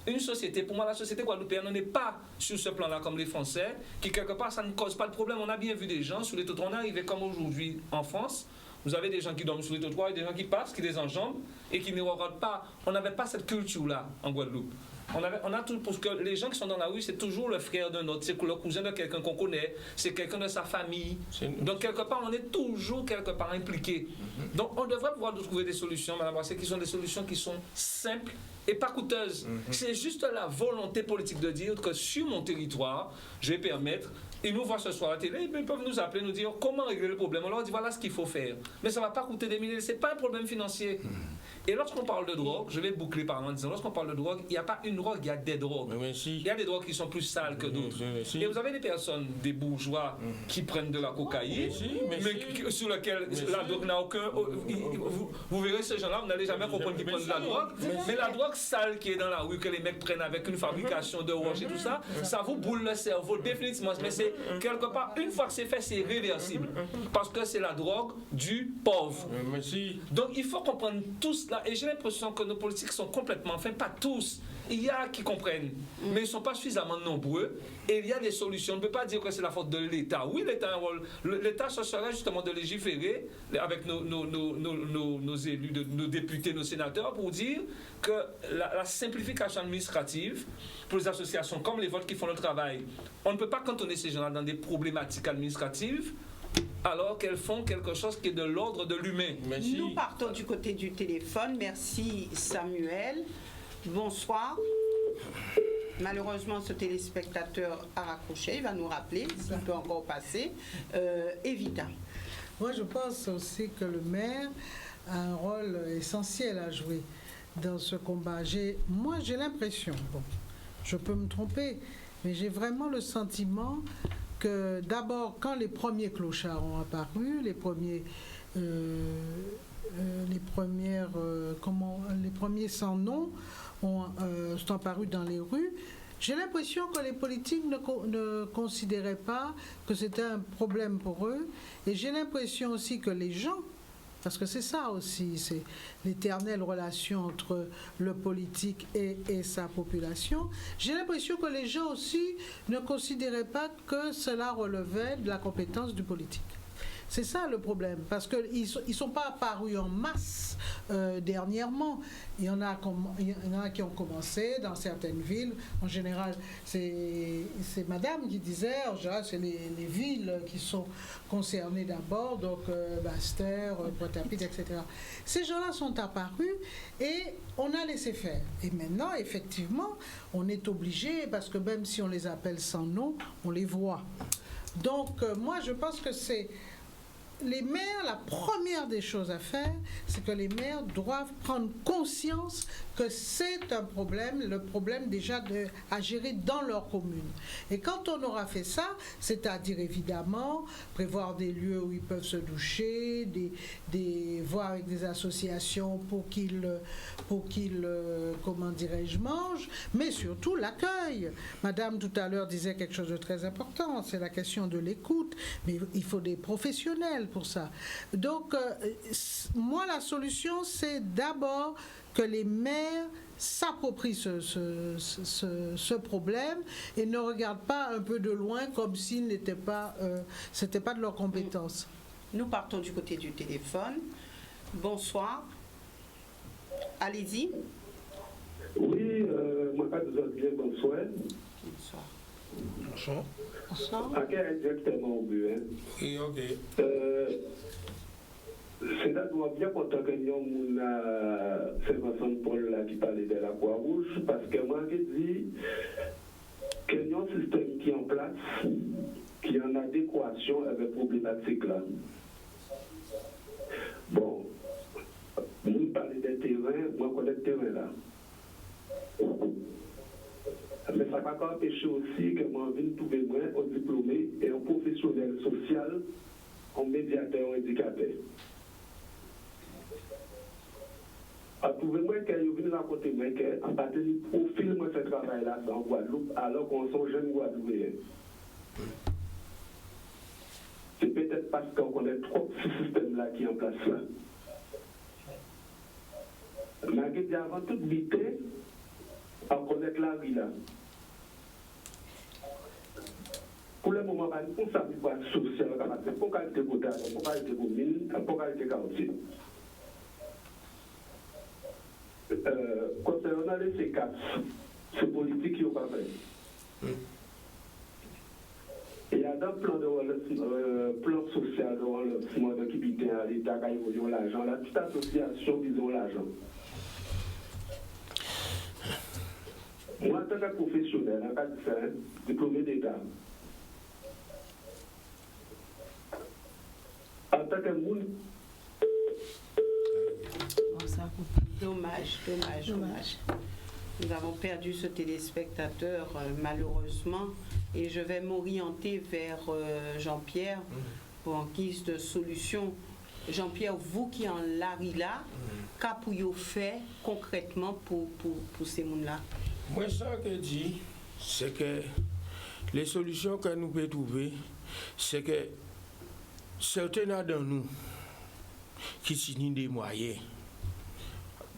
Une société, pour moi la société guadeloupéenne n'est pas sur ce plan-là comme les Français, qui quelque part ça ne cause pas de problème. On a bien vu des gens sur les trottoirs, on est arrivé comme aujourd'hui en France, vous avez des gens qui dorment sur les trottoirs et des gens qui passent, qui les enjambent et qui ne regardent pas. On n'avait pas cette culture-là en Guadeloupe. On a tout, parce que les gens qui sont dans la rue, c'est toujours le frère d'un autre, c'est le cousin de quelqu'un qu'on connaît, c'est quelqu'un de sa famille. Donc, quelque part, on est toujours quelque part impliqué. Donc, on devrait pouvoir trouver des solutions, Madame Brassé, qui sont des solutions qui sont simples et pas coûteuses. C'est juste la volonté politique de dire que sur mon territoire, je vais permettre. Ils nous voient ce soir à la télé, ils peuvent nous appeler, nous dire comment régler le problème. On leur dit voilà ce qu'il faut faire. Mais ça ne va pas coûter des milliers, ce n'est pas un problème financier. Et lorsqu'on parle de drogue, je vais boucler par en disant, lorsqu'on parle de drogue, il n'y a pas une drogue, il y a des drogues. Il y a des drogues qui sont plus sales que d'autres. Et vous avez des personnes, des bourgeois, qui prennent de la cocaïne, mais sur laquelle la drogue n'a aucun... Vous verrez ces gens-là, vous n'allez jamais comprendre qu'ils prennent de la drogue. Mais la drogue sale qui est dans la rue, que les mecs prennent avec une fabrication de roche et tout ça, ça vous boule le cerveau définitivement. Mais c'est quelque part, une fois que c'est fait, c'est réversible. Parce que c'est la drogue du pauvre. Donc il faut comprendre tout cela. Et j'ai l'impression que nos politiques sont complètement, enfin pas tous, il y a qui comprennent, mais ils ne sont pas suffisamment nombreux. Et il y a des solutions. On ne peut pas dire que c'est la faute de l'État. Oui, l'État a un rôle. L'État, ce serait justement de légiférer avec nos élus, nos députés, nos sénateurs, pour dire que la simplification administrative pour les associations comme les vôtres qui font le travail, on ne peut pas cantonner ces gens-là dans des problématiques administratives alors qu'elles font quelque chose qui est de l'ordre de l'humain. Nous partons du côté du téléphone. Merci Samuel. Bonsoir. Malheureusement, ce téléspectateur a raccroché. Il va nous rappeler s'il peut encore passer. Evita. Moi, je pense aussi que le maire a un rôle essentiel à jouer dans ce combat. Moi, j'ai l'impression, bon, je peux me tromper, mais j'ai vraiment le sentiment que d'abord, quand les premiers clochards ont apparu, les premiers sans nom sont apparus dans les rues, j'ai l'impression que les politiques ne considéraient pas que c'était un problème pour eux, et j'ai l'impression aussi que les gens, parce que c'est ça aussi, c'est l'éternelle relation entre le politique et sa population. J'ai l'impression que les gens aussi ne considéraient pas que cela relevait de la compétence du politique. C'est ça le problème, parce qu'ils ne sont pas apparus en masse dernièrement. Il y en a qui ont commencé dans certaines villes. En général, c'est madame qui disait, en général, c'est les villes qui sont concernées d'abord, donc Basse-Terre, Pointe-à-Pitre, etc. Ces gens-là sont apparus et on a laissé faire. Et maintenant, effectivement, on est obligé, parce que même si on les appelle sans nom, on les voit. Donc, moi, je pense que c'est... Les maires, la première des choses à faire, c'est que les maires doivent prendre conscience que c'est un problème, le problème déjà à gérer dans leur commune. Et quand on aura fait ça, c'est-à-dire évidemment prévoir des lieux où ils peuvent se doucher, voir avec des associations pour qu'ils comment dirais-je, mangent, mais surtout l'accueil. Madame tout à l'heure disait quelque chose de très important, c'est la question de l'écoute, mais il faut des professionnels pour ça. Donc, moi, la solution, c'est d'abord que les maires s'approprient ce problème et ne regardent pas un peu de loin comme s'il n'était pas, c'était pas de leur compétence. Nous partons du côté du téléphone. Bonsoir. Allez-y. Oui, moi, pas besoin de dire bonsoir. Bonsoir. Bonsoir. Bonsoir. À quel exactement au but, hein? Oui, ok. C'est là nous bien content que nous c'est Vincent Paul là qui parlait de la Croix-Rouge, parce que moi je dis qu'il y a un système qui est en place, qui est en adéquation avec la problématique là. Bon, nous parlons des terrains, moi je connais le terrain là. Mais ça ne va pas empêcher aussi que moi je vienne trouver moi un diplômé et un professionnel social, un médiateur, un indicateur. À trouver moi que je viens raconter moi que en partie du profil moi ce travail là en Guadeloupe alors qu'on sont jeunes Guadeloupéens. C'est peut-être parce qu'on connaît trop ce système là qui est en place là. Mais avant toute vité, on connaît la vie là. Pour le moment, on ne sait pas social, pour qualité de qualité, pour qualité de commune, pour qualité de quartier. Concernant les C4, c'est politique qui n'a pas fait. Il y a un plan social de relancement de qui à l'État qui évolue l'argent, la petite association disons l'argent. Moi, en tant que professionnel, en tant que diplômé d'État, en tant que monde. Dommage. Nous avons perdu ce téléspectateur malheureusement et je vais m'orienter vers Jean-Pierre pour en guise de solution. Jean-Pierre, vous qui en l'Arila, qu'avez-vous fait concrètement pour ces gens-là? Moi, ça que je dis, c'est que les solutions que nous pouvons trouver, c'est que certains d'entre nous qui signent des moyens,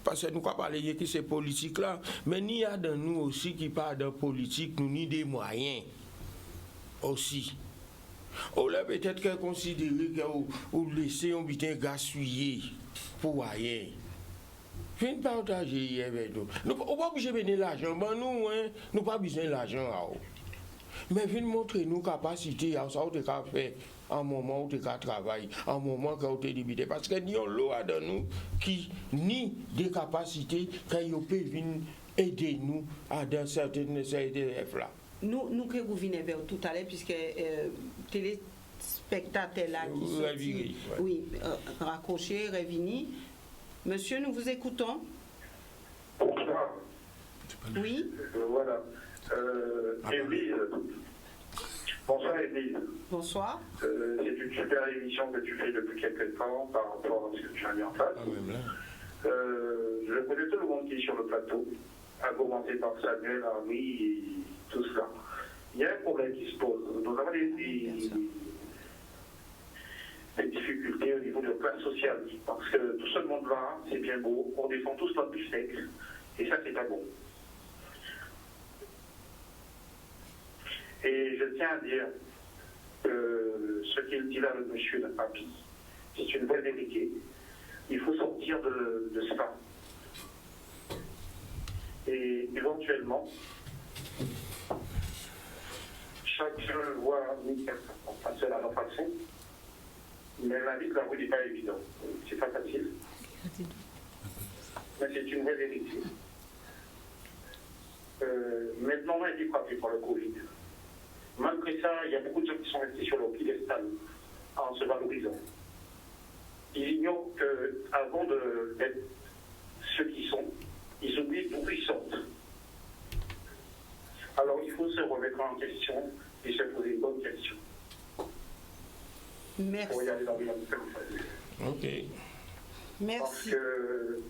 parce que nous ne pouvons pas parler de ces politiques-là, mais il y a de nous aussi qui parlent de politique, nous ni des moyens aussi. On l'a peut-être considéré qu'on laisser un bitin gaspiller pour rien. Viens partager avec nous. Nous ne pouvons pas obligé de donner l'argent, mais nous n'avons pas besoin de l'argent. Mais viens montrer nos capacités, à ça, on a fait un moment où tu as travaillé, un moment où tu as débuté. Parce que nous avons l'eau de nous qui ni des capacités qui peuvent aider nous à dans certaines élèves-là. Nous que vous venez vers tout à l'heure, puisque téléspectateurs là qui sont raccrochés, Révini. Monsieur, nous vous écoutons. Oui. Voilà. Bonsoir Émile. Bonsoir. C'est une super émission que tu fais depuis quelques temps par rapport à ce que tu as mis en place. Je connais tout le monde qui est sur le plateau, à commencer par Samuel, Henri et tout cela. Il y a un problème qui se pose. Nous avons des difficultés au niveau de la classe sociale. Parce que tout ce monde-là, c'est bien beau, on défend tous notre bifteck, et ça, c'est pas bon. Et je tiens à dire que ce qu'il dit là, le monsieur Papi, c'est une vraie vérité. Il faut sortir de ça. Et éventuellement, chacun voit passer à leur façon, mais la vie de la rue n'est pas évidente. C'est pas facile. Mais c'est une vraie vérité. Maintenant, on a été frappé par le Covid. Malgré ça, il y a beaucoup de gens qui sont restés sur leur piédestal en se valorisant. Ils ignorent qu'avant d'être ceux qui sont, ils oublient d'où ils sortent. Alors il faut se remettre en question et se poser une bonne question. Merci. Pour y aller dans le Ok. Merci. Parce que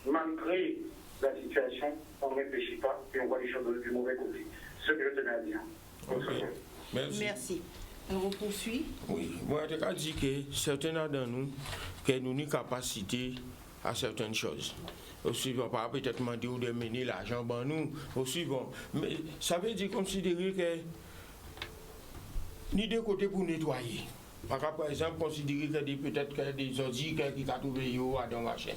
malgré la situation, on ne réfléchit pas et on voit les choses du mauvais côté. Ce que je tenais à dire. Ok. Merci. Merci. Alors on poursuit. Oui, moi je dis que certains d'entre nous, que nous avons une capacité à certaines choses. Au suivant, pas peut-être demander ou de mener l'argent dans nous, au suivant. Mais ça veut dire considérer que ni deux côtés pour nettoyer. Par exemple, considérer que peut-être que des ordures qui ont trouvé dans le marché.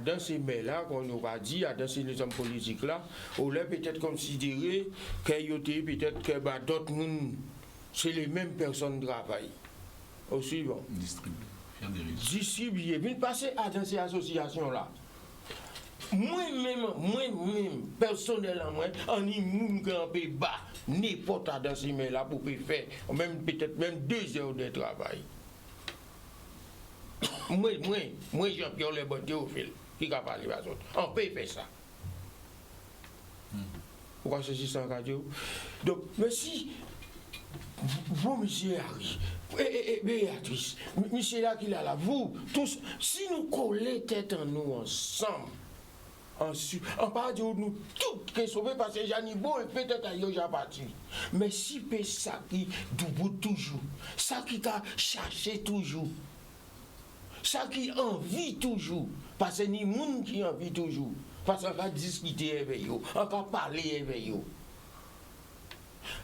Dans ces mails-là, qu'on aura dit, dans ces hommes politiques-là, on l'a peut-être considéré peut-être que d'autres monde, c'est les mêmes personnes qui travaillent. Au suivant. Distribuer. Puis passer dans ces associations-là. Moi-même, personnellement, on y a bas, n'importe dans ces mails-là pour faire, peut-être même 2 heures de travail. Moi, Jean-Pierre Le Bon Théophile, qui a parlé à autres. On peut faire ça. Pourquoi ceci sans radio? Donc, mais si vous, monsieur Harry, et Béatrice, monsieur là qui là, vous, tous, si nous collons tête en nous ensemble, on parle de nous toutes qui sont sauvés parce que Jeannie Bon et peut-être à déjà parti. Mais si ça qui double toujours, ça qui t'a cherché toujours, ça qui envie toujours, parce que ni monde qui envie toujours, parce qu'on va discuter avec eux, on va parler avec eux.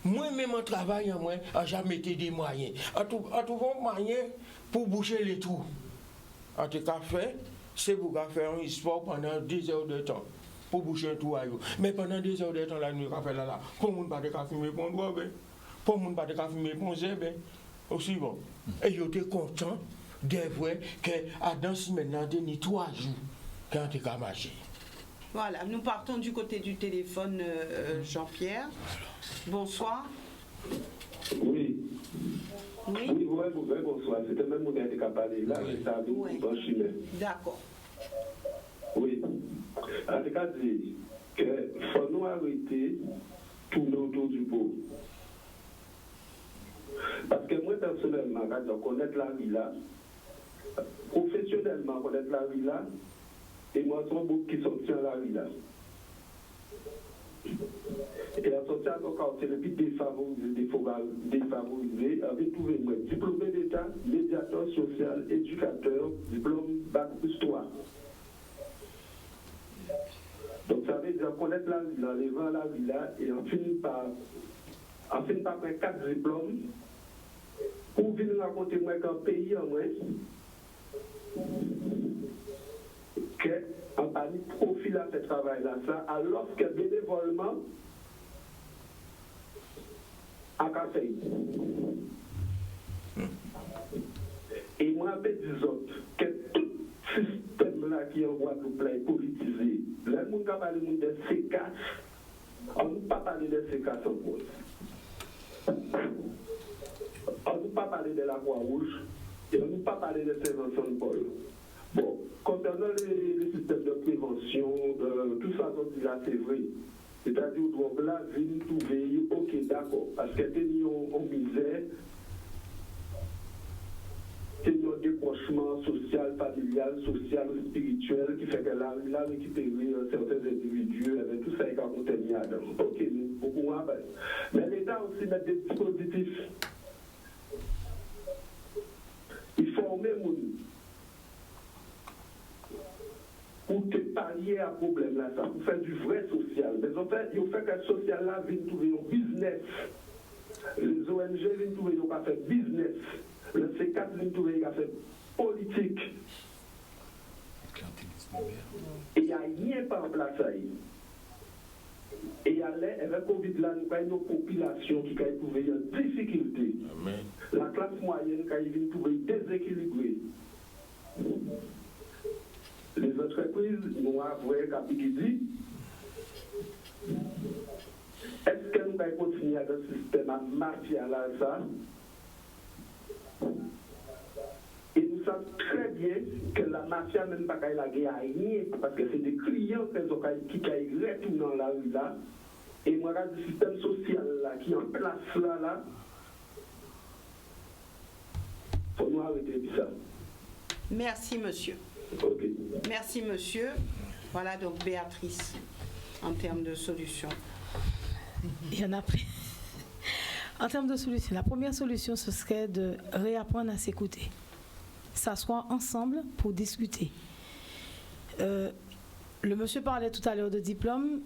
Moi-même, en travaillant, moi, j'ai mis des moyens. En trouvant moyen pour boucher les trous. En tout cas, c'est pour faire un sport pendant 2 heures de temps. Pour boucher un trou à eux. Mais pendant 2 heures de temps, la nuit, on fait là. Pour ne pas fumer pour drogue. Pour ne pas fumer pour zèbre. Aussi bon. Et j'étais content de voir qu'à dans ce maintenant, il y a 3 jours quand tu as marché. Voilà, nous partons du côté du téléphone, Jean-Pierre. Bonsoir. Oui. Bonsoir. C'était même mon qui a parlé là, et ça a D'accord. Oui. En tout cas, dit que faut nous arrêter tourner autour du pot. Parce que moi, personnellement, quand je connais la vie là, professionnellement, connaître la vie là, et moi, je suis beaucoup qui sont dans la vie là. Et la société encore, c'est le plus défavorisé, avait trouvé moi, diplômé d'État, médiateur social, éducateur, diplôme bac plus 3. Donc ça veut dire connaître la vie là, les vents la vie là, et on finit par faire 4 diplômes, pour venir raconter moi qu'un pays en moins, qu'on pas mis profil à ce travail-là, ça, alors que bénévolement, à café. Et moi, je dis autres, que tout système-là qui est en Guadeloupe est politisé. Là, on va parler de CECAS, on ne peut pas parler de CECAS en cause. On ne peut pas parler de la Croix-Rouge, et on ne peut pas parler de Saint-Vincent-de-Paul. Bon, concernant les systèmes de prévention, tout ça, là, c'est vrai. C'est-à-dire que là, vient trouver, ok, d'accord, parce que t'es en misère, t'es un décrochement social, familial, social, spirituel, qui fait que là, il a récupéré certains individus, avec tout ça, il a contenu à Adam. Ok, beaucoup moins. Mais l'État aussi met des dispositifs. Il faut former mon pour te pallier à ce problème-là, ça, pour faire du vrai social. Mais en fait, il fait que le social-là vient trouver un business. Les ONG viennent trouver un faire business. Le C4 vient trouver un faire politique. Et il n'y a rien par place à y. Et avec le Covid-là, nous avons une population qui a trouvé une difficulté. Amen. La classe moyenne qui a trouvé déséquilibrée. Les entreprises nous avoué dit est-ce que nous allons continuer avec ce système mafia là ça? Et nous savons très bien que la mafia même pas qu'elle a gagné parce que c'est des clients qui retournent dans la rue là. Et moi, le système social là qui est en place là, il faut nous arrêter ça. Merci, monsieur. Okay. Merci, monsieur. Voilà donc Béatrice, en termes de solutions. Il y en a plus. En termes de solutions, la première solution, ce serait de réapprendre à s'écouter. S'asseoir ensemble pour discuter. Le monsieur parlait tout à l'heure de diplôme.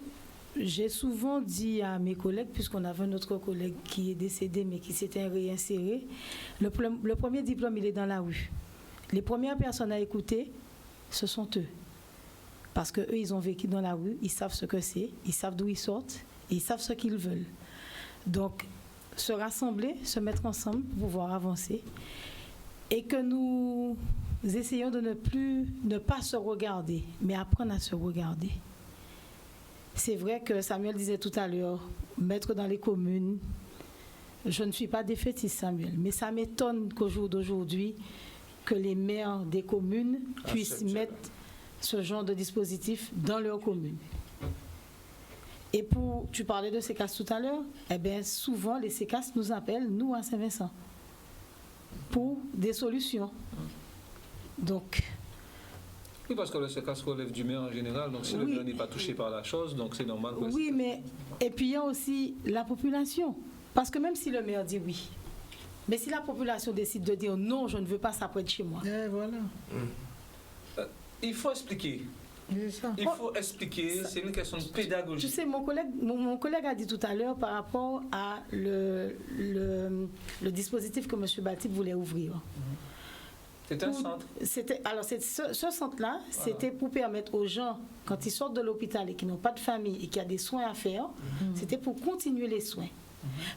J'ai souvent dit à mes collègues, puisqu'on avait un autre collègue qui est décédé, mais qui s'était réinséré, le premier diplôme, il est dans la rue. Les premières personnes à écouter, ce sont eux. Parce qu'eux, ils ont vécu dans la rue, ils savent ce que c'est, ils savent d'où ils sortent, et ils savent ce qu'ils veulent. Donc, se rassembler, se mettre ensemble pour pouvoir avancer, et que nous essayons de ne pas se regarder, mais apprendre à se regarder. C'est vrai que Samuel disait tout à l'heure, mettre dans les communes, je ne suis pas défaitiste, Samuel, mais ça m'étonne qu'au jour d'aujourd'hui, que les maires des communes puissent mettre ce genre de dispositif dans leurs communes. Et tu parlais de CECAS tout à l'heure, eh bien souvent les CECAS nous appellent, nous à Saint-Vincent, pour des solutions. Donc... Oui, parce que le CECAS relève du maire en général, donc si le maire n'est pas touché par la chose, donc c'est normal. Oui, mais... Et puis il y a aussi la population. Parce que même si le maire dit oui, mais si la population décide de dire non, je ne veux pas ça près de chez moi. Et voilà. Il faut expliquer. Il faut expliquer, c'est une question de pédagogie. Tu sais, mon collègue a dit tout à l'heure par rapport à le dispositif que M. Batib voulait ouvrir. C'était un centre. Alors, ce centre-là, c'était pour permettre aux gens, quand ils sortent de l'hôpital et qui n'ont pas de famille et qu'il y a des soins à faire, c'était pour continuer les soins.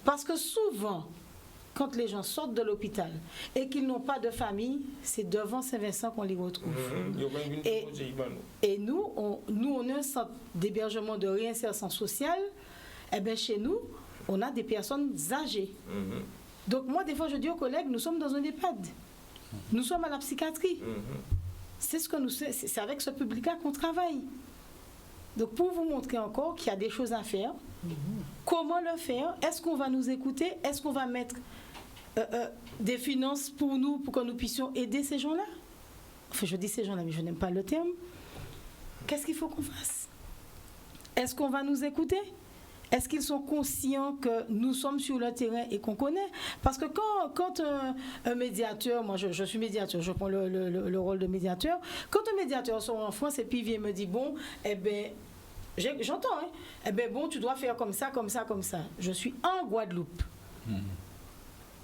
Parce que souvent, quand les gens sortent de l'hôpital et qu'ils n'ont pas de famille, c'est devant Saint-Vincent qu'on les retrouve. Et nous, on a un centre d'hébergement de réinsertion sociale. Eh bien, chez nous, on a des personnes âgées. Donc, moi, des fois, je dis aux collègues, nous sommes dans un EHPAD. Nous sommes à la psychiatrie. C'est avec ce public-là qu'on travaille. Donc, pour vous montrer encore qu'il y a des choses à faire, comment le faire? Est-ce qu'on va nous écouter? Est-ce qu'on va mettre des finances pour nous, pour que nous puissions aider ces gens-là? Enfin, je dis ces gens-là, mais je n'aime pas le terme. Qu'est-ce qu'il faut qu'on fasse? Est-ce qu'on va nous écouter? Est-ce qu'ils sont conscients que nous sommes sur le terrain et qu'on connaît? Parce que quand un médiateur, moi je suis médiateur, je prends le rôle de médiateur, quand un médiateur sort en France et puis il vient me dire, bon, eh bien, j'entends, hein, eh bien, bon, tu dois faire comme ça, comme ça, comme ça. Je suis en Guadeloupe.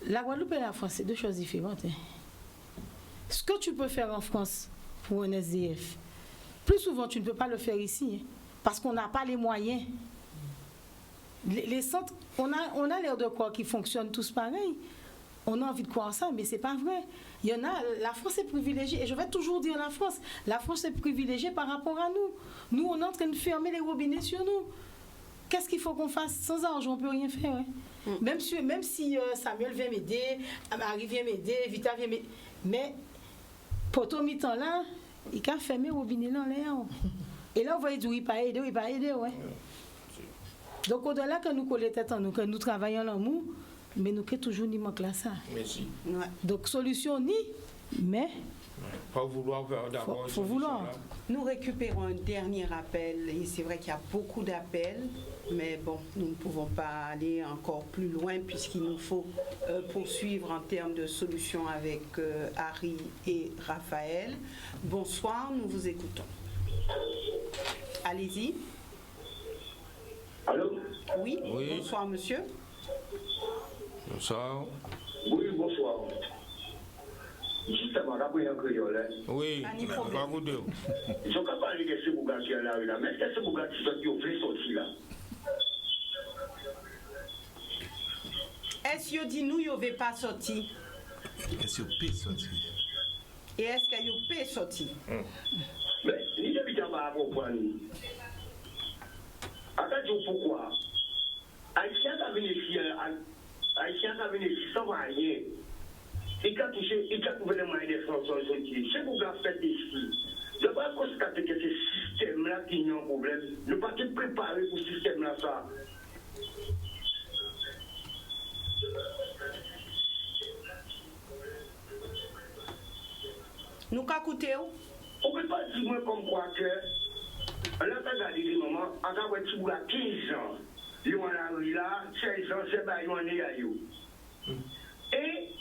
La Guadeloupe et la France, c'est deux choses différentes. Hein. Ce que tu peux faire en France pour un SDF, plus souvent, tu ne peux pas le faire ici, hein, parce qu'on n'a pas les moyens. Les centres, on a l'air de croire qu'ils fonctionnent tous pareil. On a envie de croire ça, mais c'est pas vrai. Il y en a, la France est privilégiée, et je vais toujours dire la France est privilégiée par rapport à nous. Nous, on est en train de fermer les robinets sur nous. Qu'est-ce qu'il faut qu'on fasse? Sans argent, on ne peut rien faire. Hein. Même si Samuel vient m'aider, Marie vient m'aider, Vita vient m'aider, mais poto mi-temps là, il a fermé le robinet dans l'air. Et là, vous voyez, il va aider, ouais. Donc, au-delà que nous collons tête en nous, que nous travaillons l'amour, mais nous sommes toujours ni manque là ça. Merci. Ouais. Donc, solution ni, mais. Faut vouloir faire d'abord. Faut vouloir. Nous récupérons un dernier appel, et c'est vrai qu'il y a beaucoup d'appels, mais bon, nous ne pouvons pas aller encore plus loin puisqu'il nous faut poursuivre en termes de solutions avec Harry et Raphaël. Bonsoir, nous vous écoutons. Allez-y. Allô? Oui, bonsoir monsieur. Bonsoir. Oui, bonsoir. Justement, d'après un créole. Oui, pas vous deux. Ils sont capables de ce bouga qui est là, mais est-ce que ce bouga qui sont qui sortir là? Est-ce que dit nous, il ne va pas sortir? Est-ce qu'il peut sortir? Et est-ce qu'il peut sortir? Mais, ni de bien pas comprendre. Attends, pourquoi? Haïtien qui a venu ici, sans rien. Il a touché, il a trouvé les moyens de sortir. C'est pour que fait ici. Je vais constater que ce système-là qui a un problème. Nous ne pas préparer pour ce système-là, ça. Nous avons écouté. On ne peut pas dire comme quoi que, là, tu as regardé les moments, on a 15 ans. Ils ont la rue là, 16 ans, c'est pas, ils ont né à eux. Et,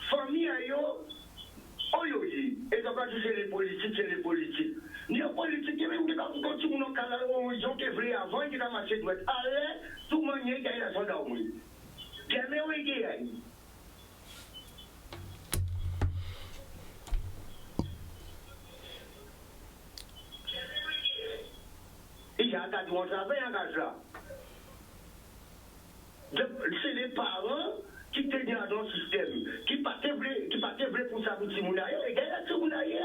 famille à eux, on y dit, et donc, c'est les politiques, c'est les politiques. Ni les politiques, même quand tout le monde a ils ont été avant, ils ont marché droite. Allez, tout le monde y a la sonde à moi. Jamais où il y a. Il y a un tas de monde travail en gaz là. C'est les parents qui étaient dans le système, qui partaient pour ça pour Timoulaye, et gagnent la Timoulaye.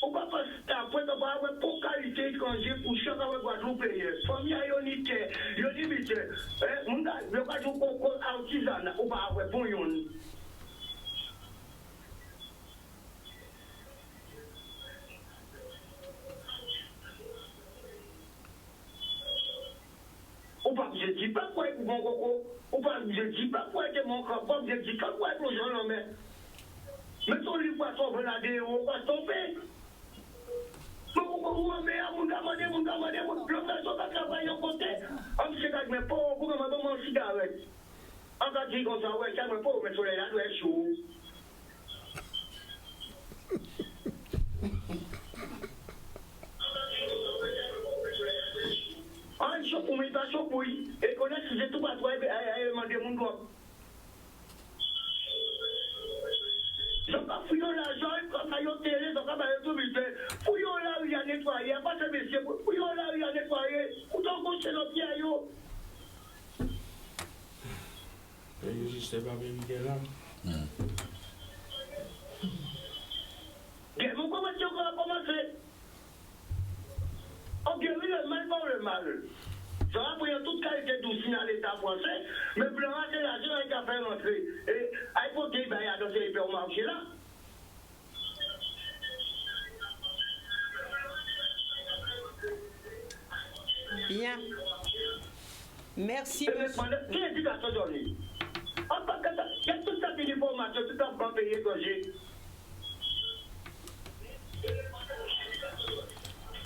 On va passer après, on va avoir pour qualité de congé pour chaque Guadeloupéen. Famille a unité, unité. On va jouer pour artisanat, on va avoir pour yon. Je ne dis pas quoi est mon coco, je ne dis pas quoi est mon coco, je ne dis pas quoi est mon jeune homme. Mais son livre va sauver la déo, on va stopper. Mais on met à mon gamade, le personne va travailler au côté. On me dit que je ne peux pas manger cigarette. On va dire comme ça, ouais, je ne peux pas mettre sur les lados chaud. Un choc pour mettre un choc pour lui. Et connaître que j'ai tout pas toi et demander mon doigt. Je ne vais pas fouiller l'argent, comme ça, il y a télé, donc on va tout vite. Fouiller là où il y a nettoyé, il n'y a pas de messieurs. Fouiller là où il y a nettoyé. Pourtant, on se nos pieds. Je ne sais pas, mais il est là. Mon commission va commencer. On guérit le mal par le mal. Ça va prendre toute qualité d'outils à l'État français, mais blanc, c'est l'argent qui a fait rentrer. Et à l'époque, il y a dans ces hypermarchés là. Bien. Merci. Qui est éducation donnée? Il y a toute cette information, tout un grand pays que j'ai.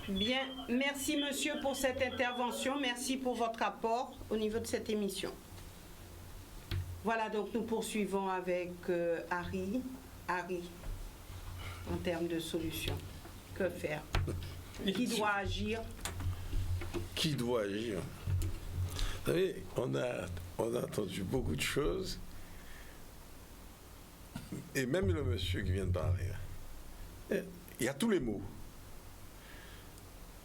Bien, merci monsieur pour cette intervention, merci pour votre rapport au niveau de cette émission. Voilà, donc nous poursuivons avec Harry. Harry, en termes de solutions, que faire? Qui doit agir? Qui doit agir? Vous savez, on a entendu beaucoup de choses, et même le monsieur qui vient de parler, il y a tous les mots.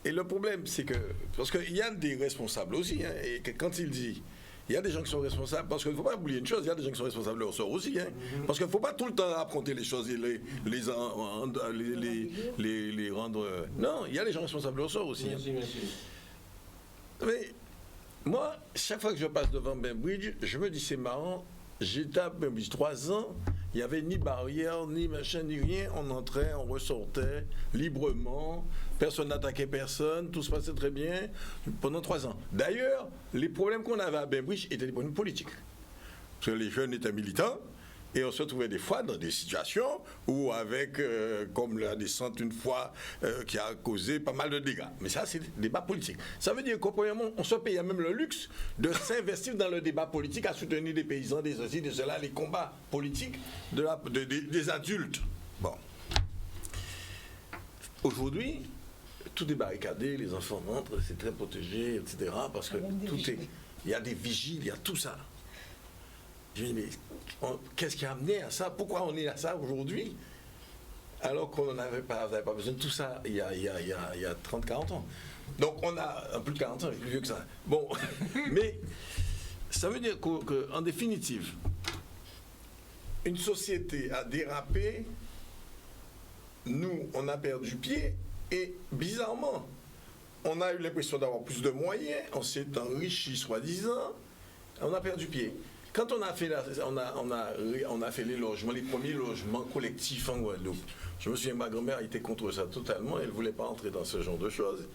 Et le problème, c'est que, parce qu'il y a des responsables aussi, hein, et que quand il dit, il y a des gens qui sont responsables, parce qu'il ne faut pas oublier une chose, il y a des gens qui sont responsables de leur sort aussi, hein, parce qu'il ne faut pas tout le temps affronter les choses et les rendre... Non, il y a des gens responsables de leur sort aussi. Merci, hein. merci. Mais moi, chaque fois que je passe devant Bainbridge, je me dis, c'est marrant, j'étais à Bainbridge 3 ans, Il n'y avait ni barrière, ni machin, ni rien. On entrait, on ressortait librement. Personne n'attaquait personne. Tout se passait très bien pendant 3 ans. D'ailleurs, les problèmes qu'on avait à Bainbridge étaient des problèmes politiques. Parce que les jeunes étaient militants. Et on se trouvait des fois dans des situations où avec, comme la descente une fois, qui a causé pas mal de dégâts. Mais ça, c'est des débats politiques. Ça veut dire qu'au premièrement, on se payait même le luxe de s'investir dans le débat politique, à soutenir des paysans, des ceci, des cela, les combats politiques des adultes. Bon. Aujourd'hui, tout est barricadé, les enfants rentrent, c'est très protégé, etc. Parce que tout est... Il y a des vigiles, il y a tout ça. Je me dis, mais qu'est-ce qui a amené à ça? Pourquoi on est à ça aujourd'hui? Alors qu'on n'avait pas besoin de tout ça il y a 30-40 ans. Donc on a plus de 40 ans, plus vieux que ça. Bon, mais ça veut dire qu'en définitive, une société a dérapé, nous, on a perdu pied, et bizarrement, on a eu l'impression d'avoir plus de moyens, on s'est enrichi soi-disant, on a perdu pied. Quand on a fait les logements, les premiers logements collectifs en Guadeloupe, je me souviens, ma grand-mère était contre ça totalement, elle ne voulait pas entrer dans ce genre de choses.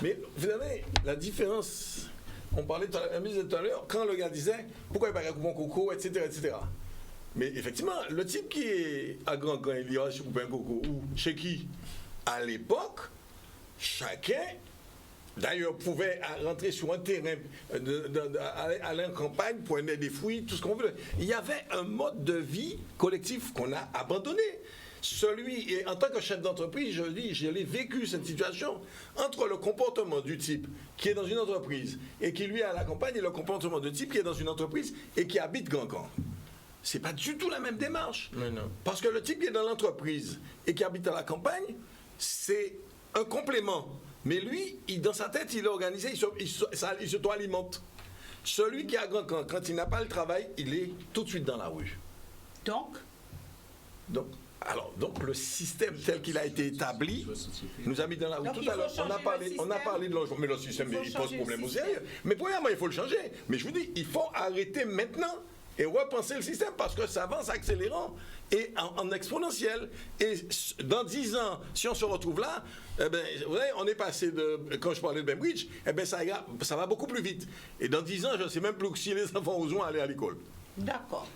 Mais vous savez, la différence, on parlait tout à l'heure, quand le gars disait, pourquoi il n'y a pas un coupon coco, etc., etc. Mais effectivement, le type qui est à Grand Camp, il ira chez coupon coco, ou chez qui? À l'époque, chacun... D'ailleurs, pouvait rentrer sur un terrain, aller en campagne, prendre des fruits, tout ce qu'on veut. Il y avait un mode de vie collectif qu'on a abandonné. Et en tant que chef d'entreprise, je dis, je l'ai vécu cette situation entre le comportement du type qui est dans une entreprise et qui lui est à la campagne et le comportement du type qui est dans une entreprise et qui habite Grand Camp. C'est pas du tout la même démarche. Mais non. Parce que le type qui est dans l'entreprise et qui habite à la campagne, c'est un complément. Mais lui, dans sa tête, il est organisé, il s'auto-alimente. Celui qui a Grand Camp, quand il n'a pas le travail, il est tout de suite dans la rue. Donc, le système tel qu'il a été établi nous a mis dans la rue. Donc, tout à l'heure, on a parlé de logement, mais le système il pose problème au sérieux. Mais premièrement, il faut le changer. Mais je vous dis, il faut arrêter maintenant et repenser le système parce que ça avance accélérant et en exponentiel. Et dans 10 ans, si on se retrouve là, vous voyez, on est passé de, quand je parlais de Bainbridge, ça va beaucoup plus vite. Et dans 10 ans, je ne sais même plus si les enfants oseront aller à l'école. D'accord.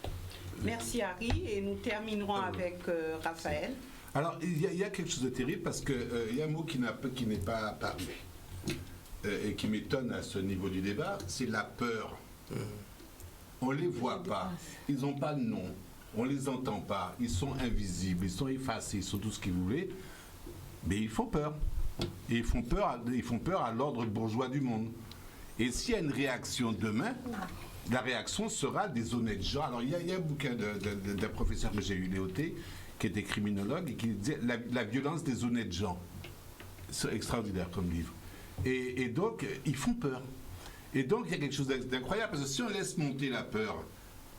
Merci Harry. Et nous terminerons avec Raphaël. Alors, il y a quelque chose de terrible parce qu'il y a un mot qui n'est pas apparu et qui m'étonne à ce niveau du débat, c'est la peur. On ne les voit pas, ils n'ont pas de nom, on ne les entend pas, ils sont invisibles, ils sont effacés, ils sont tout ce que vous voulez, mais ils font peur. Et ils font peur à l'ordre bourgeois du monde. Et s'il y a une réaction demain, la réaction sera des honnêtes gens. Alors il y a un bouquin d'un professeur que j'ai eu, Léoté, qui était criminologue, et qui disait la violence des honnêtes gens. C'est extraordinaire comme livre. Et donc, ils font peur. Et donc, il y a quelque chose d'incroyable, parce que si on laisse monter la peur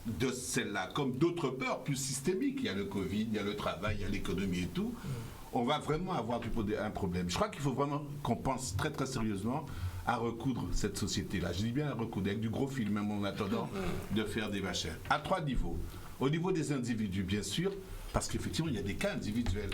de celle-là, comme d'autres peurs plus systémiques, il y a le Covid, il y a le travail, il y a l'économie et tout, on va vraiment avoir un problème. Je crois qu'il faut vraiment qu'on pense très très sérieusement à recoudre cette société-là. Je dis bien à recoudre, avec du gros film, même en attendant de faire des machins. À 3 niveaux. Au niveau des individus, bien sûr, parce qu'effectivement, il y a des cas individuels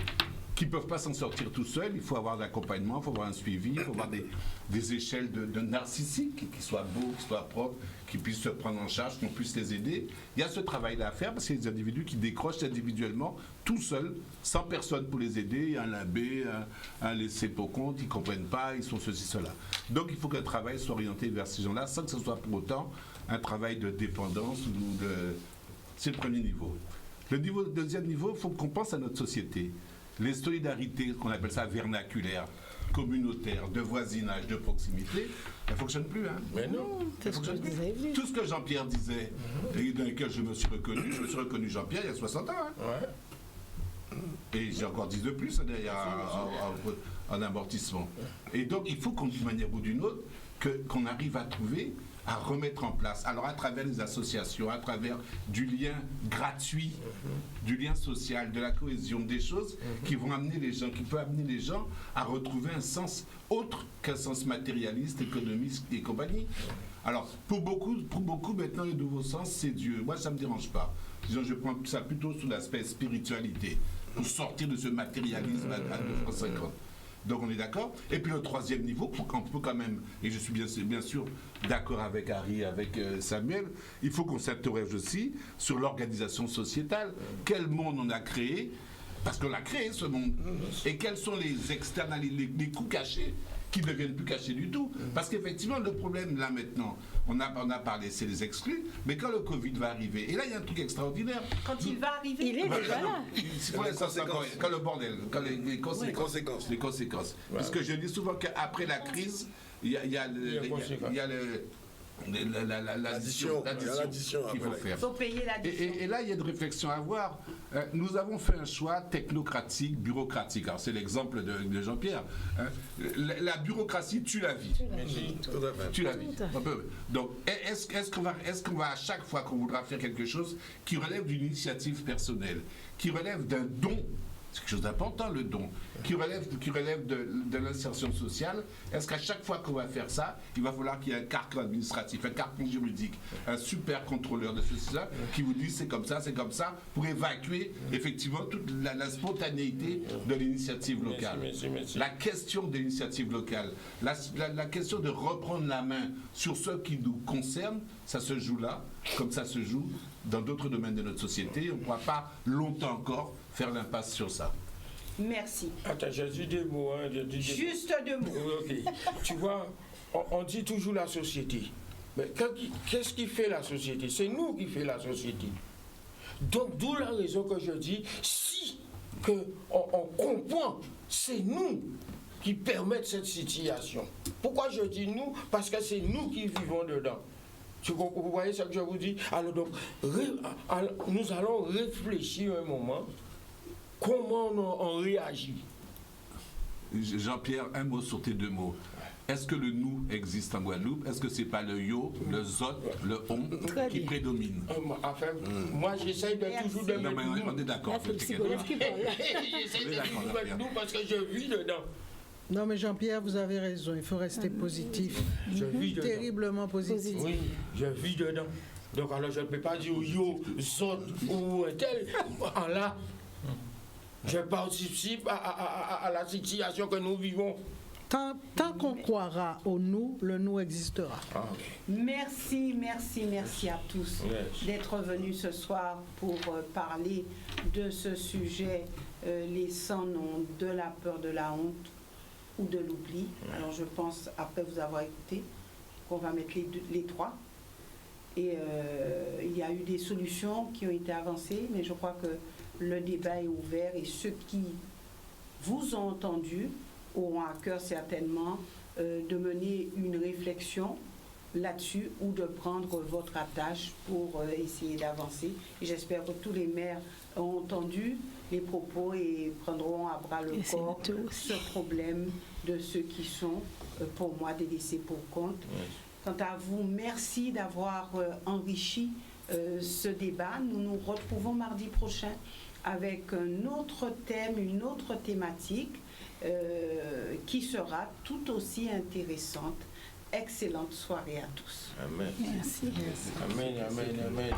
qui ne peuvent pas s'en sortir tout seuls. Il faut avoir de l'accompagnement, il faut avoir un suivi, il faut avoir des échelles de narcissiques qui soient beaux, qui soient propres, qui puissent se prendre en charge, qu'on puisse les aider. Il y a ce travail-là à faire parce qu'il y a des individus qui décrochent individuellement, tout seuls, sans personne pour les aider, un limbé, un laissé pour compte, ils ne comprennent pas, ils sont ceci, cela. Donc il faut que le travail soit orienté vers ces gens-là, sans que ce soit pour autant un travail de dépendance ou de... C'est le premier niveau. Le deuxième niveau, il faut qu'on pense à notre société. Les solidarités, qu'on appelle ça vernaculaires, communautaires, de voisinage, de proximité, elles ne fonctionnent plus. Hein. Mais non, elles fonctionnent plus. Tout ce que Jean-Pierre disait, et dans lequel je me suis reconnu Jean-Pierre il y a 60 ans. Hein. Ouais. Et j'ai encore 10 de plus derrière en amortissement. Et donc, il faut qu'on, d'une manière ou d'une autre, qu'on arrive à trouver, à remettre en place. Alors à travers les associations, à travers du lien gratuit, du lien social, de la cohésion, des choses qui vont amener les gens, qui peuvent amener les gens à retrouver un sens autre qu'un sens matérialiste, économiste et compagnie. Alors pour beaucoup maintenant le nouveau sens c'est Dieu. Moi ça me dérange pas. Disons, je prends ça plutôt sous l'aspect spiritualité, pour sortir de ce matérialisme à 250. Donc on est d'accord. Et puis le troisième niveau, pour qu'on peut quand même, et je suis bien sûr d'accord avec Harry, avec Samuel, il faut qu'on s'interroge aussi sur l'organisation sociétale. Quel monde on a créé? Parce qu'on a créé ce monde. Et quels sont les externalités, les coûts cachés qui ne deviennent plus cachés du tout? Parce qu'effectivement, le problème là maintenant, on a parlé, c'est les exclus, mais quand le Covid va arriver, et là il y a un truc extraordinaire. Quand il va arriver, il est déjà là. Quand le bordel, quand les conséquences. Les conséquences. Ouais. Parce que je dis souvent qu'après la crise, il y a l'addition qu'il faut faire. Il faut payer l'addition. Et là, il y a une réflexion à avoir. Nous avons fait un choix technocratique, bureaucratique. Alors, c'est l'exemple de Jean-Pierre. La bureaucratie tue la vie. Tue la vie. Donc, est-ce qu'on va, à chaque fois qu'on voudra faire quelque chose qui relève d'une initiative personnelle, qui relève d'un don, c'est quelque chose d'important, le don, qui relève de l'insertion sociale, est-ce qu'à chaque fois qu'on va faire ça, il va falloir qu'il y ait un carcan administratif, un carcan juridique, un super contrôleur de ceci, qui vous dit c'est comme ça, pour évacuer effectivement toute la spontanéité de l'initiative locale. Merci. La question de l'initiative locale, la question de reprendre la main sur ce qui nous concerne, ça se joue là, comme ça se joue dans d'autres domaines de notre société. On ne pourra pas longtemps encore faire l'impasse sur ça. Merci. Attends, j'ai dit des mots. Juste deux mots. Ok. Tu vois, on dit toujours la société. Mais qu'est-ce qui fait la société? C'est nous qui fait la société. Donc, d'où la raison que je dis, si on comprend, c'est nous qui permettent cette situation. Pourquoi je dis nous? Parce que c'est nous qui vivons dedans. Vous voyez ce que je vous dis? Alors donc, nous allons réfléchir un moment comment on réagit. Jean-Pierre, un mot sur tes deux mots. Est-ce que le nous existe en Guadeloupe? Est-ce que c'est pas le yo, le zot, le on qui prédomine? Enfin, moi j'essaye toujours de mettre nous. On est d'accord. J'essaye de toujours mettre nous parce que je vis dedans. Non mais Jean-Pierre, vous avez raison, il faut rester positif. Je vis dedans. Terriblement positif. Oui, je vis dedans. Donc alors je ne peux pas dire yo, zot ou tel. Là, je participe à la situation que nous vivons. Tant qu'on croira au nous, le nous existera. Ah, okay. Merci à tous d'être venus ce soir pour parler de ce sujet, les 100 noms, de la peur, de la honte ou de l'oubli. Alors je pense, après vous avoir écouté, qu'on va mettre les trois. Et il y a eu des solutions qui ont été avancées, mais je crois que le débat est ouvert et ceux qui vous ont entendu auront à cœur certainement de mener une réflexion là-dessus ou de prendre votre attache pour essayer d'avancer. Et j'espère que tous les maires ont entendu les propos et prendront à bras le corps ce problème de ceux qui sont, pour moi, des laissés pour compte. Oui. Quant à vous, merci d'avoir enrichi ce débat. Nous nous retrouvons mardi prochain avec un autre thème, une autre thématique qui sera tout aussi intéressante. Excellente soirée à tous. Amen. Merci. Amen, amen, amen.